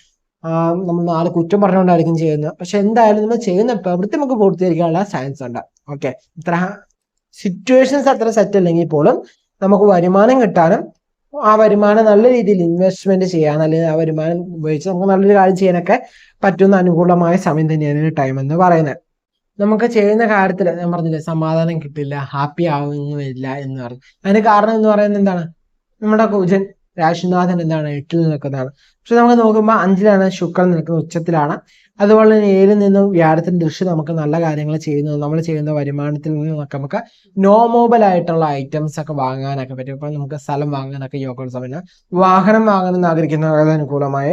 Speaker 1: നമ്മൾ നാളെ കുറ്റം പറഞ്ഞുകൊണ്ടായിരിക്കും ചെയ്യുന്നത്. പക്ഷെ എന്തായാലും നമ്മൾ ചെയ്യുന്ന പ്രവൃത്തി നമുക്ക് പൂർത്തീകരിക്കാനുള്ള ചാൻസ് ഉണ്ട്. ഓക്കെ, ഇത്ര സിറ്റുവേഷൻസ് അത്ര സെറ്റ് അല്ലെങ്കിൽ പോലും നമുക്ക് വരുമാനം കിട്ടാനും ആ വരുമാനം നല്ല രീതിയിൽ ഇൻവെസ്റ്റ്മെന്റ് ചെയ്യാൻ, അല്ലെങ്കിൽ ആ വരുമാനം ഉപയോഗിച്ച് നമുക്ക് നല്ലൊരു കാര്യം ചെയ്യാനൊക്കെ പറ്റുന്ന അനുകൂലമായ സമയം തന്നെയാണ് ടൈം എന്ന് പറയുന്നത്. നമുക്ക് ചെയ്യുന്ന കാര്യത്തിൽ ഞാൻ പറഞ്ഞില്ലേ സമാധാനം കിട്ടില്ല, ഹാപ്പി ആവുന്നില്ല എന്ന് പറഞ്ഞു. അതിന് കാരണം എന്ന് പറയുന്നത് എന്താണ്, നമ്മുടെ കുജൻ രാശിനാഥൻ എന്താണ് 8ൽ നിൽക്കുന്നതാണ്. പക്ഷെ നമുക്ക് നോക്കുമ്പോൾ 5ലാണ് ശുക്രൻ നിൽക്കുന്നത്, ഉച്ചത്തിലാണ്. അതുപോലെ തന്നെ 7ൽ നിന്നും വ്യാഴത്തിന്റെ ദൃഷ്ടി നമുക്ക് നല്ല കാര്യങ്ങൾ ചെയ്യുന്നത്, നമ്മൾ ചെയ്യുന്ന വരുമാനത്തിൽ നിന്നൊക്കെ നമുക്ക് നോമോബൽ ആയിട്ടുള്ള ഐറ്റംസ് ഒക്കെ വാങ്ങാനൊക്കെ പറ്റും. ഇപ്പൊ നമുക്ക് സ്ഥലം വാങ്ങാനൊക്കെ യോഗ സമയം, വാഹനം വാങ്ങാനെന്ന് ആഗ്രഹിക്കുന്നവർക്ക് അനുകൂലമായ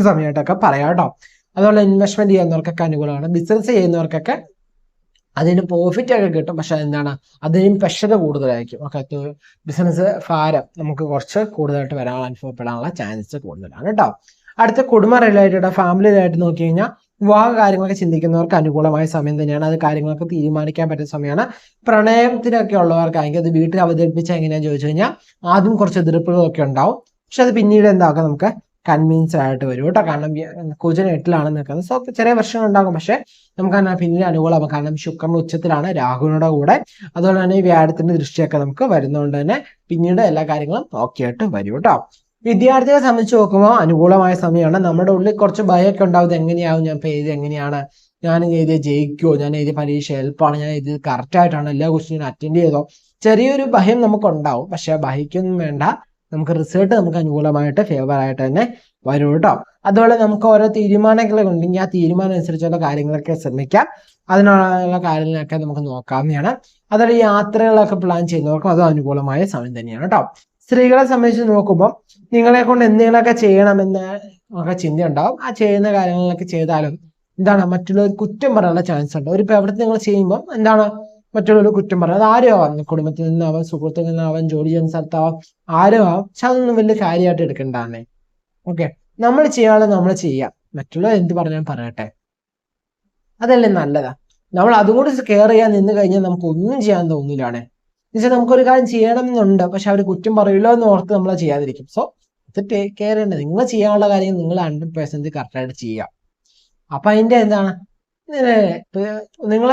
Speaker 1: സമയമായിട്ടൊക്കെ പറയാം കേട്ടോ. അതുപോലെ ഇൻവെസ്റ്റ്മെന്റ് ചെയ്യുന്നവർക്കൊക്കെ അനുകൂലമാണ്. ബിസിനസ് ചെയ്യുന്നവർക്കൊക്കെ അതിന് പ്രോഫിറ്റ് ഒക്കെ കിട്ടും. പക്ഷെ എന്താണ്, അതിനും പ്രഷർ കൂടുതലായിരിക്കും. ഓക്കെ, ബിസിനസ് ഭാരം നമുക്ക് കുറച്ച് കൂടുതലായിട്ട് അനുഭവപ്പെടാനുള്ള ചാൻസ് കൂടുതലാണ് കേട്ടോ. അടുത്ത കുടുംബ റിലേറ്റഡ്, ഫാമിലി റിലേറ്റഡ് നോക്കി കഴിഞ്ഞാൽ വിവാഹ കാര്യങ്ങളൊക്കെ ചിന്തിക്കുന്നവർക്ക് അനുകൂലമായ സമയം തന്നെയാണ്. അത് കാര്യങ്ങളൊക്കെ തീരുമാനിക്കാൻ പറ്റുന്ന സമയമാണ്. പ്രണയത്തിനൊക്കെ ഉള്ളവർക്കാണെങ്കിൽ അത് വീട്ടിൽ അവതരിപ്പിച്ചാൽ എങ്ങനെയാണെന്ന് ചോദിച്ചു കഴിഞ്ഞാൽ ആദ്യം കുറച്ച് എതിർപ്പുകളൊക്കെ ഉണ്ടാവും. പക്ഷെ അത് പിന്നീട് എന്താക്കാം, നമുക്ക് കൺവിൻസ്ഡ് ആയിട്ട് വരും കേട്ടോ. കാരണം കുജൻ 8ലാണ് നിൽക്കുന്നത്. സോ ചെറിയ പ്രശ്നങ്ങൾ ഉണ്ടാകും, പക്ഷെ നമുക്ക് പിന്നീട് അനുകൂലമാകും. കാരണം ശുക്രൻ ഉച്ചത്തിലാണ് രാഹുവിനോട് കൂടെ. അതുപോലെ തന്നെ ഈ വ്യാഴത്തിന്റെ ദൃഷ്ടിയൊക്കെ നമുക്ക് വരുന്നതുകൊണ്ട് തന്നെ പിന്നീട് എല്ലാ കാര്യങ്ങളും ഓക്കെ ആയിട്ട് വരും കേട്ടോ. വിദ്യാർത്ഥികളെ സംബന്ധിച്ച് നോക്കുമ്പോൾ അനുകൂലമായ സമയമാണ്. നമ്മുടെ ഉള്ളിൽ കുറച്ച് ഭയമൊക്കെ ഉണ്ടാവും, എങ്ങനെയാവും, ഞാൻ ഇപ്പൊ എഴുതി എങ്ങനെയാണ്, ഞാൻ എഴുതിയ ജയിക്കുമോ, ഞാൻ എഴുതിയ പരീക്ഷ എളുപ്പമാണ്, ഞാൻ എഴുതിയത് കറക്റ്റ് ആയിട്ടാണ്, എല്ലാ ക്വസ്റ്റ്യനും അറ്റൻഡ് ചെയ്തോ, ചെറിയൊരു ഭയം നമുക്ക് ഉണ്ടാവും. പക്ഷെ ഭയക്കൊന്നും വേണ്ട, നമുക്ക് റിസൾട്ട് നമുക്ക് അനുകൂലമായിട്ട് ഫേവർ ആയിട്ട് തന്നെ വരും കേട്ടോ. അതുപോലെ നമുക്ക് ഓരോ തീരുമാനങ്ങൾ ഉണ്ടെങ്കിൽ ആ തീരുമാനം അനുസരിച്ചുള്ള കാര്യങ്ങളൊക്കെ ശ്രമിക്കാം. അതിനുള്ള കാര്യങ്ങളൊക്കെ നമുക്ക് നോക്കാവുന്നതാണ്. അതുപോലെ യാത്രകളൊക്കെ പ്ലാൻ ചെയ്യുന്നവർക്കും അത് അനുകൂലമായ സമയം തന്നെയാണ് കേട്ടോ. സ്ത്രീകളെ സംബന്ധിച്ച് നോക്കുമ്പോൾ നിങ്ങളെ കൊണ്ട് എന്തെങ്കിലുമൊക്കെ ചെയ്യണമെന്ന് ഒക്കെ ചിന്തയുണ്ടാവും. ആ ചെയ്യുന്ന കാര്യങ്ങളൊക്കെ ചെയ്താലും എന്താണ്, മറ്റുള്ളവർ കുറ്റം പറയാനുള്ള ചാൻസ് ഉണ്ട്. ഒരു പ്രവൃത്തി നിങ്ങൾ ചെയ്യുമ്പോൾ എന്താണ്, മറ്റുള്ളവർ കുറ്റം പറയാം. അത് ആരും ആവാം, കുടുംബത്തിൽ നിന്നാവാം, സുഹൃത്തുക്കളിൽ നിന്നാവാം, ജോലി ചെയ്യുന്ന സ്ഥലത്താവാം, ആരും ആവാം. പക്ഷെ അതൊന്നും വലിയ കാര്യമായിട്ട് എടുക്കണ്ടാന്നേ. ഓക്കെ, നമ്മൾ ചെയ്യാതെ നമ്മൾ ചെയ്യാം, മറ്റുള്ളവർ എന്ത് പറഞ്ഞാലും പറയട്ടെ, അതല്ലേ നല്ലതാ. നമ്മൾ അതുകൂടി കെയർ ചെയ്യാൻ നിന്ന് കഴിഞ്ഞാൽ നമുക്ക് ഒന്നും ചെയ്യാൻ തോന്നില്ലാണ്. എന്നുവെച്ചാൽ നമുക്കൊരു കാര്യം ചെയ്യണം എന്നുണ്ട്, പക്ഷെ അവർ കുറ്റം പറയില്ലോ എന്ന് ഓർത്ത് നമ്മൾ ചെയ്യാതിരിക്കും. സോ ഇത് ടേക്ക് കെയർ ചെയ്യേണ്ടത്, നിങ്ങൾ ചെയ്യാനുള്ള കാര്യം നിങ്ങൾ 100% കറക്റ്റായിട്ട് ചെയ്യുക. അപ്പൊ അതിന്റെ എന്താണ്, നിങ്ങൾ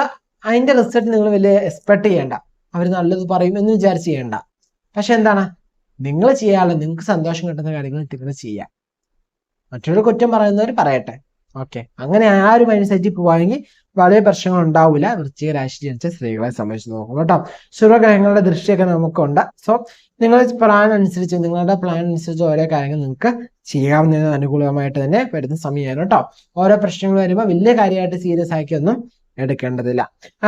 Speaker 1: അതിന്റെ റിസൾട്ട് നിങ്ങൾ വലിയ എക്സ്പെക്ട് ചെയ്യേണ്ട, അവർ നല്ലത് പറയും എന്ന് വിചാരിച്ച് ചെയ്യേണ്ട. പക്ഷെ എന്താണ്, നിങ്ങൾ ചെയ്യാനുള്ള നിങ്ങൾക്ക് സന്തോഷം കിട്ടുന്ന കാര്യങ്ങൾ നിങ്ങൾ ചെയ്യാം, മറ്റൊരു കുറ്റം പറയുന്നവർ പറയട്ടെ. ഓക്കെ, അങ്ങനെ ആ ഒരു മൈൻഡ് സെറ്റിൽ പോവാണെങ്കിൽ വളരെ പ്രശ്നങ്ങൾ ഉണ്ടാവില്ല. വൃശ്ചിക രാശി ജനിച്ച സ്ത്രീകളെ സംബന്ധിച്ച് നോക്കും കേട്ടോ. ശുഭഗ്രഹങ്ങളുടെ ദൃഷ്ടിയൊക്കെ നമുക്കുണ്ട്. സോ നിങ്ങളുടെ പ്ലാൻ അനുസരിച്ച് ഓരോ കാര്യങ്ങൾ നിങ്ങൾക്ക് ചെയ്യാവുന്ന അനുകൂലമായിട്ട് തന്നെ വരുന്ന സമയമാണ് കേട്ടോ. ഓരോ പ്രശ്നങ്ങൾ വരുമ്പോൾ വലിയ കാര്യമായിട്ട് സീരിയസ് ആക്കിയൊന്നും എടുക്കേണ്ടതില്ല.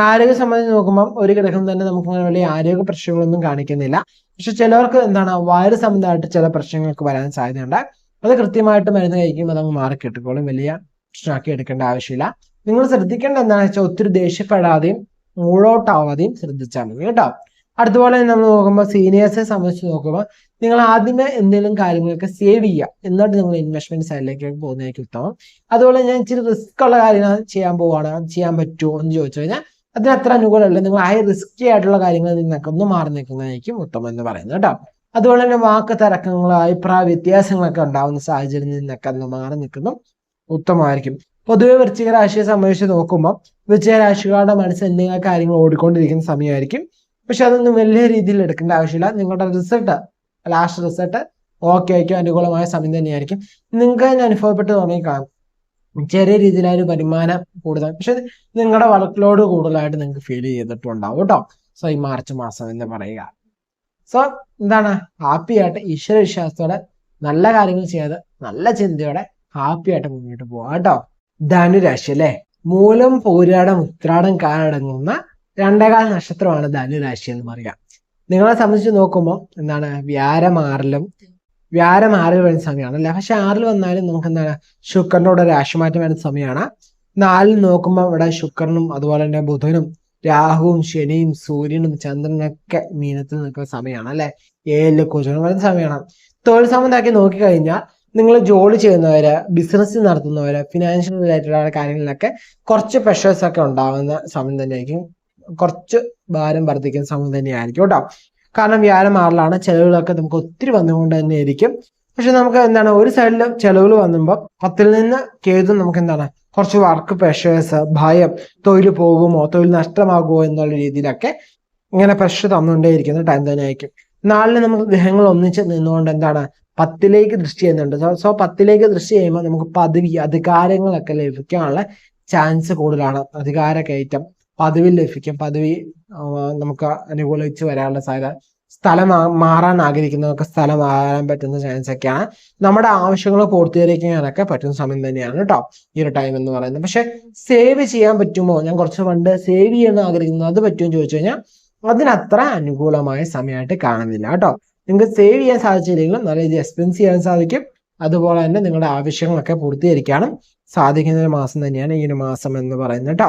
Speaker 1: ആരോഗ്യ സംബന്ധിച്ച് നോക്കുമ്പോൾ ഒരു ഗ്രഹം തന്നെ നമുക്ക് അങ്ങനെ വലിയ ആരോഗ്യ പ്രശ്നങ്ങളൊന്നും കാണിക്കുന്നില്ല. പക്ഷെ ചിലവർക്ക് എന്താണ്, വയറ് സംബന്ധമായിട്ട് ചില പ്രശ്നങ്ങൾക്ക് വരാൻ സാധ്യതയുണ്ട്. അത് കൃത്യമായിട്ട് മരുന്ന് കഴിക്കുമ്പോൾ അതങ്ങ് മാറി കിട്ടിക്കോളും, വലിയ പ്രശ്നമാക്കി എടുക്കേണ്ട ആവശ്യമില്ല. നിങ്ങൾ ശ്രദ്ധിക്കേണ്ട എന്താണെന്ന് വെച്ചാൽ ഒത്തിരി ദേഷ്യപ്പെടാതെയും മൂളോട്ടാവാതെയും ശ്രദ്ധിച്ചാൽ മതി കേട്ടോ. അതുപോലെ നമ്മൾ നോക്കുമ്പോൾ സീനിയേഴ്സിനെ സംബന്ധിച്ച് നോക്കുമ്പോൾ നിങ്ങൾ ആദ്യമേ എന്തെങ്കിലും കാര്യങ്ങളൊക്കെ സേവ് ചെയ്യുക, എന്നിട്ട് നിങ്ങൾ ഇൻവെസ്റ്റ്മെന്റ് സൈഡിലേക്ക് പോകുന്നതായിരിക്കും ഉത്തമം. അതുപോലെ ഞാൻ ഇച്ചിരി റിസ്ക് ഉള്ള കാര്യങ്ങൾ ചെയ്യാൻ പോവാണ്, അത് ചെയ്യാൻ പറ്റുമോ എന്ന് ചോദിച്ചു കഴിഞ്ഞാൽ അതിന് അത്ര അനുകൂലമല്ല. നിങ്ങൾ ഹൈ റിസ്കി ആയിട്ടുള്ള കാര്യങ്ങളിൽ നിന്നൊക്കെ ഒന്ന് മാറി നിൽക്കുന്നതായിരിക്കും ഉത്തമം എന്ന് പറയുന്നത് കേട്ടോ. അതുപോലെ തന്നെ വാക്ക് തർക്കങ്ങൾ, അഭിപ്രായ വ്യത്യാസങ്ങളൊക്കെ ഉണ്ടാവുന്ന സാഹചര്യത്തിൽ നിന്നൊക്കെ ഒന്ന് മാറി നിൽക്കുന്നു ഉത്തമമായിരിക്കും. പൊതുവെ വൃശ്ചിക രാശിയെ സംബന്ധിച്ച് നോക്കുമ്പോൾ വൃശ്ചിക രാശികളുടെ മനസ്സിൽ എന്തെങ്കിലും കാര്യങ്ങൾ ഓടിക്കൊണ്ടിരിക്കുന്ന സമയമായിരിക്കും. പക്ഷെ അതൊന്നും വലിയ രീതിയിൽ എടുക്കേണ്ട ആവശ്യമില്ല. നിങ്ങളുടെ റിസൾട്ട്, ലാസ്റ്റ് റിസൾട്ട് ഓക്കെ ആയിരിക്കും, അനുകൂലമായ സമയം തന്നെയായിരിക്കും. നിങ്ങൾക്ക് തന്നെ അനുഭവപ്പെട്ട് തുടങ്ങിക്കാണും ചെറിയ രീതിയിലായ ഒരു വരുമാനം കൂടുതൽ, പക്ഷെ നിങ്ങളുടെ വർക്ക് ലോഡ് കൂടുതലായിട്ട് നിങ്ങൾക്ക് ഫീൽ ചെയ്തിട്ടുണ്ടാവും കേട്ടോ. സോ ഈ മാർച്ച് മാസം എന്ന് പറയുക. സോ എന്താണ്, ഹാപ്പി ആയിട്ട് ഈശ്വര വിശ്വാസത്തോടെ നല്ല കാര്യങ്ങൾ ചെയ്യാതെ നല്ല ചിന്തയോടെ ഹാപ്പി ആയിട്ട് മുന്നോട്ട് പോവാം കേട്ടോ. ധനുരാശി അല്ലെ, മൂലം പൂരാടം ഉത്രാടം കാലടങ്ങുന്ന 2.25 നക്ഷത്രമാണ് ധനുരാശി എന്ന് പറയാം. നിങ്ങളെ സംബന്ധിച്ച് നോക്കുമ്പോൾ എന്താണ്, വ്യാഴം 6ൽ വരുന്ന സമയമാണ് അല്ലെ. പക്ഷെ 6ൽ വന്നാലും നമുക്ക് എന്താണ്, ശുക്രനോട് രാശിമാറ്റം വരുന്ന സമയമാണ്. 4 നോക്കുമ്പോൾ ഇവിടെ ശുക്രനും അതുപോലെ തന്നെ ബുധനും രാഹുവും ശനിയും സൂര്യനും ചന്ദ്രനൊക്കെ മീനത്തിൽ നിൽക്കുന്ന സമയമാണ് അല്ലെ. 7 കുജനും വരുന്ന സമയമാണ്. തൊഴിൽ സംബന്ധമാക്കി നോക്കിക്കഴിഞ്ഞാൽ നിങ്ങൾ ജോലി ചെയ്യുന്നവര്, ബിസിനസ് നടത്തുന്നവര്, ഫിനാൻഷ്യൽ റിലേറ്റഡ് ആയ കാര്യങ്ങളിലൊക്കെ കുറച്ച് പ്രഷേഴ്സ് ഒക്കെ ഉണ്ടാകുന്ന സമയം തന്നെയായിരിക്കും. കുറച്ച് ഭാരം വർദ്ധിക്കുന്ന സമയം തന്നെയായിരിക്കും കേട്ടോ. കാരണം വ്യാഴം 6-ലാണ്. ചെലവുകളൊക്കെ നമുക്ക് ഒത്തിരി വന്നുകൊണ്ട് തന്നെ ആയിരിക്കും. പക്ഷെ നമുക്ക് എന്താണ്, ഒരു സൈഡിൽ ചെലവുകൾ വന്നുമ്പോൾ 10ൽ നിന്ന് കേതു നമുക്ക് എന്താണ് കുറച്ച് വർക്ക് പ്രഷേഴ്സ്, ഭയം, തൊഴിൽ പോകുമോ, തൊഴിൽ നഷ്ടമാകുമോ എന്നുള്ള രീതിയിലൊക്കെ ഇങ്ങനെ പ്രഷർ തന്നുകൊണ്ടേയിരിക്കുന്ന ടൈം തന്നെ ആയിരിക്കും. 4 നമുക്ക് ഗ്രഹങ്ങൾ ഒന്നിച്ച് നിന്നുകൊണ്ട് എന്താണ് 10ലേക്ക് ദൃഷ്ടി ചെയ്യുന്നുണ്ട്. സോ 10ലേക്ക് ദൃഷ്ടി ചെയ്യുമ്പോൾ നമുക്ക് പദവി, അധികാരങ്ങളൊക്കെ ലഭിക്കാനുള്ള ചാൻസ് കൂടുതലാണ്. അധികാര കയറ്റം, പദവി ലഭിക്കും. പദവി നമുക്ക് അനുകൂലിച്ച് വരാനുള്ള സാധ്യത, സ്ഥലം മാറാൻ ആഗ്രഹിക്കുന്നവർക്ക് സ്ഥലം മാറാൻ പറ്റുന്ന ചാൻസ് ഒക്കെയാണ്. നമ്മുടെ ആവശ്യങ്ങൾ പൂർത്തീകരിക്കാനൊക്കെ പറ്റുന്ന സമയം തന്നെയാണ് കേട്ടോ ഈ ഒരു ടൈം എന്ന് പറയുന്നത്. പക്ഷെ സേവ് ചെയ്യാൻ പറ്റുമോ, ഞാൻ കുറച്ച് ഫണ്ട് സേവ് ചെയ്യാൻ ആഗ്രഹിക്കുന്നു, അത് പറ്റുമോ എന്ന് ചോദിച്ചു കഴിഞ്ഞാൽ അതിനത്ര അനുകൂലമായ സമയമായിട്ട് കാണുന്നില്ല കേട്ടോ. നിങ്ങൾക്ക് സേവ് ചെയ്യാൻ സാധിച്ചില്ലെങ്കിലും നല്ല രീതിയിൽ എക്സ്പെൻസ് ചെയ്യാൻ സാധിക്കും. അതുപോലെ തന്നെ നിങ്ങളുടെ ആവശ്യങ്ങളൊക്കെ പൂർത്തീകരിക്കാനും സാധിക്കുന്ന ഒരു മാസം തന്നെയാണ് ഈ ഒരു മാസം എന്ന് പറയുന്നത് കേട്ടോ.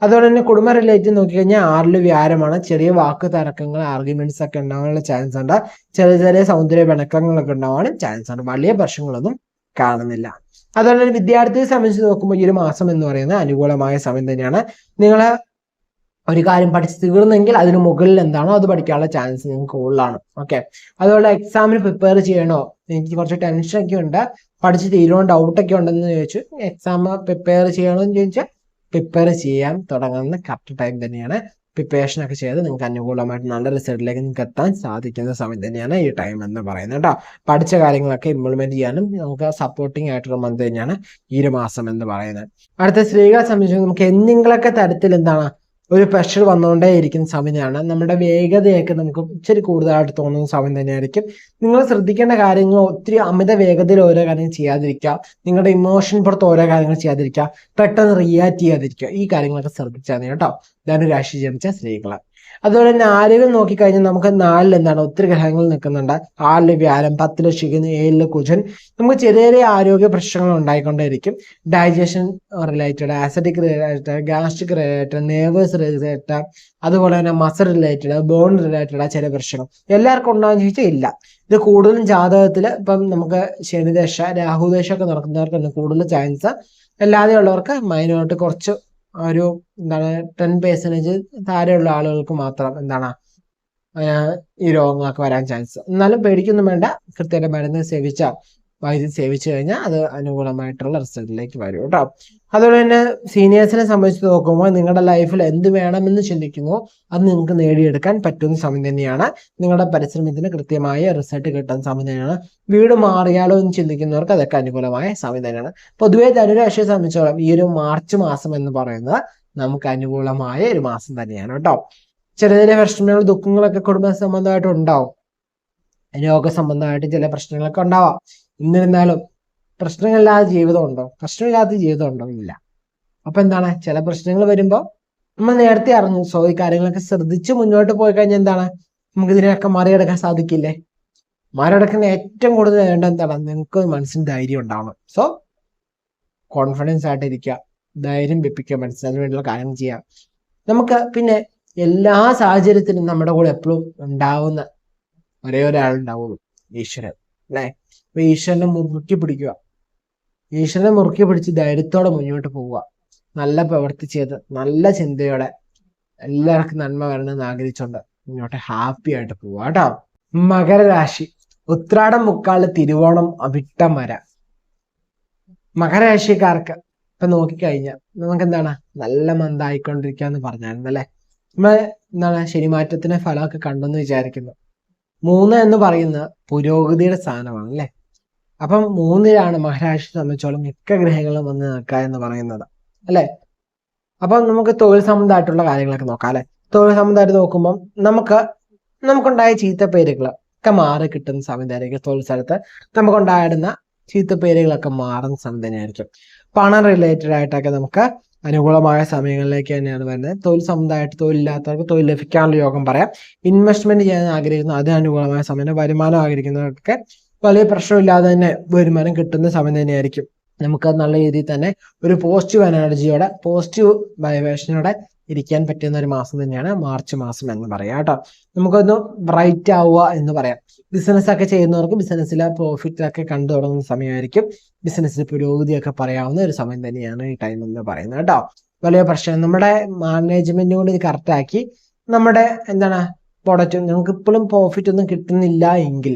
Speaker 1: അതുപോലെ തന്നെ കുടുംബ റിലേറ്റീവ് നോക്കിക്കഴിഞ്ഞാൽ 6 വ്യാഴമാണ്. ചെറിയ വാക്ക് തർക്കങ്ങൾ, ആർഗ്യുമെന്റ്സ് ഒക്കെ ഉണ്ടാവാനുള്ള ചാൻസ് ഉണ്ട്. ചെറിയ ചെറിയ സൗന്ദര്യ പിണക്കങ്ങളൊക്കെ ഉണ്ടാവാനും ചാൻസ് ഉണ്ട്. വലിയ പ്രശ്നങ്ങളൊന്നും കാണുന്നില്ല. അതുപോലെ തന്നെ വിദ്യാർത്ഥിയെ സംബന്ധിച്ച് നോക്കുമ്പോൾ ഈ ഒരു മാസം എന്ന് പറയുന്നത് അനുകൂലമായ സമയം തന്നെയാണ്. നിങ്ങൾ ഒരു കാര്യം പഠിച്ച് തീർന്നെങ്കിൽ അതിന് മുകളിൽ എന്താണോ അത് പഠിക്കാനുള്ള ചാൻസ് നിങ്ങൾക്ക് കൂടുതലാണ്. ഓക്കെ, അതുപോലെ എക്സാമിന് പ്രിപ്പയർ ചെയ്യണോ, എനിക്ക് കുറച്ച് ടെൻഷൻ ഒക്കെ ഉണ്ട്, പഠിച്ച് തീരുമോ, ഡൗട്ടൊക്കെ ഉണ്ടെന്ന് ചോദിച്ചു, എക്സാം പ്രിപ്പയർ ചെയ്യണമെന്ന് ചോദിച്ചാൽ പ്രിപ്പയർ ചെയ്യാൻ തുടങ്ങുന്ന കറക്റ്റ് ടൈം തന്നെയാണ്. പ്രിപ്പറേഷൻ ഒക്കെ ചെയ്ത് നിങ്ങൾക്ക് അനുകൂലമായിട്ട് നല്ല റിസൾട്ടിലേക്ക് നിങ്ങൾക്ക് എത്താൻ സാധിക്കുന്ന സമയം തന്നെയാണ് ഈ ടൈം എന്ന് പറയുന്നത് കേട്ടോ. പഠിച്ച കാര്യങ്ങളൊക്കെ ഇംപ്ലിമെന്റ് ചെയ്യാനും നമുക്ക് സപ്പോർട്ടിങ് ആയിട്ടുള്ള മന്ത് തന്നെയാണ് ഈ ഒരു മാസം എന്ന് പറയുന്നത്. അടുത്ത സ്ത്രീകളെ സംബന്ധിച്ച് നമുക്ക് എന്തെങ്കിലുമൊക്കെ തരത്തിൽ എന്താണ് ഒരു പ്രഷർ വന്നുകൊണ്ടേ ഇരിക്കുന്ന സമയമാണ്. നമ്മുടെ വേഗതയൊക്കെ നമുക്ക് ഇച്ചിരി കൂടുതലായിട്ട് തോന്നുന്ന സമയം തന്നെയായിരിക്കും. നിങ്ങൾ ശ്രദ്ധിക്കേണ്ട കാര്യങ്ങൾ ഒത്തിരി അമിത വേഗതയിൽ ഓരോ കാര്യങ്ങൾ ചെയ്യാതിരിക്കുക. നിങ്ങളുടെ ഇമോഷൻ പുറത്ത് ഓരോ കാര്യങ്ങൾ ചെയ്യാതിരിക്കുക. പെട്ടെന്ന് റിയാക്ട് ചെയ്യാതിരിക്കുക. ഈ കാര്യങ്ങളൊക്കെ ശ്രദ്ധിച്ചാൽ മതി കേട്ടോ. ധനുരാശി ജനിച്ച സ്ത്രീകള്. അതുപോലെ തന്നെ ആരോഗ്യം നോക്കിക്കഴിഞ്ഞാൽ നമുക്ക് 4 എന്താണ് ഒത്തിരി ഗ്രഹങ്ങൾ നിൽക്കുന്നുണ്ട്. 6 വ്യാഴം, 10 ശുക്രൻ, 7 കുജൻ. നമുക്ക് ചെറിയ ചെറിയ ആരോഗ്യ പ്രശ്നങ്ങൾ ഉണ്ടായിക്കൊണ്ടേയിരിക്കും. Digestion related, acidic related, gastric related, nerves related, അതുപോലെ തന്നെ മസിൽ റിലേറ്റഡ്, ബോൺ റിലേറ്റഡ് ചില പ്രശ്നങ്ങൾ എല്ലാവർക്കും ഉണ്ടാകുന്ന ചോദിച്ചാൽ ഇല്ല. ഇത് കൂടുതലും ജാതകത്തിൽ ഇപ്പം നമുക്ക് ശനിദശ, രാഹുദശ ഒക്കെ നടക്കുന്നവർക്ക് കൂടുതൽ ചാൻസ്. അല്ലാതെ ഉള്ളവർക്ക് മൈനോട്ട് കുറച്ച് ഒരു എന്താണ് 10% താഴെയുള്ള ആളുകൾക്ക് മാത്രം എന്താണ് ഈ രോഗങ്ങളൊക്കെ വരാൻ ചാൻസ്. എന്നാലും പേടിക്കൊന്നും വേണ്ട. കൃത്യമായിട്ട് മരുന്ന് സേവിച്ചാൽ, വൈദ്യുതി സേവിച്ചു കഴിഞ്ഞാൽ അത് അനുകൂലമായിട്ടുള്ള റിസൾട്ടിലേക്ക് വരും കേട്ടോ. അതുപോലെ തന്നെ സീനിയേഴ്സിനെ സംബന്ധിച്ച് നോക്കുമ്പോൾ നിങ്ങളുടെ ലൈഫിൽ എന്ത് വേണമെന്ന് ചിന്തിക്കുന്നു അത് നിങ്ങൾക്ക് നേടിയെടുക്കാൻ പറ്റുന്ന സമയം തന്നെയാണ്. നിങ്ങളുടെ പരിശ്രമത്തിന് കൃത്യമായ റിസൾട്ട് കിട്ടുന്ന സമയം തന്നെയാണ്. വീട് മാറിയാലോ എന്ന് ചിന്തിക്കുന്നവർക്ക് അതൊക്കെ അനുകൂലമായ സമയം തന്നെയാണ്. പൊതുവെ ധനുരാശിയെ സംബന്ധിച്ചോളം ഈ ഒരു മാർച്ച് മാസം എന്ന് പറയുന്നത് നമുക്ക് അനുകൂലമായ ഒരു മാസം തന്നെയാണ് കേട്ടോ. ചെറിയ ചെറിയ പ്രശ്നങ്ങൾ, ദുഃഖങ്ങളൊക്കെ കുടുംബ സംബന്ധമായിട്ട് ഉണ്ടാവും. രോഗസംബന്ധമായിട്ട് ചില പ്രശ്നങ്ങളൊക്കെ ഉണ്ടാവാം. എന്നിരുന്നാലും പ്രശ്നങ്ങളില്ലാത്ത ജീവിതം ഉണ്ടോ? പ്രശ്നമില്ലാത്ത ജീവിതം ഉണ്ടോ? ഇല്ല. അപ്പൊ എന്താണ്, ചില പ്രശ്നങ്ങൾ വരുമ്പോൾ നമ്മൾ നേരത്തെ അറിഞ്ഞു. സോ ഈ കാര്യങ്ങളൊക്കെ ശ്രദ്ധിച്ച് മുന്നോട്ട് പോയി കഴിഞ്ഞാൽ എന്താണ്, നമുക്ക് ഇതിനെയൊക്കെ മറികടക്കാൻ സാധിക്കില്ലേ? മറികടക്കുന്ന ഏറ്റവും കൂടുതൽ വേണ്ട എന്താണ്, നിങ്ങൾക്ക് മനസ്സിന് ധൈര്യം ഉണ്ടാവണം. സോ കോൺഫിഡൻസ് ആയിട്ട് ഇരിക്കുക, ധൈര്യം വെപ്പിക്കുക, മനസ്സിന് വേണ്ടിയുള്ള കാര്യങ്ങൾ ചെയ്യാം. നമുക്ക് പിന്നെ എല്ലാ സാഹചര്യത്തിലും നമ്മുടെ കൂടെ എപ്പോഴും ഉണ്ടാവുന്ന ഒരേ ഒരാളുണ്ടാവുള്ളൂ, ഈശ്വരൻ അല്ലേ. അപ്പൊ ഈശ്വരനെ മുറുക്കി പിടിക്കുക. ഈശ്വരനെ മുറുക്കി പിടിച്ച് ധൈര്യത്തോടെ മുന്നോട്ട് പോവുക. നല്ല പ്രവൃത്തി ചെയ്ത് നല്ല ചിന്തയോടെ എല്ലാവർക്കും നന്മ വരണമെന്ന് ആഗ്രഹിച്ചുകൊണ്ട് മുന്നോട്ട് ഹാപ്പി ആയിട്ട് പോവുക കേട്ടോ. മകരരാശി, ഉത്രാടം, മുക്കാല്, തിരുവോണം, അവിട്ടം വര. മകരരാശിക്കാർക്ക് ഇപ്പൊ നോക്കിക്കഴിഞ്ഞാൽ നമുക്ക് എന്താണ് നല്ല മന്ദായിക്കൊണ്ടിരിക്കുക എന്ന് പറഞ്ഞായിരുന്നു അല്ലെ. നമ്മള് എന്താണ് ശനിമാറ്റത്തിന് ഫലമൊക്കെ കണ്ടെന്ന് വിചാരിക്കുന്നു. 3 എന്ന് പറയുന്ന പുരോഗതിയുടെ സ്ഥാനമാണ് അല്ലെ. അപ്പം 3-ലാണ് മകരരാശിയെ സംബന്ധിച്ചോളം മിക്ക ഗ്രഹങ്ങളും വന്ന് നിൽക്കുക എന്ന് പറയുന്നത് അല്ലെ. അപ്പം നമുക്ക് തൊഴിൽ സംബന്ധമായിട്ടുള്ള കാര്യങ്ങളൊക്കെ നോക്കാം അല്ലെ. തൊഴിൽ സംബന്ധമായിട്ട് നോക്കുമ്പോൾ നമുക്കുണ്ടായ ചീത്തപ്പേരുകൾ ഒക്കെ മാറി കിട്ടുന്ന സമയത്തായിരിക്കും. തൊഴിൽ സ്ഥലത്ത് നമുക്കുണ്ടായിരുന്ന ചീത്തപ്പേരുകളൊക്കെ മാറുന്ന സമയം തന്നെയായിരിക്കും. പണം റിലേറ്റഡ് ആയിട്ടൊക്കെ നമുക്ക് അനുകൂലമായ സമയങ്ങളിലേക്ക് തന്നെയാണ് വരുന്നത്. തൊഴിൽ സംബന്ധമായിട്ട് തൊഴിലില്ലാത്തവർക്ക് തൊഴിൽ ലഭിക്കാനുള്ള യോഗം പറയാം. ഇൻവെസ്റ്റ്മെന്റ് ചെയ്യാൻ ആഗ്രഹിക്കുന്ന അതിന് അനുകൂലമായ സമയം. വരുമാനം ആഗ്രഹിക്കുന്നവർക്ക് വലിയ പ്രശ്നമില്ലാതെ തന്നെ വരുമാനം കിട്ടുന്ന സമയം തന്നെയായിരിക്കും. നമുക്ക് നല്ല രീതിയിൽ തന്നെ ഒരു പോസിറ്റീവ് എനർജിയോടെ പോസിറ്റീവ് വൈബ്രേഷനോടെ ഇരിക്കാൻ പറ്റുന്ന ഒരു മാസം തന്നെയാണ് മാർച്ച് മാസം എന്ന് പറയാം കേട്ടോ. നമുക്കൊന്ന് ബ്രൈറ്റ് ആവുക എന്ന് പറയാം. ബിസിനസ് ഒക്കെ ചെയ്യുന്നവർക്ക് ബിസിനസ്സിലെ പ്രോഫിറ്റ് ഒക്കെ കണ്ടു തുടങ്ങുന്ന സമയമായിരിക്കും. ബിസിനസ്സിൽ പുരോഗതിയൊക്കെ പറയാവുന്ന ഒരു സമയം തന്നെയാണ് ഈ ടൈം എന്ന് പറയുന്നത് കേട്ടോ. വലിയ പ്രശ്നം നമ്മുടെ മാനേജ്മെന്റ് കൊണ്ട് ഇത് കറക്റ്റാക്കി നമ്മുടെ പ്രൊഡക്റ്റ് നിങ്ങൾക്ക് ഇപ്പോഴും പ്രോഫിറ്റ് ഒന്നും കിട്ടുന്നില്ല എങ്കിൽ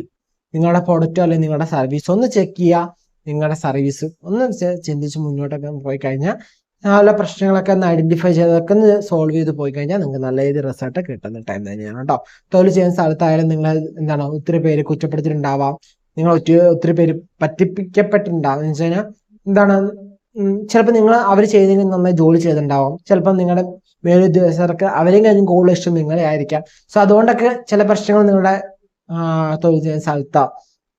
Speaker 1: നിങ്ങളുടെ പ്രൊഡക്റ്റോ അല്ലെങ്കിൽ നിങ്ങളുടെ സർവീസ് ഒന്ന് ചെക്ക് ചെയ്യുക. നിങ്ങളുടെ സർവീസ് ഒന്ന് ചിന്തിച്ച് മുന്നോട്ടൊക്കെ പോയി കഴിഞ്ഞാൽ നല്ല പ്രശ്നങ്ങളൊക്കെ ഒന്ന് ഐഡന്റിഫൈ ചെയ്തൊക്കെ ഒന്ന് സോൾവ് ചെയ്ത് പോയി കഴിഞ്ഞാൽ നിങ്ങൾക്ക് നല്ല രീതിയിൽ റിസൾട്ട് കിട്ടുന്ന ടൈം തന്നെയാണ് കേട്ടോ. തൊഴിൽ ചെയ്യുന്ന സ്ഥലത്തായാലും നിങ്ങൾ ഒത്തിരി പേര് കുറ്റപ്പെടുത്തിയിട്ടുണ്ടാവാം, നിങ്ങൾ ഒത്തിരി പേര് പറ്റിപ്പിക്കപ്പെട്ടിട്ടുണ്ടാവും. എന്ന് വെച്ച് കഴിഞ്ഞാൽ ചിലപ്പോൾ നിങ്ങൾ അവർ ചെയ്തതിന് നന്നായി ജോലി ചെയ്തിട്ടുണ്ടാവും. ചിലപ്പോൾ നിങ്ങളുടെ മേലുദ്യോഗസ്ഥർക്ക് അവരെയും കഴിഞ്ഞും കൂടുതൽ ഇഷ്ടം നിങ്ങളെ ആയിരിക്കാം. സോ അതുകൊണ്ടൊക്കെ ചില പ്രശ്നങ്ങൾ നിങ്ങളുടെ തൊഴിൽ ചെയ്യുന്ന സ്ഥലത്ത്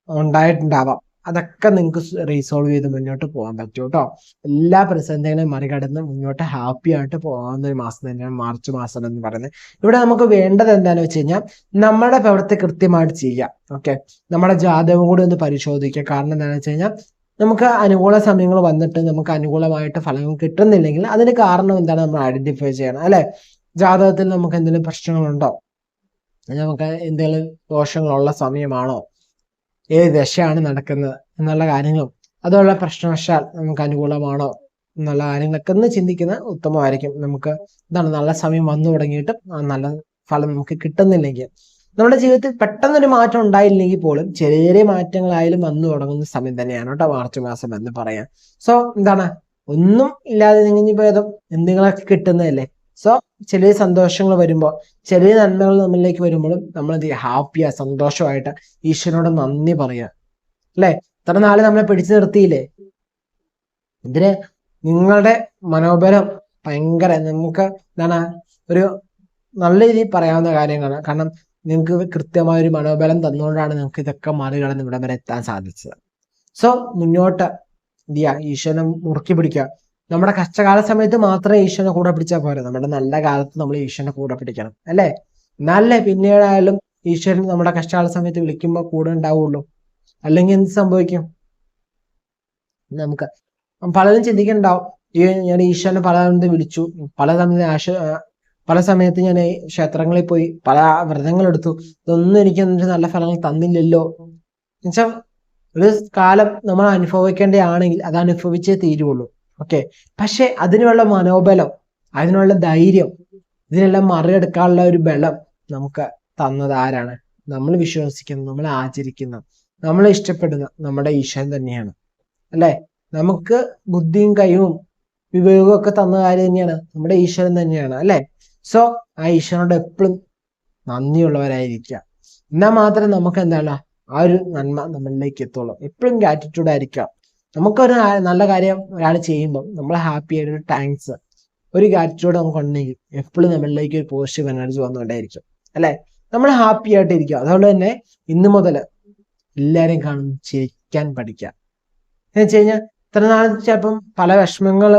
Speaker 1: ഉണ്ടായിട്ടുണ്ടാവാം. അതൊക്കെ നിങ്ങൾക്ക് റീസോൾവ് ചെയ്ത് മുന്നോട്ട് പോകാൻ പറ്റും കേട്ടോ. എല്ലാ പ്രതിസന്ധികളെയും മറികടന്ന് മുന്നോട്ട് ഹാപ്പി ആയിട്ട് പോകാവുന്ന ഒരു മാസം തന്നെയാണ് മാർച്ച് മാസം എന്ന് പറയുന്നത്. ഇവിടെ നമുക്ക് വേണ്ടത് എന്താണെന്ന് വെച്ച് കഴിഞ്ഞാൽ നമ്മുടെ പ്രവൃത്തി കൃത്യമായിട്ട് ചെയ്യുക. ഓക്കെ, നമ്മുടെ ജാതകം കൂടി ഒന്ന് പരിശോധിക്കുക. കാരണം എന്താണെന്ന് വെച്ച് കഴിഞ്ഞാൽ നമുക്ക് അനുകൂല സമയങ്ങൾ വന്നിട്ട് നമുക്ക് അനുകൂലമായിട്ട് ഫലങ്ങൾ കിട്ടുന്നില്ലെങ്കിൽ അതിന് കാരണം എന്താണ് നമ്മൾ ഐഡന്റിഫൈ ചെയ്യണം അല്ലെ. ജാതകത്തിൽ നമുക്ക് എന്തെങ്കിലും പ്രശ്നങ്ങളുണ്ടോ, നമുക്ക് എന്തെങ്കിലും ദോഷങ്ങളുള്ള സമയമാണോ, ഏത് ദശയാണ് നടക്കുന്നത് എന്നുള്ള കാര്യങ്ങളും അതുള്ള പ്രശ്നവശാൽ നമുക്ക് അനുകൂലമാണോ എന്നുള്ള കാര്യങ്ങളൊക്കെ ഒന്ന് ചിന്തിക്കുന്നത് ഉത്തമമായിരിക്കും. നമുക്ക് നല്ല സമയം വന്നു തുടങ്ങിയിട്ടും നല്ല ഫലം നമുക്ക് കിട്ടുന്നില്ലെങ്കിൽ നമ്മുടെ ജീവിതത്തിൽ പെട്ടെന്നൊരു മാറ്റം ഉണ്ടായില്ലെങ്കിൽ പോലും ചെറിയ ചെറിയ മാറ്റങ്ങളായാലും വന്നു തുടങ്ങുന്ന സമയം തന്നെയാണ് കേട്ടോ മാർച്ച് മാസം എന്ന് പറയാം. സോ ഒന്നും ഇല്ലാതെ നിങ്ങൾ പോയതും എന്തെങ്കിലുമൊക്കെ കിട്ടുന്നതല്ലേ. സോ ചെറിയ സന്തോഷങ്ങൾ വരുമ്പോൾ ചെറിയ നന്മകൾ നമ്മളിലേക്ക് വരുമ്പോഴും നമ്മൾ എന്ത് ചെയ്യുക, ഹാപ്പിയാ സന്തോഷമായിട്ട് ഈശ്വരനോട് നന്ദി പറയുക അല്ലെ. ഇത്ര നാളെ നമ്മളെ പിടിച്ചു നിർത്തിയില്ലേ, ഇതിന് നിങ്ങളുടെ മനോബലം ഭയങ്കര നമുക്ക് ഒരു നല്ല രീതിയിൽ പറയാവുന്ന കാര്യങ്ങളാണ്. കാരണം നിങ്ങൾക്ക് കൃത്യമായ ഒരു മനോബലം തന്നുകൊണ്ടാണ് നിങ്ങൾക്ക് ഇതൊക്കെ മറികടന്ന് ഇവിടം വരെ എത്താൻ സാധിച്ചത്. സോ മുന്നോട്ട് എന്ത് ചെയ്യുക, ഈശ്വരനെ മുറുക്കി പിടിക്കുക. നമ്മുടെ കഷ്ടകാല സമയത്ത് മാത്രമേ ഈശ്വരനെ കൂടെ പിടിച്ചാൽ പോരാ, നമ്മുടെ നല്ല കാലത്ത് നമ്മൾ ഈശ്വരനെ കൂടെ പിടിക്കണം അല്ലേ. എന്നാലേ പിന്നീടായാലും ഈശ്വരൻ നമ്മുടെ കഷ്ടകാല സമയത്ത് വിളിക്കുമ്പോൾ കൂടെ ഉണ്ടാവുള്ളൂ. അല്ലെങ്കിൽ എന്ത് സംഭവിക്കും, നമുക്ക് പലരും ചിന്തിക്കുന്നുണ്ടാവും, ഞാൻ ഈശ്വരനെ പലതവണ വിളിച്ചു, പല സമയത്ത് ഞാൻ ക്ഷേത്രങ്ങളിൽ പോയി പല വ്രതങ്ങൾ എടുത്തു, ഇതൊന്നും എനിക്ക് നല്ല ഫലങ്ങൾ തന്നില്ലല്ലോ. എന്നുവെച്ചാൽ ഒരു കാലം നമ്മൾ അനുഭവിക്കേണ്ടതാണെങ്കിൽ അത് അനുഭവിച്ചേ തീരുള്ളൂ. ഓക്കെ, പക്ഷെ അതിനുള്ള മനോബലം, അതിനുള്ള ധൈര്യം, ഇതിനെല്ലാം മറികടക്കാനുള്ള ഒരു ബലം നമുക്ക് തന്നത് ആരാണ്? നമ്മൾ വിശ്വസിക്കുന്ന, നമ്മൾ ആചരിക്കുന്ന, നമ്മൾ ഇഷ്ടപ്പെടുന്ന നമ്മുടെ ഈശ്വരൻ തന്നെയാണ് അല്ലെ. നമുക്ക് ബുദ്ധിയും കഴിവും വിവേകവും ഒക്കെ തന്ന കാര്യം തന്നെയാണ് നമ്മുടെ ഈശ്വരൻ തന്നെയാണ് അല്ലെ. സോ ആ ഈശ്വരനോട് എപ്പോഴും നന്ദിയുള്ളവരായിരിക്കുക. എന്നാൽ മാത്രമേ നമുക്ക് ആ ഒരു നന്മ നമ്മളിലേക്ക് എത്തുള്ളൂ. എപ്പോഴും ഗ്രാറ്റിറ്റ്യൂഡ് ആയിരിക്കാം. നമുക്കൊരു നല്ല കാര്യം ഒരാൾ ചെയ്യുമ്പോൾ നമ്മൾ ഹാപ്പി ആയിട്ട് ഒരു താങ്ക്സ്, ഒരു ഗ്രാറ്റിറ്റ്യൂഡ് നമുക്ക് ഉണ്ടെങ്കിൽ എപ്പോഴും നമ്മളിലേക്ക് ഒരു പോസിറ്റീവ് എനർജി വന്നുകൊണ്ടേയിരിക്കും അല്ലെ. നമ്മൾ ഹാപ്പി ആയിട്ട് ഇരിക്കുക. അതുകൊണ്ട് തന്നെ ഇന്ന് മുതൽ എല്ലാവരെയും കാണും ചിരിക്കാൻ പഠിക്കുക. എന്ന് വെച്ച് കഴിഞ്ഞാൽ ഇത്ര നാൾ ചിലപ്പം പല വിഷമങ്ങൾ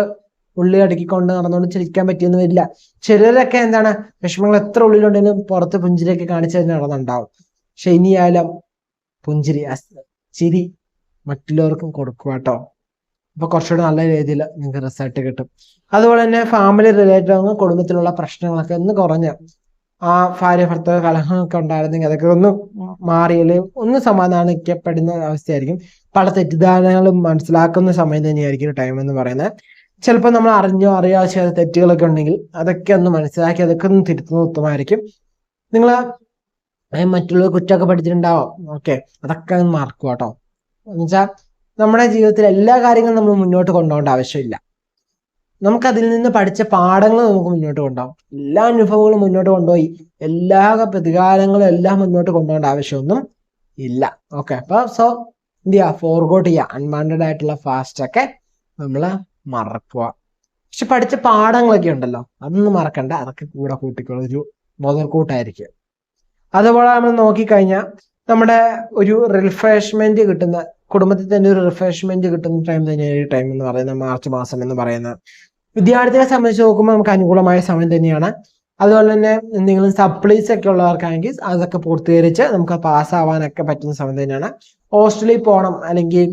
Speaker 1: ഉള്ളിൽ അടുക്കിക്കൊണ്ട് നടന്നുകൊണ്ട് ചിരിക്കാൻ പറ്റിയെന്ന് വരില്ല. ചിലരൊക്കെ വിഷമങ്ങൾ എത്ര ഉള്ളിലുണ്ടെങ്കിലും പുറത്ത് പുഞ്ചിരിയൊക്കെ കാണിച്ചു തന്നെ നടന്നുണ്ടാവും. പക്ഷെ ഇനിയായാലും പുഞ്ചിരി, ചിരി മറ്റുള്ളവർക്കും കൊടുക്കുക കേട്ടോ. അപ്പൊ കുറച്ചുകൂടെ നല്ല രീതിയിൽ നിങ്ങൾക്ക് റിസൾട്ട് കിട്ടും. അതുപോലെ തന്നെ ഫാമിലി റിലേറ്റഡ് കുടുംബത്തിലുള്ള പ്രശ്നങ്ങളൊക്കെ ഒന്ന് കുറഞ്ഞ് ആ ഭാര്യ ഭർത്താവ് കലഹങ്ങളൊക്കെ ഉണ്ടായിരുന്നെങ്കിൽ അതൊക്കെ ഒന്ന് മാറിയല്ലേ ഒന്ന് സമാധാനിക്കപ്പെടുന്ന അവസ്ഥയായിരിക്കും. പല തെറ്റിദ്ധാരണകളും മനസ്സിലാക്കുന്ന സമയം തന്നെയായിരിക്കും ടൈം എന്ന് പറയുന്നത്. ചിലപ്പോൾ നമ്മൾ അറിഞ്ഞോ അറിയാതെ ചെയ്ത തെറ്റുകളൊക്കെ ഉണ്ടെങ്കിൽ അതൊക്കെ ഒന്ന് മനസ്സിലാക്കി അതൊക്കെ ഒന്ന് തിരുത്തുന്നത് ഉത്തമമായിരിക്കും. നിങ്ങൾ മറ്റുള്ള കുറ്റമൊക്കെ പഠിച്ചിട്ടുണ്ടാവാം. ഓക്കെ, അതൊക്കെ ഒന്ന് മറക്കുക കേട്ടോ. എന്നുവെച്ചാൽ നമ്മുടെ ജീവിതത്തിൽ എല്ലാ കാര്യങ്ങളും നമ്മൾ മുന്നോട്ട് കൊണ്ടുപോകേണ്ട ആവശ്യമില്ല. നമുക്കതിൽ നിന്ന് പഠിച്ച പാഠങ്ങൾ നമുക്ക് മുന്നോട്ട് കൊണ്ടുപോകാം. എല്ലാ അനുഭവങ്ങളും മുന്നോട്ട് കൊണ്ടുപോയി എല്ലാ പ്രതികാരങ്ങളും എല്ലാം മുന്നോട്ട് കൊണ്ടുപോകേണ്ട ആവശ്യമൊന്നും ഇല്ല. ഓക്കെ, അപ്പൊ സോ എന്ത് ചെയ്യുക, ഫോർഗോട്ട് ചെയ്യുക. അൺവാണ്ടഡ് ആയിട്ടുള്ള ഫാസ്റ്റ് ഒക്കെ നമ്മൾ മറക്കുക. പക്ഷെ പഠിച്ച പാഠങ്ങളൊക്കെ ഉണ്ടല്ലോ, അതൊന്നും മറക്കണ്ട. അതൊക്കെ കൂടെ കൂട്ടിക്കുള്ള ഒരു മുതൽക്കൂട്ടായിരിക്കും. അതുപോലെ നമ്മൾ നോക്കിക്കഴിഞ്ഞാൽ നമ്മുടെ ഒരു റിഫ്രഷ്മെന്റ് കിട്ടുന്ന, കുടുംബത്തിൽ തന്നെ ഒരു റിഫ്രഷ്മെന്റ് കിട്ടുന്ന ടൈം തന്നെയാണ് ഈ ടൈം എന്ന് പറയുന്നത് മാർച്ച് മാസം എന്ന് പറയുന്നത്. വിദ്യാർത്ഥികളെ സംബന്ധിച്ച് നോക്കുമ്പോൾ നമുക്ക് അനുകൂലമായ സമയം തന്നെയാണ്. അതുപോലെ തന്നെ എന്തെങ്കിലും സപ്ലീസ് ഒക്കെ ഉള്ളവർക്കാണെങ്കിൽ അതൊക്കെ പൂർത്തീകരിച്ച് നമുക്ക് പാസ്സാവാനൊക്കെ പറ്റുന്ന സമയം തന്നെയാണ്. ഹോസ്റ്റലിൽ പോകണം അല്ലെങ്കിൽ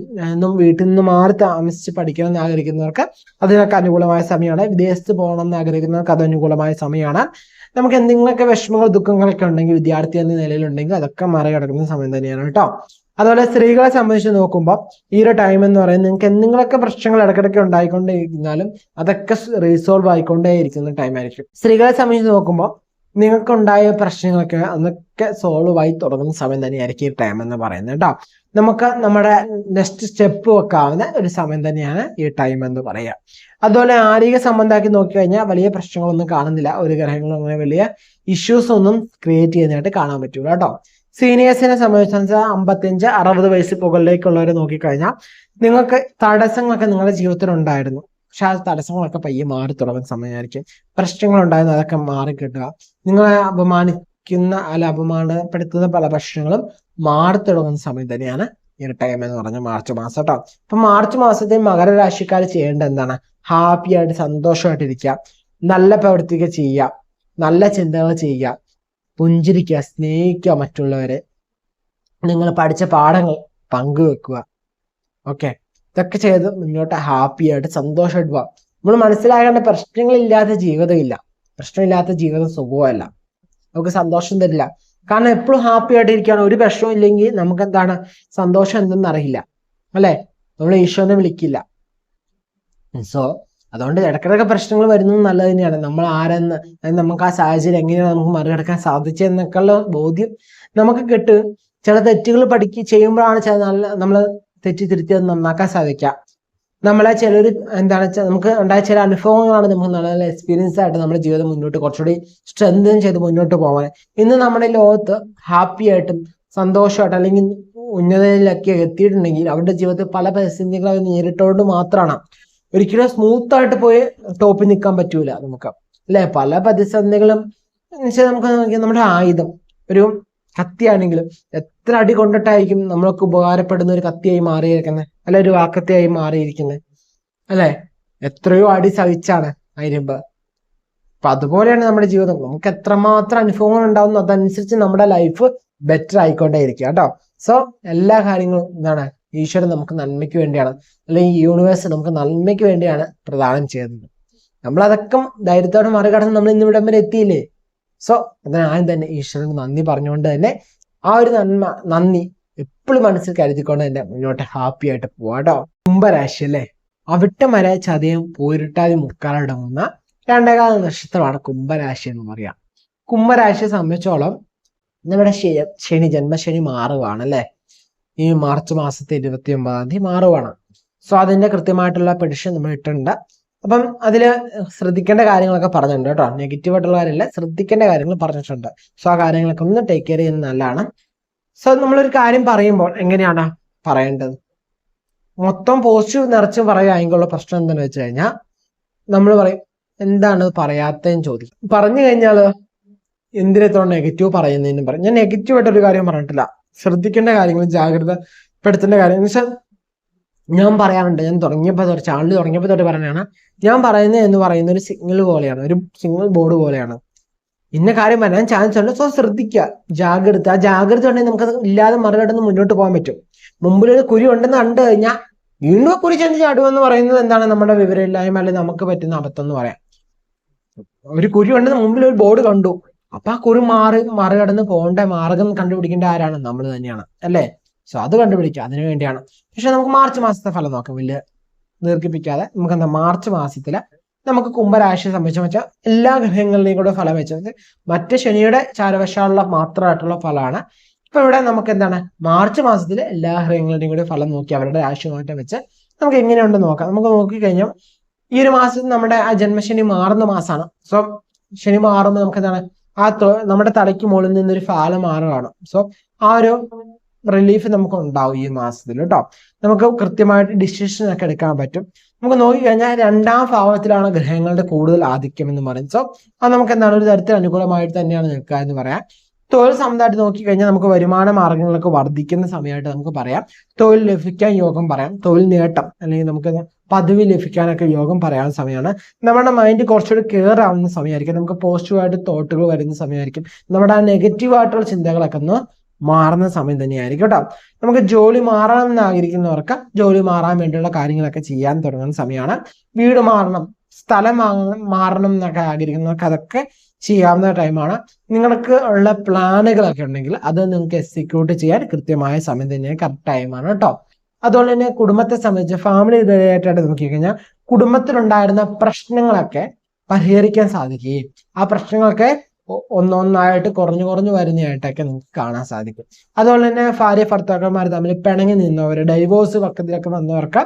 Speaker 1: വീട്ടിൽ നിന്ന് മാറി താമസിച്ച് പഠിക്കണം എന്ന് ആഗ്രഹിക്കുന്നവർക്ക് അതിനൊക്കെ അനുകൂലമായ സമയമാണ്. വിദേശത്ത് പോകണം എന്ന് ആഗ്രഹിക്കുന്നവർക്ക് അത് അനുകൂലമായ സമയമാണ്. നമുക്ക് എന്തെങ്കിലുമൊക്കെ വിഷമങ്ങൾ ദുഃഖങ്ങളൊക്കെ ഉണ്ടെങ്കിൽ വിദ്യാർത്ഥി എന്ന നിലയിലുണ്ടെങ്കിൽ അതൊക്കെ മറികടക്കുന്ന സമയം തന്നെയാണ് കേട്ടോ. അതുപോലെ സ്ത്രീകളെ സംബന്ധിച്ച് നോക്കുമ്പോൾ ഈ ഒരു ടൈം എന്ന് പറയുന്നത് നിങ്ങൾക്ക് എന്തെങ്കിലുമൊക്കെ പ്രശ്നങ്ങൾ ഇടയ്ക്കിടയ്ക്ക് ഉണ്ടായിക്കൊണ്ടേയിരുന്നാലും അതൊക്കെ റീസോൾവ് ആയിക്കൊണ്ടേ ഇരിക്കുന്ന ടൈം ആയിരിക്കും. സ്ത്രീകളെ സംബന്ധിച്ച് നോക്കുമ്പോൾ നിങ്ങൾക്കുണ്ടായ പ്രശ്നങ്ങളൊക്കെ അതൊക്കെ സോൾവ് ആയി തുടങ്ങുന്ന സമയം തന്നെയായിരിക്കും ഈ ടൈം എന്ന് പറയുന്നത് കേട്ടോ. നമുക്ക് നമ്മുടെ നെക്സ്റ്റ് സ്റ്റെപ്പ് വെക്കാവുന്ന ഒരു സമയം തന്നെയാണ് ഈ ടൈം എന്ന് പറയുക. അതുപോലെ ആരോഗ്യ സംബന്ധമാക്കി നോക്കിക്കഴിഞ്ഞാൽ വലിയ പ്രശ്നങ്ങളൊന്നും കാണുന്നില്ല. ഒരു ഗ്രഹങ്ങളും അങ്ങനെ വലിയ ഇഷ്യൂസ് ഒന്നും ക്രിയേറ്റ് ചെയ്യുന്നതായിട്ട് കാണാൻ പറ്റൂല കേട്ടോ. സീനിയേഴ്സിനെ സംബന്ധിച്ച് 55-60 വയസ്സ് മുകളിലേക്കുള്ളവരെ നോക്കിക്കഴിഞ്ഞാൽ നിങ്ങൾക്ക് തടസ്സങ്ങളൊക്കെ നിങ്ങളുടെ ജീവിതത്തിൽ ഉണ്ടായിരുന്നു. പക്ഷെ ആ തടസ്സങ്ങളൊക്കെ പയ്യെ മാറി തുടങ്ങുന്ന സമയമായിരിക്കും. പ്രശ്നങ്ങൾ ഉണ്ടായിരുന്നു, അതൊക്കെ മാറി കിട്ടുക. നിങ്ങളെ അപമാനപ്പെടുത്തുന്ന പല പ്രശ്നങ്ങളും മാറി തുടങ്ങുന്ന സമയം തന്നെയാണ് ഈ ഒരു ടൈം എന്ന് പറഞ്ഞ മാർച്ച് മാസം കേട്ടോ. അപ്പൊ മാർച്ച് മാസത്തിൽ മകരരാശിക്കാർ ചെയ്യേണ്ട എന്താണ്? ഹാപ്പി ആയിട്ട് സന്തോഷമായിട്ടിരിക്കുക, നല്ല പ്രവൃത്തികൾ ചെയ്യുക, നല്ല ചിന്തകൾ ചെയ്യുക, പുഞ്ചിരിക്കുക, സ്നേഹിക്കുക മറ്റുള്ളവരെ, നിങ്ങൾ പഠിച്ച പാഠങ്ങൾ പങ്കുവെക്കുക. ഓക്കെ, ഇതൊക്കെ ചെയ്ത് മുന്നോട്ട് ഹാപ്പി ആയിട്ട് സന്തോഷമായിട്ട് പോവാം. നമ്മൾ മനസ്സിലാക്കേണ്ട പ്രശ്നങ്ങളില്ലാത്ത ജീവിതമില്ല. പ്രശ്നമില്ലാത്ത ജീവിതം സുഖമല്ല, നമുക്ക് സന്തോഷം തരില്ല. കാരണം എപ്പോഴും ഹാപ്പി ആയിട്ട് ഇരിക്കുകയാണ്. ഒരു പ്രശ്നവും ഇല്ലെങ്കിൽ നമുക്ക് എന്താണ് സന്തോഷം എന്തെന്ന് അറിയില്ല, അല്ലെ? നമ്മൾ ഈശോനെ വിളിക്കില്ല. സോ അതുകൊണ്ട് ഇടയ്ക്കിടയ്ക്ക് പ്രശ്നങ്ങൾ വരുന്നത് നല്ലത് തന്നെയാണ്. നമ്മൾ ആരെന്ന്, നമുക്ക് ആ സാഹചര്യം എങ്ങനെയാണ് നമുക്ക് മറികടക്കാൻ സാധിച്ചതെന്നൊക്കെയുള്ള ബോധ്യം നമുക്ക് കിട്ടും. ചില തെറ്റുകൾ ചെയ്യുമ്പോഴാണ് നമ്മൾ തെറ്റി തിരുത്തി അത് നന്നാക്കാൻ സാധിക്കുക. നമ്മളെ ചിലർ എന്താണ് നമുക്ക് ഉണ്ടായ ചില അനുഭവങ്ങളാണ് നമുക്ക് നല്ല എക്സ്പീരിയൻസ് ആയിട്ട് നമ്മുടെ ജീവിതം മുന്നോട്ട് കുറച്ചുകൂടി സ്ട്രെങ്തൻ ചെയ്ത് മുന്നോട്ട് പോകാൻ. ഇന്ന് നമ്മുടെ ലോകത്ത് ഹാപ്പി ആയിട്ടും സന്തോഷമായിട്ട് അല്ലെങ്കിൽ ഉന്നതയിലൊക്കെ എത്തിയിട്ടുണ്ടെങ്കിൽ അവരുടെ ജീവിതത്തിൽ പല പരിസ്ഥിതികളെ നേരിട്ടുകൊണ്ട് മാത്രമാണ്. ഒരിക്കലും സ്മൂത്ത് ആയിട്ട് പോയി ടോപ്പിൽ നിൽക്കാൻ പറ്റൂല നമുക്ക്, അല്ലെ? പല പ്രതിസന്ധികളും നമുക്ക് നമ്മുടെ ആയുധം ഒരു കത്തിയാണെങ്കിലും എത്ര അടി കൊണ്ടിട്ടായിരിക്കും നമ്മൾക്ക് ഉപകാരപ്പെടുന്ന ഒരു കത്തിയായി മാറിയിരിക്കുന്നത്, അല്ലെ? ഒരു വാക്കത്തിയായി മാറിയിരിക്കുന്നത്, അല്ലെ? എത്രയോ അടി സഹിച്ചാണ് അതിനുമ്പ്. അപ്പൊ അതുപോലെയാണ് നമ്മുടെ ജീവിതം. നമുക്ക് എത്രമാത്രം അനുഭവങ്ങൾ ഉണ്ടാവുന്നു അതനുസരിച്ച് നമ്മുടെ ലൈഫ് ബെറ്റർ ആയിക്കൊണ്ടേയിരിക്കുക കേട്ടോ. സോ എല്ലാ കാര്യങ്ങളും എന്താണ് ഈശ്വരൻ നമുക്ക് നന്മയ്ക്ക് വേണ്ടിയാണ്, അല്ലെങ്കിൽ യൂണിവേഴ്സ് നമുക്ക് നന്മയ്ക്ക് വേണ്ടിയാണ് പ്രദാനം ചെയ്യുന്നത്. നമ്മളതൊക്കെ ധൈര്യത്തോടെ മറികടന്ന് നമ്മൾ ഇന്ന് ഇവിടം വരെ എത്തിയില്ലേ. സോ അതിനാദ്യം തന്നെ ഈശ്വരന് നന്ദി പറഞ്ഞുകൊണ്ട് തന്നെ ആ ഒരു നന്ദി എപ്പോഴും മനസ്സിൽ കരുതിക്കൊണ്ട് തന്നെ മുന്നോട്ട് ഹാപ്പി ആയിട്ട് പോവാട്ടോ. കുംഭരാശി അല്ലേ, അവിട്ടം വരെ ചതയം പോരിട്ടാതി മുക്കാലടങ്ങുന്ന 2 നക്ഷത്രമാണ് കുംഭരാശി എന്ന് പറയാം. കുംഭരാശിയെ സംബന്ധിച്ചോളം നമ്മുടെ ശനി ജന്മശനി മാറുവാണ് അല്ലെ. ഈ മാർച്ച് മാസത്തെ 29-ാം തീയതി മാറുവാണ്. സോ അതിന്റെ കൃത്യമായിട്ടുള്ള പ്രഡിക്ഷൻ നമ്മൾ ഇട്ടിട്ടുണ്ട്. അപ്പം അതിൽ ശ്രദ്ധിക്കേണ്ട കാര്യങ്ങളൊക്കെ പറഞ്ഞിട്ടുണ്ട് കേട്ടോ. നെഗറ്റീവ് ആയിട്ടുള്ള കാര്യമില്ല, ശ്രദ്ധിക്കേണ്ട കാര്യങ്ങൾ പറഞ്ഞിട്ടുണ്ട്. സോ ആ കാര്യങ്ങളൊക്കെ ഒന്ന് ടേക്ക് കെയർ ചെയ്യുന്നത് നല്ലതാണ്. സോ നമ്മളൊരു കാര്യം പറയുമ്പോൾ എങ്ങനെയാണ് പറയേണ്ടത്? മൊത്തം പോസിറ്റീവ് നിറച്ചും പറയുകയെങ്കിലുള്ള പ്രശ്നം എന്താണെന്ന് വെച്ച് കഴിഞ്ഞാൽ നമ്മൾ പറയും എന്താണ് പറയാത്തതെന്ന് ചോദിക്കും. പറഞ്ഞു കഴിഞ്ഞാൽ എന്തിനെത്ര നെഗറ്റീവ് പറയുന്നതിനും പറയും. ഞാൻ നെഗറ്റീവ് ആയിട്ടൊരു കാര്യം പറഞ്ഞിട്ടില്ല. ശ്രദ്ധിക്കേണ്ട കാര്യങ്ങൾ, ജാഗ്രതപ്പെടുത്തേണ്ട കാര്യം എന്ന് വെച്ചാൽ ഞാൻ പറയാറുണ്ട്. ഞാൻ ചാനൽ തുടങ്ങിയപ്പോൾ തൊട്ട് പറയാനാണ്, ഞാൻ പറയുന്നത് എന്ന് പറയുന്ന ഒരു സിഗ്നൽ പോലെയാണ്, ഒരു സിഗ്നൽ ബോർഡ് പോലെയാണ്. ഇന്ന കാര്യം വരാൻ ചാൻസ് ഉണ്ട്. സോ ശ്രദ്ധിക്കുക, ജാഗ്രത. ആ ജാഗ്രത ഉണ്ടെങ്കിൽ നമുക്കത് ഇല്ലാതെ മറികടന്ന് മുന്നോട്ട് പോകാൻ പറ്റും. മുമ്പിലൊരു കുരി ഉണ്ടെന്ന് കണ്ടു കഴിഞ്ഞാൽ വീണ്ടും കുരി ചെന്ന് ചാടുമെന്ന് പറയുന്നത് എന്താണ് നമ്മുടെ വിവരമില്ലായ്മ, അല്ലെങ്കിൽ നമുക്ക് പറ്റുന്ന അബദ്ധം എന്ന് പറയാം. ഒരു കുരി ഉണ്ടെന്ന് മുമ്പിൽ ഒരു ബോർഡ് കണ്ടു, അപ്പൊ ആ കുറി മറികടന്ന് പോകേണ്ട മാർഗം കണ്ടുപിടിക്കേണ്ട ആരാണ്? നമ്മൾ തന്നെയാണ്, അല്ലേ? സോ അത് കണ്ടുപിടിക്കുക, അതിനു വേണ്ടിയാണ്. പക്ഷെ നമുക്ക് മാർച്ച് മാസത്തെ ഫലം നോക്കാം, വലിയ ദീർഘിപ്പിക്കാതെ. നമുക്ക് എന്താ മാർച്ച് മാസത്തില് നമുക്ക് കുംഭരാശിയെ സംബന്ധിച്ച് വെച്ചാൽ എല്ലാ ഗ്രഹങ്ങളിലെയും കൂടെ ഫലം വെച്ചത് മറ്റ് ശനിയുടെ ചാരവശാലുള്ള മാത്രമായിട്ടുള്ള ഫലമാണ്. ഇപ്പൊ ഇവിടെ നമുക്ക് എന്താണ് മാർച്ച് മാസത്തിലെ എല്ലാ ഗ്രഹങ്ങളുടെയും കൂടി ഫലം നോക്കി അവരുടെ രാശിമാറ്റം വെച്ച് നമുക്ക് എങ്ങനെയുണ്ടെന്ന് നോക്കാം. നമുക്ക് നോക്കിക്കഴിഞ്ഞാൽ ഈ ഒരു മാസത്തിൽ നമ്മുടെ ആ ജന്മശനി മാറുന്ന മാസമാണ്. സോ ശനി മാറുമ്പോൾ നമുക്ക് എന്താണ് നമ്മുടെ തലയ്ക്ക് മുകളിൽ നിന്നൊരു ഫാലം മാറുകയാണ്. സോ ആ ഒരു റിലീഫ് നമുക്ക് ഉണ്ടാവും ഈ മാസത്തിൽ കേട്ടോ. നമുക്ക് കൃത്യമായിട്ട് ഡിസിഷൻ ഒക്കെ എടുക്കാൻ പറ്റും. നമുക്ക് നോക്കിക്കഴിഞ്ഞാൽ 2ാം ഭാവത്തിലാണ് ഗ്രഹങ്ങളുടെ കൂടുതൽ ആധിക്യം എന്ന് പറയും. സോ അത് നമുക്ക് എന്താണ് ഒരു തരത്തിൽ അനുകൂലമായിട്ട് തന്നെയാണ് നിൽക്കുക എന്ന് പറയാം. തൊഴിൽ സംബന്ധമായിട്ട് നോക്കിക്കഴിഞ്ഞാൽ നമുക്ക് വരുമാന മാർഗങ്ങളൊക്കെ വർദ്ധിക്കുന്ന സമയമായിട്ട് നമുക്ക് പറയാം. തൊഴിൽ ലഭിക്കാൻ യോഗം പറയാം. തൊഴിൽ നേട്ടം അല്ലെങ്കിൽ നമുക്ക് പദവി ലഭിക്കാനൊക്കെ യോഗം പറയാവുന്ന സമയമാണ്. നമ്മുടെ മൈൻഡ് കുറച്ചുകൂടി ക്ലിയർ ആവുന്ന സമയമായിരിക്കും. നമുക്ക് പോസിറ്റീവായിട്ട് തോട്ടുകൾ വരുന്ന സമയമായിരിക്കും. നമ്മുടെ ആ നെഗറ്റീവായിട്ടുള്ള ചിന്തകളൊക്കെ ഒന്ന് മാറുന്ന സമയം തന്നെയായിരിക്കും കേട്ടോ. നമുക്ക് ജോലി മാറണം എന്ന് ആഗ്രഹിക്കുന്നവർക്ക് ജോലി മാറാൻ വേണ്ടിയുള്ള കാര്യങ്ങളൊക്കെ ചെയ്യാൻ തുടങ്ങുന്ന സമയമാണ്. വീട് മാറണം, സ്ഥലം മാറണം എന്നൊക്കെ ആഗ്രഹിക്കുന്നവർക്ക് അതൊക്കെ ചെയ്യാവുന്ന ടൈമാണ്. നിങ്ങൾക്ക് ഉള്ള പ്ലാനുകളൊക്കെ ഉണ്ടെങ്കിൽ അത് നിങ്ങൾക്ക് എക്സിക്യൂട്ട് ചെയ്യാൻ കൃത്യമായ സമയം തന്നെയാണ്, കറക്റ്റ് ടൈമാണ് കേട്ടോ. അതുപോലെ തന്നെ കുടുംബത്തെ സംബന്ധിച്ച് ഫാമിലി റിലേറ്റഡ് നോക്കിക്കഴിഞ്ഞാൽ കുടുംബത്തിലുണ്ടായിരുന്ന പ്രശ്നങ്ങളൊക്കെ പരിഹരിക്കാൻ സാധിക്കുകയും ആ പ്രശ്നങ്ങളൊക്കെ ഒന്നൊന്നായിട്ട് കുറഞ്ഞു വരുന്നതായിട്ടൊക്കെ നമുക്ക് കാണാൻ സാധിക്കും. അതുപോലെ തന്നെ ഭാര്യ ഭർത്താക്കന്മാർ തമ്മിൽ പിണങ്ങി നിന്നവർ, ഡൈവോഴ്സ് പക്കത്തിലൊക്കെ വന്നവർക്ക്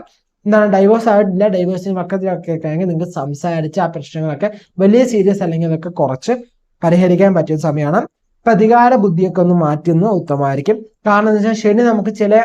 Speaker 1: എന്താണ് ഡൈവോഴ്സ് ആയിട്ടില്ല, ഡൈവോഴ്സിന് പക്കത്തിലൊക്കെ ആണെങ്കിൽ നിങ്ങൾക്ക് സംസാരിച്ച് ആ പ്രശ്നങ്ങളൊക്കെ വലിയ സീരിയസ് അല്ലെങ്കിൽ അതൊക്കെ കുറച്ച് പരിഹരിക്കാൻ പറ്റുന്ന സമയമാണ്. പ്രതികാര ബുദ്ധിയൊക്കെ ഒന്ന് മാറ്റുന്നത് ഉത്തമമായിരിക്കും. കാരണം എന്താ വെച്ചാൽ ശനി നമുക്ക് ചില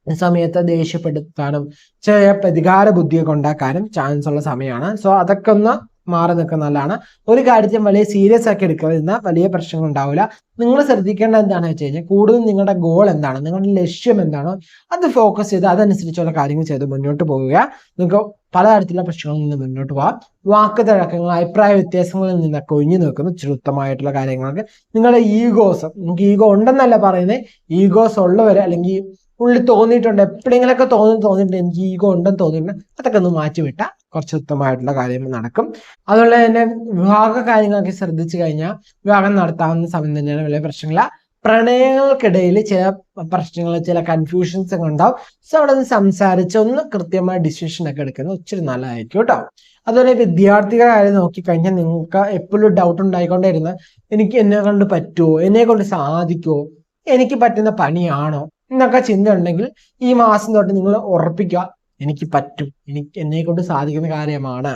Speaker 1: സമയത്ത് ദേഷ്യപ്പെടുത്താനും ചില പ്രതികാര ബുദ്ധിയൊക്കെ ഉണ്ടാക്കാനും ചാൻസ് ഉള്ള സമയമാണ്. സോ അതൊക്കെ ഒന്ന് മാറി നിൽക്കുന്ന നല്ലതാണ്. ഒരു കാര്യത്തിൽ വലിയ സീരിയസ് ആക്കി എടുക്കുന്ന വലിയ പ്രശ്നങ്ങൾ ഉണ്ടാവില്ല. നിങ്ങൾ ശ്രദ്ധിക്കേണ്ടത് എന്താണെന്ന് വെച്ച് കഴിഞ്ഞാൽ കൂടുതൽ നിങ്ങളുടെ ഗോൾ എന്താണ്, നിങ്ങളുടെ ലക്ഷ്യം എന്താണോ അത് ഫോക്കസ് ചെയ്ത് അതനുസരിച്ചുള്ള കാര്യങ്ങൾ ചെയ്ത് മുന്നോട്ട് പോവുക. നിങ്ങൾക്ക് പലതരത്തിലുള്ള പ്രശ്നങ്ങളിൽ നിന്ന് മുന്നോട്ട് പോകാം. വാക്ക് തഴക്കങ്ങൾ, അഭിപ്രായ വ്യത്യാസങ്ങളിൽ നിന്നൊക്കെ ഒഴിഞ്ഞു നിൽക്കുന്ന ചുരുത്തമായിട്ടുള്ള കാര്യങ്ങളൊക്കെ നിങ്ങളുടെ ഈഗോസ്, നിങ്ങൾക്ക് ഈഗോ ഉണ്ടെന്നല്ല പറയുന്നത്, ഈഗോസ് ഉള്ളവരെ അല്ലെങ്കിൽ ഉള്ളിൽ തോന്നിയിട്ടുണ്ട്, എപ്പോഴെങ്കിലൊക്കെ തോന്നിയിട്ടുണ്ട് എനിക്ക് ഈഗോ ഉണ്ടെന്ന് തോന്നിയിട്ടുണ്ട്, അതൊക്കെ ഒന്ന് മാറ്റിവിട്ടാൽ കുറച്ച് ഉത്തമമായിട്ടുള്ള കാര്യങ്ങൾ നടക്കും. അതുപോലെ തന്നെ വിവാഹ കാര്യങ്ങളൊക്കെ ശ്രദ്ധിച്ചു കഴിഞ്ഞാൽ വിവാഹം നടത്താവുന്ന സമയം തന്നെയാണ്, വലിയ പ്രശ്നമില്ല. പ്രണയങ്ങൾക്കിടയിൽ ചില പ്രശ്നങ്ങൾ, ചില കൺഫ്യൂഷൻസ് ഒക്കെ ഉണ്ടാവും. സോ അവിടെ നിന്ന് സംസാരിച്ച് ഒന്ന് കൃത്യമായ ഡിസിഷൻ ഒക്കെ എടുക്കുന്നത് ഒത്തിരി നല്ലതായിരിക്കും കേട്ടോ. അതുപോലെ വിദ്യാർത്ഥികളുടെ കാര്യം നോക്കിക്കഴിഞ്ഞാൽ നിങ്ങൾക്ക് എപ്പോഴും ഡൗട്ട് ഉണ്ടായിക്കൊണ്ടേയിരുന്ന എനിക്ക് എന്നെ കൊണ്ട് പറ്റുമോ, എന്നെ കൊണ്ട് സാധിക്കുമോ, എനിക്ക് പറ്റുന്ന പണിയാണോ എന്നൊക്കെ ചിന്ത ഉണ്ടെങ്കിൽ ഈ മാസം തൊട്ട് നിങ്ങൾ ഉറപ്പിക്കുക എനിക്ക് പറ്റും, എന്നെ കൊണ്ട് സാധിക്കുന്ന കാര്യമാണ്,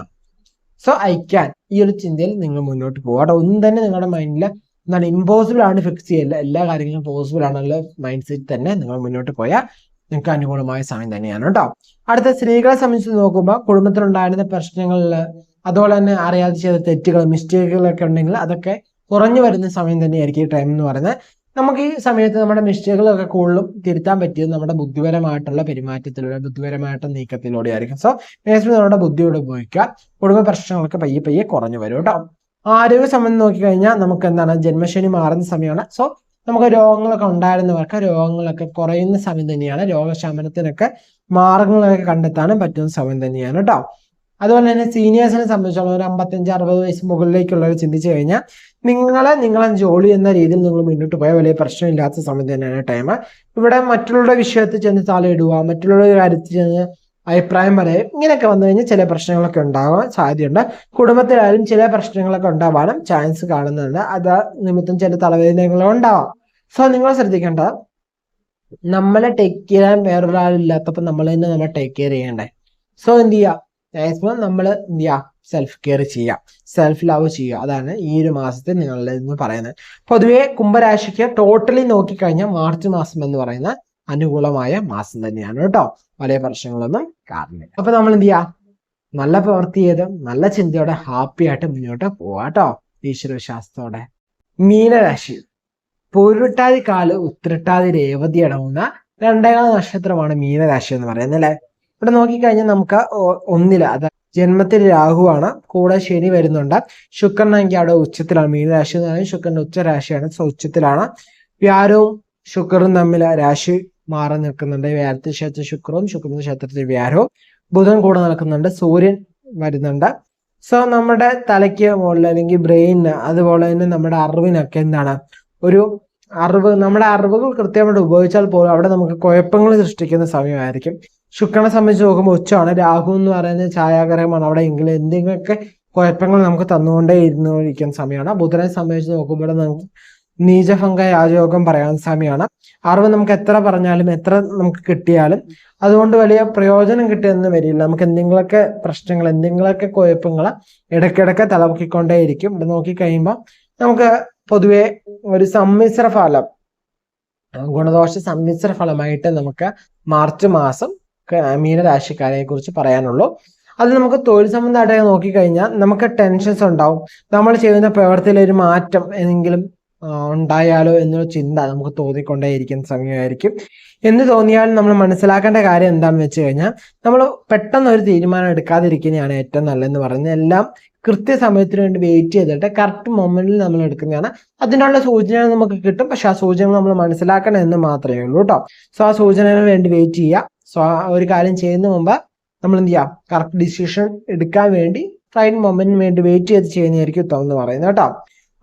Speaker 1: സോ ഐ ക്യാൻ. ഈ ഒരു ചിന്തയിൽ നിങ്ങൾ മുന്നോട്ട് പോകാം. ഒന്നും തന്നെ നിങ്ങളുടെ മൈൻഡിൽ എന്താണ് ഇമ്പോസിബിൾ ആണ് ഫിക്സ് ചെയ്യില്ല, എല്ലാ കാര്യങ്ങളും പോസിബിൾ ആണുള്ള മൈൻഡ് സെറ്റ് തന്നെ നിങ്ങൾ മുന്നോട്ട് പോയാൽ നിങ്ങൾക്ക് അനുകൂലമായ സമയം തന്നെയാണ് കേട്ടോ. അടുത്ത സ്ത്രീകളെ സംബന്ധിച്ച് നോക്കുമ്പോൾ കുടുംബത്തിലുണ്ടായിരുന്ന പ്രശ്നങ്ങളിൽ അതുപോലെ തന്നെ അറിയാതെ ചെയ്ത തെറ്റുകൾ, മിസ്റ്റേക്കുകളൊക്കെ ഉണ്ടെങ്കിൽ അതൊക്കെ കുറഞ്ഞു വരുന്ന സമയം തന്നെയായിരിക്കും ഈ ടൈം എന്ന് പറയുന്നത്. നമുക്ക് ഈ സമയത്ത് നമ്മുടെ മിസ്റ്റേക്കുകളൊക്കെ കൂടുതലും തിരുത്താൻ പറ്റിയത് നമ്മുടെ ബുദ്ധിപരമായിട്ടുള്ള പെരുമാറ്റത്തിലൂടെ, ബുദ്ധിപരമായിട്ടുള്ള നീക്കത്തിലൂടെ ആയിരിക്കും. സോ മാക്സിമം നമ്മുടെ ബുദ്ധിയോട് ഉപയോഗിക്കുക. കുടുംബ പ്രശ്നങ്ങളൊക്കെ പയ്യെ കുറഞ്ഞു വരും കേട്ടോ. ആരോഗ്യ സംബന്ധം നോക്കിക്കഴിഞ്ഞാൽ നമുക്ക് എന്താണ് ജന്മശനി മാറുന്ന സമയമാണ്. സോ നമുക്ക് രോഗങ്ങളൊക്കെ ഉണ്ടായിരുന്നവർക്ക് രോഗങ്ങളൊക്കെ കുറയുന്ന സമയം തന്നെയാണ്. രോഗശമനത്തിനൊക്കെ മാർഗങ്ങളൊക്കെ കണ്ടെത്താനും പറ്റുന്ന സമയം തന്നെയാണ് കേട്ടോ. അതുപോലെ തന്നെ സീനിയേഴ്സിനെ സംബന്ധിച്ചുള്ള ഒരു 55-60 വയസ്സ് മുകളിലേക്കുള്ളവർ ചിന്തിച്ചു കഴിഞ്ഞാൽ നിങ്ങളെ ജോലി എന്ന രീതിയിൽ നിങ്ങൾ മുന്നോട്ട് പോയാൽ വലിയ പ്രശ്നമില്ലാത്ത സമയം തന്നെയാണ് ടൈം. ഇവിടെ മറ്റുള്ളവരുടെ വിഷയത്തിൽ ചെന്ന് തലയിടുക, മറ്റുള്ളവരുടെ കാര്യത്തിൽ ചെന്ന് അഭിപ്രായം പറയുക, ഇങ്ങനെയൊക്കെ വന്നു കഴിഞ്ഞാൽ ചില പ്രശ്നങ്ങളൊക്കെ ഉണ്ടാവാൻ സാധ്യതയുണ്ട്. കുടുംബത്തിലായാലും ചില പ്രശ്നങ്ങളൊക്കെ ഉണ്ടാവാനും ചാൻസ് കാണുന്നുണ്ട്. അത് നിമിത്തം ചില തലവേദനകളും ഉണ്ടാവാം. സോ നിങ്ങൾ ശ്രദ്ധിക്കേണ്ടത് നമ്മളെ ടേക്ക് ചെയ്യാൻ വേറൊരാളില്ലാത്തപ്പോൾ നമ്മൾ തന്നെ നമ്മൾ ടേക്ക് കെയർ ചെയ്യണ്ടേ. സോ എന്ത് ചെയ്യുക, മാക്സിമം നമ്മൾ എന്ത് ചെയ്യുക, സെൽഫ് കെയർ ചെയ്യുക, സെൽഫ് ലവ് ചെയ്യുക. അതാണ് ഈ ഒരു മാസത്തിൽ നിങ്ങളുടെ എന്ന് പറയുന്നത്. പൊതുവെ കുംഭരാശിക്ക് ടോട്ടലി നോക്കിക്കഴിഞ്ഞാൽ മാർച്ച് മാസം എന്ന് പറയുന്ന അനുകൂലമായ മാസം തന്നെയാണ് കേട്ടോ. വലിയ പ്രശ്നങ്ങളൊന്നും കാണില്ല. അപ്പൊ നമ്മൾ എന്ത് ചെയ്യുക, നല്ല പ്രവൃത്തി ചെയ്ത് നല്ല ചിന്തയോടെ ഹാപ്പി ആയിട്ട് മുന്നോട്ട് പോവാ കേട്ടോ, ഈശ്വരവിശ്വാസത്തോടെ. മീനരാശി പൂരുട്ടാതി കാല് ഉത്രട്ടാതി രേവതി അടങ്ങുന്ന 2 നക്ഷത്രമാണ് മീനരാശി എന്ന് പറയുന്നത് അല്ലെ. ഇവിടെ നോക്കിക്കഴിഞ്ഞാൽ നമുക്ക് ഒന്നില്ല, അത് ജന്മത്തിൽ രാഹുവാണ്, കൂടെ ശനി വരുന്നുണ്ട്. ശുക്രനാണെങ്കിൽ അവിടെ ഉച്ചത്തിലാണ്. മീനരാശി എന്ന് പറയുന്നത് ശുക്രന്റെ ഉച്ചരാശിയാണ്, ഉച്ചത്തിലാണ്. വ്യാഴവും ശുക്രനും തമ്മിൽ രാശി മാറി നിൽക്കുന്നുണ്ട്. വ്യാഴത്തിൽ ക്ഷേത്ര ശുക്രവും ശുക്രന്റെ ക്ഷേത്രത്തിൽ വ്യാഴവും. ബുധൻ കൂടെ നിൽക്കുന്നുണ്ട്, സൂര്യൻ വരുന്നുണ്ട്. സോ നമ്മുടെ തലയ്ക്ക് മുകളിൽ അല്ലെങ്കിൽ ബ്രെയിനിന് അതുപോലെ തന്നെ നമ്മുടെ അറിവിനൊക്കെ എന്താണ് ഒരു അറിവ്, നമ്മുടെ അറിവുകൾ കൃത്യമായിട്ട് ഉപയോഗിച്ചാൽ പോലും അവിടെ നമുക്ക് കുഴപ്പങ്ങൾ സൃഷ്ടിക്കുന്ന സമയമായിരിക്കും. ശുക്രനെ സംബന്ധിച്ച് നോക്കുമ്പോൾ ഉച്ചമാണ്. രാഹു എന്ന് പറയുന്നത് ഛായാഗ്രഹമാണ്. അവിടെ എങ്കിലും എന്തെങ്കിലുമൊക്കെ കുഴപ്പങ്ങൾ നമുക്ക് തന്നുകൊണ്ടേ ഇരുന്നിരിക്കുന്ന സമയമാണ്. ബുധനെ സംബന്ധിച്ച് നോക്കുമ്പോൾ നമുക്ക് നീചഭംഗ രാജയോഗം പറയാൻ സമയമാണ്. അറിവ് നമുക്ക് എത്ര പറഞ്ഞാലും എത്ര നമുക്ക് കിട്ടിയാലും അതുകൊണ്ട് വലിയ പ്രയോജനം കിട്ടിയെന്ന് വരില്ല. നമുക്ക് എന്തെങ്കിലുമൊക്കെ പ്രശ്നങ്ങൾ, എന്തെങ്കിലുമൊക്കെ കുഴപ്പങ്ങൾ ഇടയ്ക്കിടയ്ക്ക് തലമുക്കിക്കൊണ്ടേയിരിക്കും. ഇവിടെ നോക്കിക്കഴിയുമ്പോൾ നമുക്ക് പൊതുവെ ഒരു സമ്മിശ്ര ഫലം, ഗുണദോഷ സമ്മിശ്ര ഫലമായിട്ട് നമുക്ക് മാർച്ച് മാസം മീനരാശിക്കാരെ കുറിച്ച് പറയാനുള്ളൂ. അത് നമുക്ക് തൊഴിൽ സംബന്ധമായിട്ട് നോക്കിക്കഴിഞ്ഞാൽ നമുക്ക് ടെൻഷൻസ് ഉണ്ടാവും. നമ്മൾ ചെയ്യുന്ന പ്രവൃത്തിയിൽ ഒരു മാറ്റം ഏതെങ്കിലും ഉണ്ടായാലോ എന്നൊരു ചിന്ത നമുക്ക് തോന്നിക്കൊണ്ടേയിരിക്കുന്ന സമയമായിരിക്കും. എന്ന് തോന്നിയാലും നമ്മൾ മനസ്സിലാക്കേണ്ട കാര്യം എന്താണെന്ന് വെച്ച് കഴിഞ്ഞാൽ നമ്മൾ പെട്ടെന്ന് ഒരു തീരുമാനം എടുക്കാതിരിക്കുന്നതാണ് ഏറ്റവും നല്ലതെന്ന് പറയുന്നത്. എല്ലാം കൃത്യസമയത്തിന് വേണ്ടി വെയിറ്റ് ചെയ്തിട്ട് കറക്റ്റ് മൊമെന്റിൽ നമ്മൾ എടുക്കുന്നതാണ്. അതിനുള്ള സൂചനകൾ നമുക്ക് കിട്ടും, പക്ഷെ ആ സൂചനകൾ നമ്മൾ മനസ്സിലാക്കണം എന്ന് മാത്രമേ ഉള്ളൂ കേട്ടോ. സോ ആ സൂചനകൾ വേണ്ടി വെയിറ്റ് ചെയ്യുക. സോ ഒരു കാര്യം ചെയ്യുന്ന മുമ്പ് നമ്മൾ എന്ത് ചെയ്യാം, കറക്റ്റ് ഡിസിഷൻ എടുക്കാൻ വേണ്ടി റൈറ്റ് മൊമെന്റിന് വേണ്ടി വെയിറ്റ് ചെയ്ത് ചെയ്യുന്നതായിരിക്കും ഉത്തമം എന്ന് പറയുന്നത് കേട്ടോ.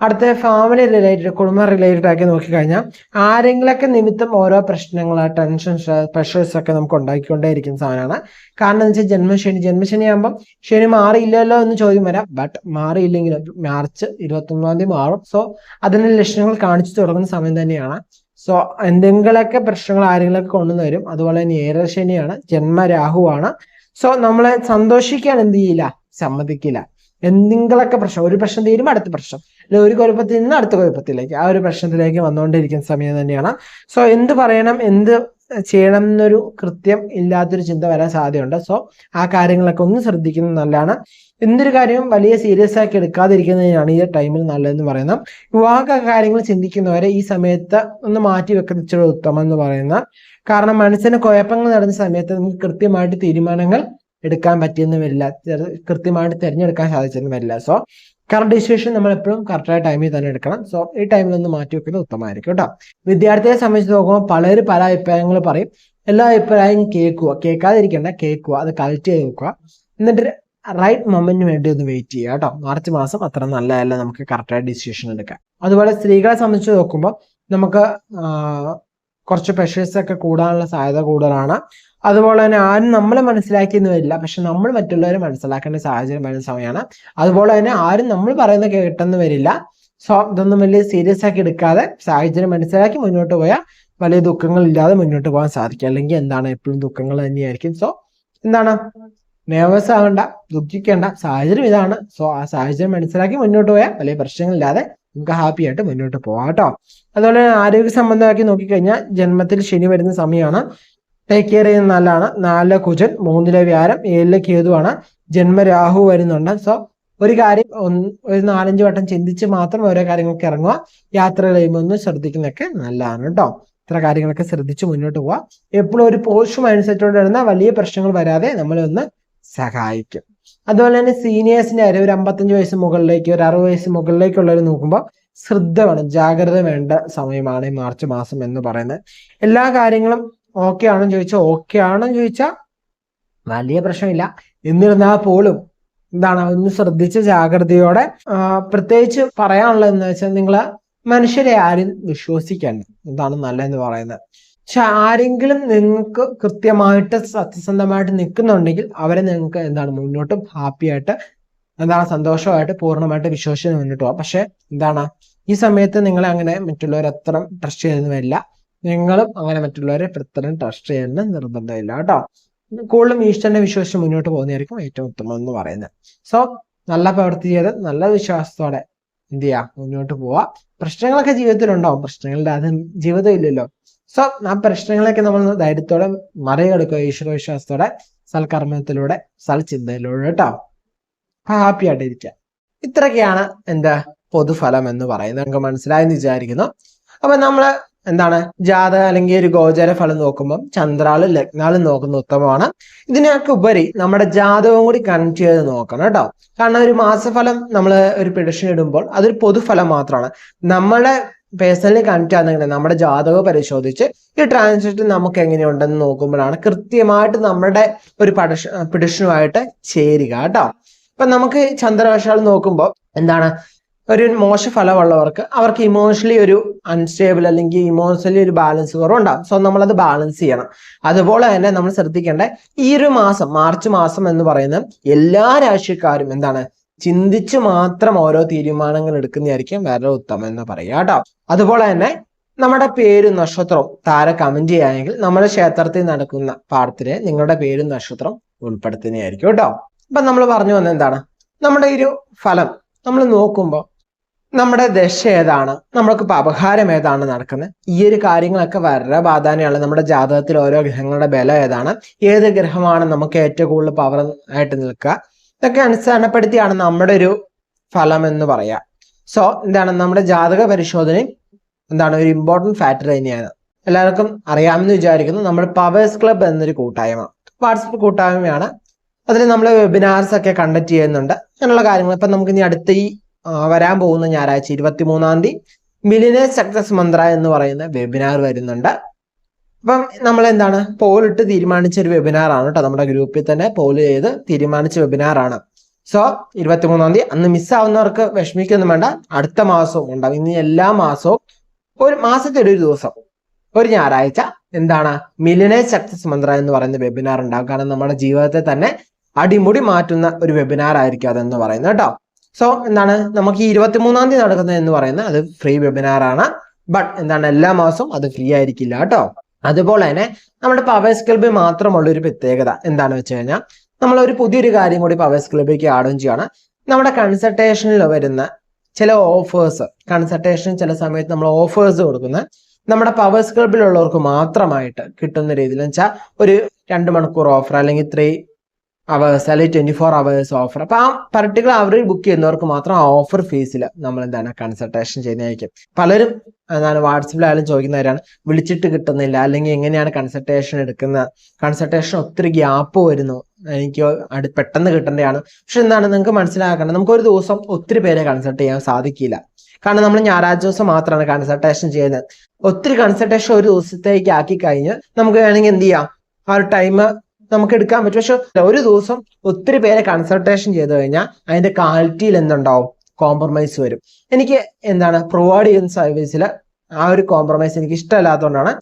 Speaker 1: അടുത്ത ഫാമിലി റിലേറ്റഡ്, കുടുംബ റിലേറ്റഡ് ആക്കി നോക്കിക്കഴിഞ്ഞാൽ ആരെങ്കിലൊക്കെ നിമിത്തം ഓരോ പ്രശ്നങ്ങൾ, ടെൻഷൻസ്, പ്രഷേഴ്സ് ഒക്കെ നമുക്ക് ഉണ്ടാക്കിക്കൊണ്ടേയിരിക്കുന്ന സാധനമാണ്. കാരണം എന്ന് വെച്ചാൽ ജന്മശനി ആകുമ്പം ശനി മാറിയില്ലല്ലോ എന്ന് ചോദ്യം വരാം. ബട്ട് മാറിയില്ലെങ്കിലും മാർച്ച് 21 മാറും. സോ അതിന്റെ ലക്ഷണങ്ങൾ കാണിച്ചു തുടങ്ങുന്ന സമയം തന്നെയാണ്. സോ എന്തെങ്കിലുമൊക്കെ പ്രശ്നങ്ങൾ ആരെങ്കിലൊക്കെ കൊണ്ടുവന്ന് വരും. അതുപോലെ തന്നെ ഏഴരശനിയാണ്, ജന്മരാഹുവാണ്. സോ നമ്മളെ സന്തോഷിക്കാൻ എന്ത് ചെയ്യില്ല, സമ്മതിക്കില്ല. എന്തെങ്കിലുമൊക്കെ പ്രശ്നം, ഒരു പ്രശ്നം തീരുമ്പോൾ അടുത്ത പ്രശ്നം, അല്ലെങ്കിൽ ഒരു കുഴപ്പത്തിൽ നിന്ന് അടുത്ത കുഴപ്പത്തിലേക്ക്, ആ ഒരു പ്രശ്നത്തിലേക്ക് വന്നുകൊണ്ടിരിക്കുന്ന സമയം തന്നെയാണ്. സോ എന്ത് പറയണം, എന്ത് ചെയ്യണം എന്നൊരു കൃത്യം ഇല്ലാത്തൊരു ചിന്ത വരാൻ സാധ്യതയുണ്ട്. സോ ആ കാര്യങ്ങളൊക്കെ ഒന്ന് ശ്രദ്ധിക്കുന്നത് നല്ലതാണ്. എന്തൊരു കാര്യവും വലിയ സീരിയസ് ആക്കി എടുക്കാതിരിക്കുന്നതിനാണ് ഈ ടൈമിൽ നല്ലതെന്ന് പറയുന്നത്. വിവാഹ കാര്യങ്ങൾ ചിന്തിക്കുന്നവരെ ഈ സമയത്ത് ഒന്ന് മാറ്റി വെക്കുന്ന ഉത്തമം എന്ന് പറയുന്നത്. കാരണം മനസ്സിന് കുഴപ്പങ്ങൾ നടന്ന സമയത്ത് നമുക്ക് കൃത്യമായിട്ട് തീരുമാനങ്ങൾ എടുക്കാൻ പറ്റിയെന്ന് വരില്ല, കൃത്യമായിട്ട് തിരഞ്ഞെടുക്കാൻ സാധിച്ചെന്ന് വരില്ല. സോ കറക്റ്റ് ഡിസിഷൻ നമ്മൾ എപ്പോഴും കറക്റ്റായ ടൈമിൽ തന്നെ എടുക്കണം. സോ ഈ ടൈമിൽ ഒന്ന് മാറ്റി വെക്കുന്നത് ഉത്തമമായിരിക്കും കേട്ടോ. വിദ്യാർത്ഥിയെ സംബന്ധിച്ച് നോക്കുമ്പോൾ പലരും പല അഭിപ്രായങ്ങൾ പറയും. എല്ലാ അഭിപ്രായം കേൾക്കാതിരിക്കേണ്ട, കേൾക്കുക, അത് കളക്ട് ചെയ്ത് വെക്കുക. എന്നിട്ട് റൈറ്റ് മൊമെന്റിന് വേണ്ടി ഒന്ന് വെയിറ്റ് ചെയ്യുക കേട്ടോ. മാർച്ച് മാസം അത്ര നല്ലതല്ല നമുക്ക് കറക്റ്റായ ഡിസിഷൻ എടുക്കാൻ. അതുപോലെ സ്ത്രീകളെ സംബന്ധിച്ച് നോക്കുമ്പോൾ നമുക്ക് കുറച്ച് പ്രഷേഴ്സ് ഒക്കെ കൂടാനുള്ള സാധ്യത കൂടുതലാണ്. അതുപോലെ തന്നെ ആരും നമ്മളെ മനസ്സിലാക്കിയെന്ന് വരില്ല, പക്ഷെ നമ്മൾ മറ്റുള്ളവരെ മനസ്സിലാക്കേണ്ട സാഹചര്യം വരുന്ന സമയമാണ്. അതുപോലെ തന്നെ ആരും നമ്മൾ പറയുന്ന കേട്ടെന്ന് വരില്ല. സോ ഇതൊന്നും വലിയ സീരിയസ് ആക്കി എടുക്കാതെ സാഹചര്യം മനസ്സിലാക്കി മുന്നോട്ട് പോയാൽ വലിയ ദുഃഖങ്ങൾ ഇല്ലാതെ മുന്നോട്ട് പോകാൻ സാധിക്കും. അല്ലെങ്കിൽ എന്താണ്, എപ്പോഴും ദുഃഖങ്ങൾ തന്നെയായിരിക്കും. സോ എന്താണ്, നെർവസ് ആകണ്ട, ദുഃഖിക്കേണ്ട, സാഹചര്യം ഇതാണ്. സോ ആ സാഹചര്യം മനസ്സിലാക്കി മുന്നോട്ട് പോയാൽ വലിയ പ്രശ്നങ്ങളില്ലാതെ നമുക്ക് ഹാപ്പി ആയിട്ട് മുന്നോട്ട് പോകാം കേട്ടോ. അതുപോലെ ആരോഗ്യ സംബന്ധമാക്കി നോക്കിക്കഴിഞ്ഞാൽ ജന്മത്തിൽ ശനി വരുന്ന സമയമാണ്. ടേക്ക് കെയർ ചെയ്യുന്നത് നല്ലതാണ്. 4 കുജൻ, 3 വ്യാഴം, 7 കേതുവാണ്, ജന്മരാഹു വരുന്നുണ്ട്. സോ ഒരു കാര്യം ഒരു 4-5 വട്ടം ചിന്തിച്ച് മാത്രം ഓരോ കാര്യങ്ങൾക്ക് ഇറങ്ങുക. യാത്ര ചെയ്യുമ്പോൾ ഒന്ന് ശ്രദ്ധിക്കുന്നതൊക്കെ നല്ലതാണ് കേട്ടോ. ഇത്ര കാര്യങ്ങളൊക്കെ ശ്രദ്ധിച്ച് മുന്നോട്ട് പോവുക. എപ്പോഴും ഒരു പോസ്റ്റ് മൈൻഡ് സെറ്റോടെ ഇരുന്നാൽ വലിയ പ്രശ്നങ്ങൾ വരാതെ നമ്മളെ ഒന്ന് സഹായിക്കും. അതുപോലെ തന്നെ സീനിയേഴ്സിന്റെ കാര്യം, ഒരു 55 വയസ്സ് മുകളിലേക്ക്, ഒരു 60 വയസ്സ് മുകളിലേക്കുള്ളവർ നോക്കുമ്പോൾ ശ്രദ്ധ വേണം, ജാഗ്രത വേണ്ട സമയമാണ് ഈ മാർച്ച് മാസം എന്ന് പറയുന്നത്. എല്ലാ കാര്യങ്ങളും ഓക്കെ ആണെന്ന് ചോദിച്ചാൽ വലിയ പ്രശ്നമില്ല. എന്നിരുന്നാൽ പോലും എന്താണ്, ഒന്ന് ശ്രദ്ധിച്ച് ജാഗ്രതയോടെ, പ്രത്യേകിച്ച് പറയാനുള്ളതെന്ന് വെച്ചാൽ നിങ്ങൾ മനുഷ്യരെ ആരും വിശ്വസിക്കണ്ട, ഇതാണ് നല്ലതെന്ന് പറയുന്നത്. പക്ഷെ ആരെങ്കിലും നിങ്ങൾക്ക് കൃത്യമായിട്ട് സത്യസന്ധമായിട്ട് നിൽക്കുന്നുണ്ടെങ്കിൽ അവരെ നിങ്ങൾക്ക് എന്താണ് മുന്നോട്ടും ഹാപ്പി ആയിട്ട്, എന്താണ് സന്തോഷമായിട്ട് പൂർണ്ണമായിട്ട് വിശ്വസിച്ച് മുന്നോട്ട് പോകാം. പക്ഷെ എന്താണ്, ഈ സമയത്ത് നിങ്ങളെ അങ്ങനെ മറ്റുള്ളവരെ അത്ര ട്രസ്റ്റ് ചെയ്യുന്ന വരില്ല. നിങ്ങളും അങ്ങനെ മറ്റുള്ളവരെ അത്രയും ട്രസ്റ്റ് ചെയ്യുന്ന നിർബന്ധമില്ല കേട്ടോ. കൂടുതലും ഈശ്വരനെ വിശ്വസിച്ച് മുന്നോട്ട് പോകുന്നതായിരിക്കും ഏറ്റവും ഉത്തമം എന്ന് പറയുന്നത്. സോ നല്ല പ്രവൃത്തി ചെയ്ത് നല്ല വിശ്വാസത്തോടെ എന്ത് ചെയ്യുക, മുന്നോട്ട് പോവാ. പ്രശ്നങ്ങളൊക്കെ ജീവിതത്തിലുണ്ടാവും, പ്രശ്നങ്ങളുടെ അത് ജീവിതം ഇല്ലല്ലോ. സോ ആ പ്രശ്നങ്ങളൊക്കെ നമ്മൾ ധൈര്യത്തോടെ മറികടക്കുക, ഈശ്വര വിശ്വാസത്തോടെ, സൽക്കർമ്മത്തിലൂടെ, സൽചിന്തയിലൂടെ കേട്ടോ. ഹാപ്പി ആയിട്ടിരിക്കുക. ഇത്രയൊക്കെയാണ് എന്താ പൊതുഫലം എന്ന് പറയുന്നത്. നമുക്ക് മനസ്സിലായെന്ന് വിചാരിക്കുന്നു. അപ്പൊ നമ്മള് എന്താണ്, ജാതക അല്ലെങ്കിൽ ഒരു ഗോചര ഫലം നോക്കുമ്പോൾ ചന്ദ്രാളും ലഗ്നാളും നോക്കുന്ന ഉത്തമമാണ്. ഇതിനൊക്കെ ഉപരി നമ്മുടെ ജാതകവും കൂടി കണക്ട് ചെയ്ത് നോക്കണം കേട്ടോ. കാരണം ഒരു മാസഫലം നമ്മൾ ഒരു പ്രിഡിക്ഷൻ ഇടുമ്പോൾ അതൊരു പൊതുഫലം മാത്രമാണ്. നമ്മളെ പേഴ്സണലി കണക്ട് ആകുന്നെങ്കിൽ നമ്മുടെ ജാതകം പരിശോധിച്ച് ഈ ട്രാൻസിറ്റ് നമുക്ക് എങ്ങനെയുണ്ടെന്ന് നോക്കുമ്പോഴാണ് കൃത്യമായിട്ട് നമ്മുടെ ഒരു പ്രിഡിക്ഷനുമായിട്ട് ചേരുക കേട്ടോ. ഇപ്പൊ നമുക്ക് ചന്ദ്രവശാൽ നോക്കുമ്പോൾ എന്താണ്, ഒരു മോശ ഫലമുള്ളവർക്ക് അവർക്ക് ഇമോഷണലി ഒരു അൺസ്റ്റേബിൾ അല്ലെങ്കിൽ ഇമോഷണലി ഒരു ബാലൻസ് കുറവുണ്ടാകും. സോ നമ്മളത് ബാലൻസ് ചെയ്യണം. അതുപോലെ തന്നെ നമ്മൾ ശ്രദ്ധിക്കേണ്ട ഈ ഒരു മാസം, മാർച്ച് മാസം എന്ന് പറയുന്നത് എല്ലാ രാശിക്കാരും എന്താണ്, ചിന്തിച്ച് മാത്രം ഓരോ തീരുമാനങ്ങൾ എടുക്കുന്നതായിരിക്കും വളരെ ഉത്തമം എന്ന് പറയാം കേട്ടോ. അതുപോലെ തന്നെ നമ്മുടെ പേരും നക്ഷത്രവും താരെ കമന്റ് ചെയ്യുകയാണെങ്കിൽ നമ്മുടെ ക്ഷേത്രത്തിൽ നടക്കുന്ന പാഠത്തിന് നിങ്ങളുടെ പേരും നക്ഷത്രം ഉൾപ്പെടുത്തുന്നതായിരിക്കും കേട്ടോ. അപ്പൊ നമ്മൾ പറഞ്ഞു വന്നത് എന്താണ്, നമ്മുടെ ഒരു ഫലം നമ്മൾ നോക്കുമ്പോൾ നമ്മുടെ ദശ ഏതാണ്, നമ്മൾക്ക് അപഹാരം ഏതാണ് നടക്കുന്നത്, ഈ ഒരു കാര്യങ്ങളൊക്കെ വളരെ പ്രാധാന്യമാണ്. നമ്മുടെ ജാതകത്തിൽ ഓരോ ഗ്രഹങ്ങളുടെ ബലം ഏതാണ്, ഏത് ഗ്രഹമാണ് നമുക്ക് ഏറ്റവും കൂടുതൽ പവർ ആയിട്ട് നിൽക്കുക, ഇതൊക്കെ അടിസ്ഥാനപ്പെടുത്തിയാണ് നമ്മുടെ ഒരു ഫലം എന്ന് പറയാം. സോ എന്താണ് നമ്മുടെ ജാതക പരിശോധനയും എന്താണ് ഒരു ഇമ്പോർട്ടൻറ്റ് ഫാക്ടർ തന്നെയാണ്. എല്ലാവർക്കും അറിയാമെന്ന് വിചാരിക്കുന്നു. നമ്മുടെ പവേഴ്സ് ക്ലബ് എന്നൊരു കൂട്ടായ്മ, വാട്സപ്പ് കൂട്ടായ്മയാണ്. അതിൽ നമ്മൾ വെബിനാർസ് ഒക്കെ കണ്ടക്ട് ചെയ്യുന്നുണ്ട്, അങ്ങനെയുള്ള കാര്യങ്ങൾ. ഇപ്പം നമുക്ക് ഇനി അടുത്ത ഈ വരാൻ പോകുന്ന ഞായറാഴ്ച 23-ാം തീയതി മില്ലിയനേഴ്സ് സക്സസ് മന്ത്ര എന്ന് പറയുന്ന വെബിനാർ വരുന്നുണ്ട്. അപ്പം നമ്മൾ എന്താണ് പോൾ ഇട്ട് തീരുമാനിച്ച ഒരു വെബിനാർ ആണ് കേട്ടോ. നമ്മുടെ ഗ്രൂപ്പിൽ തന്നെ പോൾ ചെയ്ത് തീരുമാനിച്ച വെബിനാർ ആണ്. സോ 23-ാം തീയതി അന്ന് മിസ്സാവുന്നവർക്ക് വിഷമിക്കൊന്നും വേണ്ട, അടുത്ത മാസവും ഉണ്ടാവും. ഇനി എല്ലാ മാസവും ഒരു മാസത്തിൽ ഒരു ദിവസം, ഒരു ഞായറാഴ്ച എന്താണ് മില്ലിയനേഴ്സ് സക്സസ് മന്ത്ര എന്ന് പറയുന്ന വെബിനാർ ഉണ്ടാകും. കാരണം നമ്മുടെ ജീവിതത്തെ തന്നെ അടിമുടി മാറ്റുന്ന ഒരു വെബിനാർ ആയിരിക്കും അതെന്ന് പറയുന്നത് കേട്ടോ. സോ എന്താണ് നമുക്ക് ഈ 23-ാം തീയതി നടക്കുന്നത് എന്ന് പറയുന്നത് അത് ഫ്രീ വെബിനാർ ആണ്. ബട്ട് എന്താണ് എല്ലാ മാസവും അത് ഫ്രീ ആയിരിക്കില്ല കേട്ടോ. അതുപോലെ തന്നെ നമ്മുടെ പവേഴ്സ് ക്ലബിൽ മാത്രമുള്ള ഒരു പ്രത്യേകത എന്താണെന്ന് വെച്ച് കഴിഞ്ഞാൽ നമ്മൾ ഒരു പുതിയൊരു കാര്യം കൂടി പവേഴ്സ് ക്ലബിലേക്ക് ആഡ് ചെയ്യാണ്. നമ്മുടെ കൺസൾട്ടേഷനിൽ വരുന്ന ചില ഓഫേഴ്സ്, കൺസൾട്ടേഷൻ ചില സമയത്ത് നമ്മൾ ഓഫേഴ്സ് കൊടുക്കുന്ന നമ്മുടെ പവേഴ്സ് ക്ലബിലുള്ളവർക്ക് മാത്രമായിട്ട് കിട്ടുന്ന രീതിയിൽ വെച്ചാൽ ഒരു 2 മണിക്കൂർ ഓഫർ, അല്ലെങ്കിൽ 3 hours അല്ലെങ്കിൽ 24 hours ഓഫർ. അപ്പൊ ആ പർട്ടിക്കുലർ അവർ ബുക്ക് ചെയ്യുന്നവർക്ക് മാത്രം ആ ഓഫർ ഫീസിൽ നമ്മൾ എന്താണ് കൺസൾട്ടേഷൻ ചെയ്യുന്നതായിരിക്കും. പലരും എന്താണ് വാട്സപ്പിലായാലും ചോദിക്കുന്നവരാണ്, വിളിച്ചിട്ട് കിട്ടുന്നില്ല, അല്ലെങ്കിൽ എങ്ങനെയാണ് കൺസൾട്ടേഷൻ എടുക്കുന്നത്, കൺസൾട്ടേഷൻ ഒത്തിരി ഗ്യാപ്പ് വരുന്നു, എനിക്ക് പെട്ടെന്ന് കിട്ടേണ്ടതാണ്. പക്ഷെ എന്താണ് നിങ്ങൾക്ക് മനസ്സിലാക്കേണ്ടത്, നമുക്ക് ഒരു ദിവസം ഒത്തിരി പേരെ കൺസൾട്ട് ചെയ്യാൻ സാധിക്കില്ല. കാരണം നമ്മൾ ഞായറാഴ്ച ദിവസം മാത്രമാണ് കൺസൾട്ടേഷൻ ചെയ്യുന്നത്. ഒത്തിരി കൺസൾട്ടേഷൻ ഒരു ദിവസത്തേക്ക് ആക്കി കഴിഞ്ഞ് നമുക്ക് വേണമെങ്കിൽ എന്ത് ചെയ്യാം, ആ ഒരു ടൈം നമുക്ക് എടുക്കാൻ പറ്റും. പക്ഷെ ഒരു ദിവസം ഒത്തിരി പേരെ കൺസൾട്ടേഷൻ ചെയ്ത് കഴിഞ്ഞാൽ അതിന്റെ ക്വാളിറ്റിയിൽ എന്തുണ്ടാവും, കോംപ്രമൈസ് വരും. എനിക്ക് എന്താണ് പ്രൊവൈഡ് ചെയ്യുന്ന സർവീസിൽ ആ ഒരു കോംപ്രമൈസ് എനിക്ക് ഇഷ്ടമല്ലാത്തതുകൊണ്ടാണ്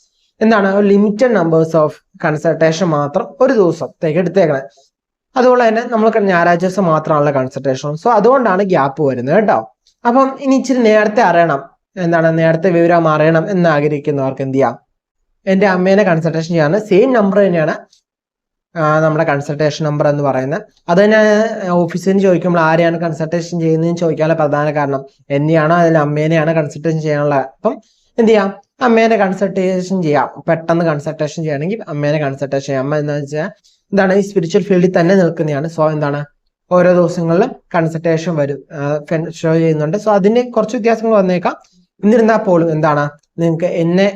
Speaker 1: എന്താണ് ലിമിറ്റഡ് നമ്പേഴ്സ് ഓഫ് കൺസൾട്ടേഷൻ മാത്രം ഒരു ദിവസത്തേക്ക് എടുത്തേക്കണേ. അതുപോലെ തന്നെ നമ്മൾ ഞായറാഴ്ച ദിവസം മാത്രമാണുള്ള കൺസൾട്ടേഷൻ. സോ അതുകൊണ്ടാണ് ഗ്യാപ്പ് വരുന്നത് കേട്ടോ. അപ്പം ഇനി ഇച്ചിരി നേരത്തെ അറിയണം, എന്താണ് നേരത്തെ വിവരം അറിയണം എന്ന് ആഗ്രഹിക്കുന്നവർക്ക് എന്ത് ചെയ്യാം, എൻ്റെ അമ്മേനെ കൺസൾട്ടേഷൻ ചെയ്യാണ്. സെയിം നമ്പർ തന്നെയാണ് നമ്മുടെ കൺസൾട്ടേഷൻ നമ്പർ എന്ന് പറയുന്നത്. അത് തന്നെ ഓഫീസിൽ നിന്ന് ചോദിക്കുമ്പോൾ ആരെയാണ് കൺസൾട്ടേഷൻ ചെയ്യുന്നതെന്ന് ചോദിക്കാനുള്ള പ്രധാന കാരണം എന്നെയാണോ അതിൽ അമ്മേനെയാണ് കൺസൾട്ടേഷൻ ചെയ്യാനുള്ളത്. അപ്പം എന്ത് ചെയ്യാം, അമ്മേനെ കൺസൾട്ടേഷൻ ചെയ്യാം. പെട്ടെന്ന് കൺസൾട്ടേഷൻ ചെയ്യണമെങ്കിൽ അമ്മേനെ കൺസൾട്ടേഷൻ ചെയ്യാം. അമ്മ എന്താ വെച്ചാൽ എന്താണ് ഈ സ്പിരിച്വൽ ഫീൽഡിൽ തന്നെ നിൽക്കുന്നതാണ്. സോ എന്താണ് ഓരോ ദിവസങ്ങളിലും കൺസൾട്ടേഷൻ വരും, ഷോ ചെയ്യുന്നുണ്ട്. സോ അതിന് കുറച്ച് വ്യത്യാസങ്ങൾ വന്നേക്കാം. എന്നിരുന്നാൽ പോലും എന്താണ് നിങ്ങൾക്ക് എന്നെ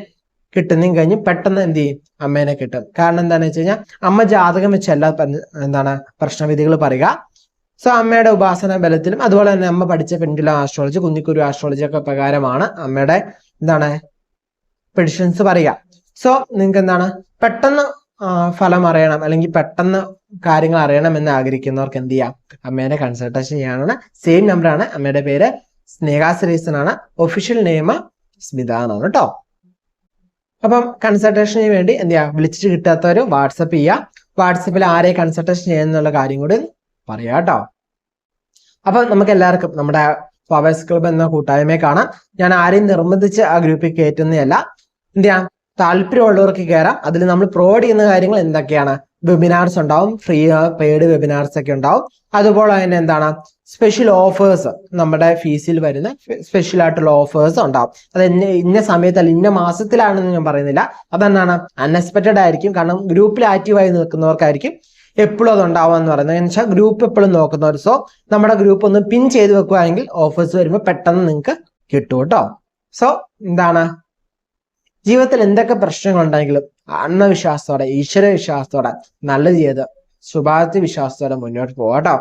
Speaker 1: കിട്ടുന്നതും കഴിഞ്ഞ് പെട്ടെന്ന് എന്ത് ചെയ്യും, അമ്മേനെ കിട്ടും. കാരണം എന്താണെന്ന് വെച്ച് കഴിഞ്ഞാൽ അമ്മ ജാതകം വെച്ചല്ല എന്താണ് പ്രശ്നവിധികൾ പറയുക. സോ അമ്മയുടെ ഉപാസന ബലത്തിലും അതുപോലെ തന്നെ അമ്മ പഠിച്ച പെൻഡുലം ആസ്ട്രോളജി, കുന്നിക്കുരു ആസ്ട്രോളജി ഒക്കെ പ്രകാരമാണ് അമ്മയുടെ എന്താണ് പ്രെഡിക്ഷൻസ് പറയുക. സോ നിങ്ങൾക്ക് എന്താണ് പെട്ടെന്ന് ഫലം അറിയണം, അല്ലെങ്കിൽ പെട്ടെന്ന് കാര്യങ്ങൾ അറിയണം എന്ന് ആഗ്രഹിക്കുന്നവർക്ക് എന്ത് ചെയ്യാം, അമ്മേനെ കൺസൾട്ടേഷൻ ചെയ്യാനാണ്. സെയിം നമ്പറാണ്. അമ്മയുടെ പേര് സ്നേഹ ശ്രീസൻ ആണ്. ഒഫീഷ്യൽ നെയിം സ്മിത എന്നാണ് കേട്ടോ. അപ്പം കൺസൾട്ടേഷന് വേണ്ടി എന്ത് ചെയ്യുക, വിളിച്ചിട്ട് കിട്ടാത്തവർ വാട്സപ്പ് ചെയ്യുക. വാട്സപ്പിൽ ആരെ കൺസൾട്ടേഷൻ ചെയ്യുന്നുള്ള കാര്യം കൂടി പറയാം കേട്ടോ. അപ്പൊ നമുക്ക് എല്ലാവർക്കും നമ്മുടെ പവേഴ്സ് ക്ലബ് എന്ന കൂട്ടായ്മയെ കാണാം. ഞാൻ ആരെയും നിർബന്ധിച്ച് ആ ഗ്രൂപ്പിൽ കയറ്റുന്നതല്ല. എന്ത് ചെയ്യാം, താല്പര്യമുള്ളവർക്ക് കയറാം. അതിൽ നമ്മൾ പ്രൊവൈഡ് ചെയ്യുന്ന കാര്യങ്ങൾ എന്തൊക്കെയാണ്, വെബിനാർസ് ഉണ്ടാവും, ഫ്രീ പെയ്ഡ് വെബിനാർസ് ഒക്കെ ഉണ്ടാവും. അതുപോലെ തന്നെ എന്താണ് സ്പെഷ്യൽ ഓഫേഴ്സ്, നമ്മുടെ ഫീസിൽ വരുന്ന സ്പെഷ്യൽ ആയിട്ടുള്ള ഓഫേഴ്സ് ഉണ്ടാവും. അത് ഇന്ന സമയത്തല്ല, ഇന്ന മാസത്തിലാണെന്ന് ഞാൻ പറയുന്നില്ല. അതെന്താണ് അൺഎക്സ്പെക്റ്റഡ് ആയിരിക്കും. കാരണം ഗ്രൂപ്പിൽ ആക്റ്റീവായി നിൽക്കുന്നവർക്കായിരിക്കും എപ്പോഴും അത് ഉണ്ടാവുക എന്ന് പറയുന്നത്. എന്ന് വെച്ചാൽ ഗ്രൂപ്പ് എപ്പോഴും നോക്കുന്നവർ. സോ നമ്മുടെ ഗ്രൂപ്പ് ഒന്ന് പിൻ ചെയ്ത് വെക്കുകയാണെങ്കിൽ ഓഫേഴ്സ് വരുമ്പോൾ പെട്ടെന്ന് നിങ്ങൾക്ക് കിട്ടും കേട്ടോ. സോ എന്താണ് ജീവിതത്തിൽ എന്തൊക്കെ പ്രശ്നങ്ങളുണ്ടെങ്കിലും ആത്മവിശ്വാസത്തോടെ, ഈശ്വര വിശ്വാസത്തോടെ, നല്ല ചെയ്ത് ശുഭാപ്തി വിശ്വാസത്തോടെ മുന്നോട്ട് പോകാം കേട്ടോ.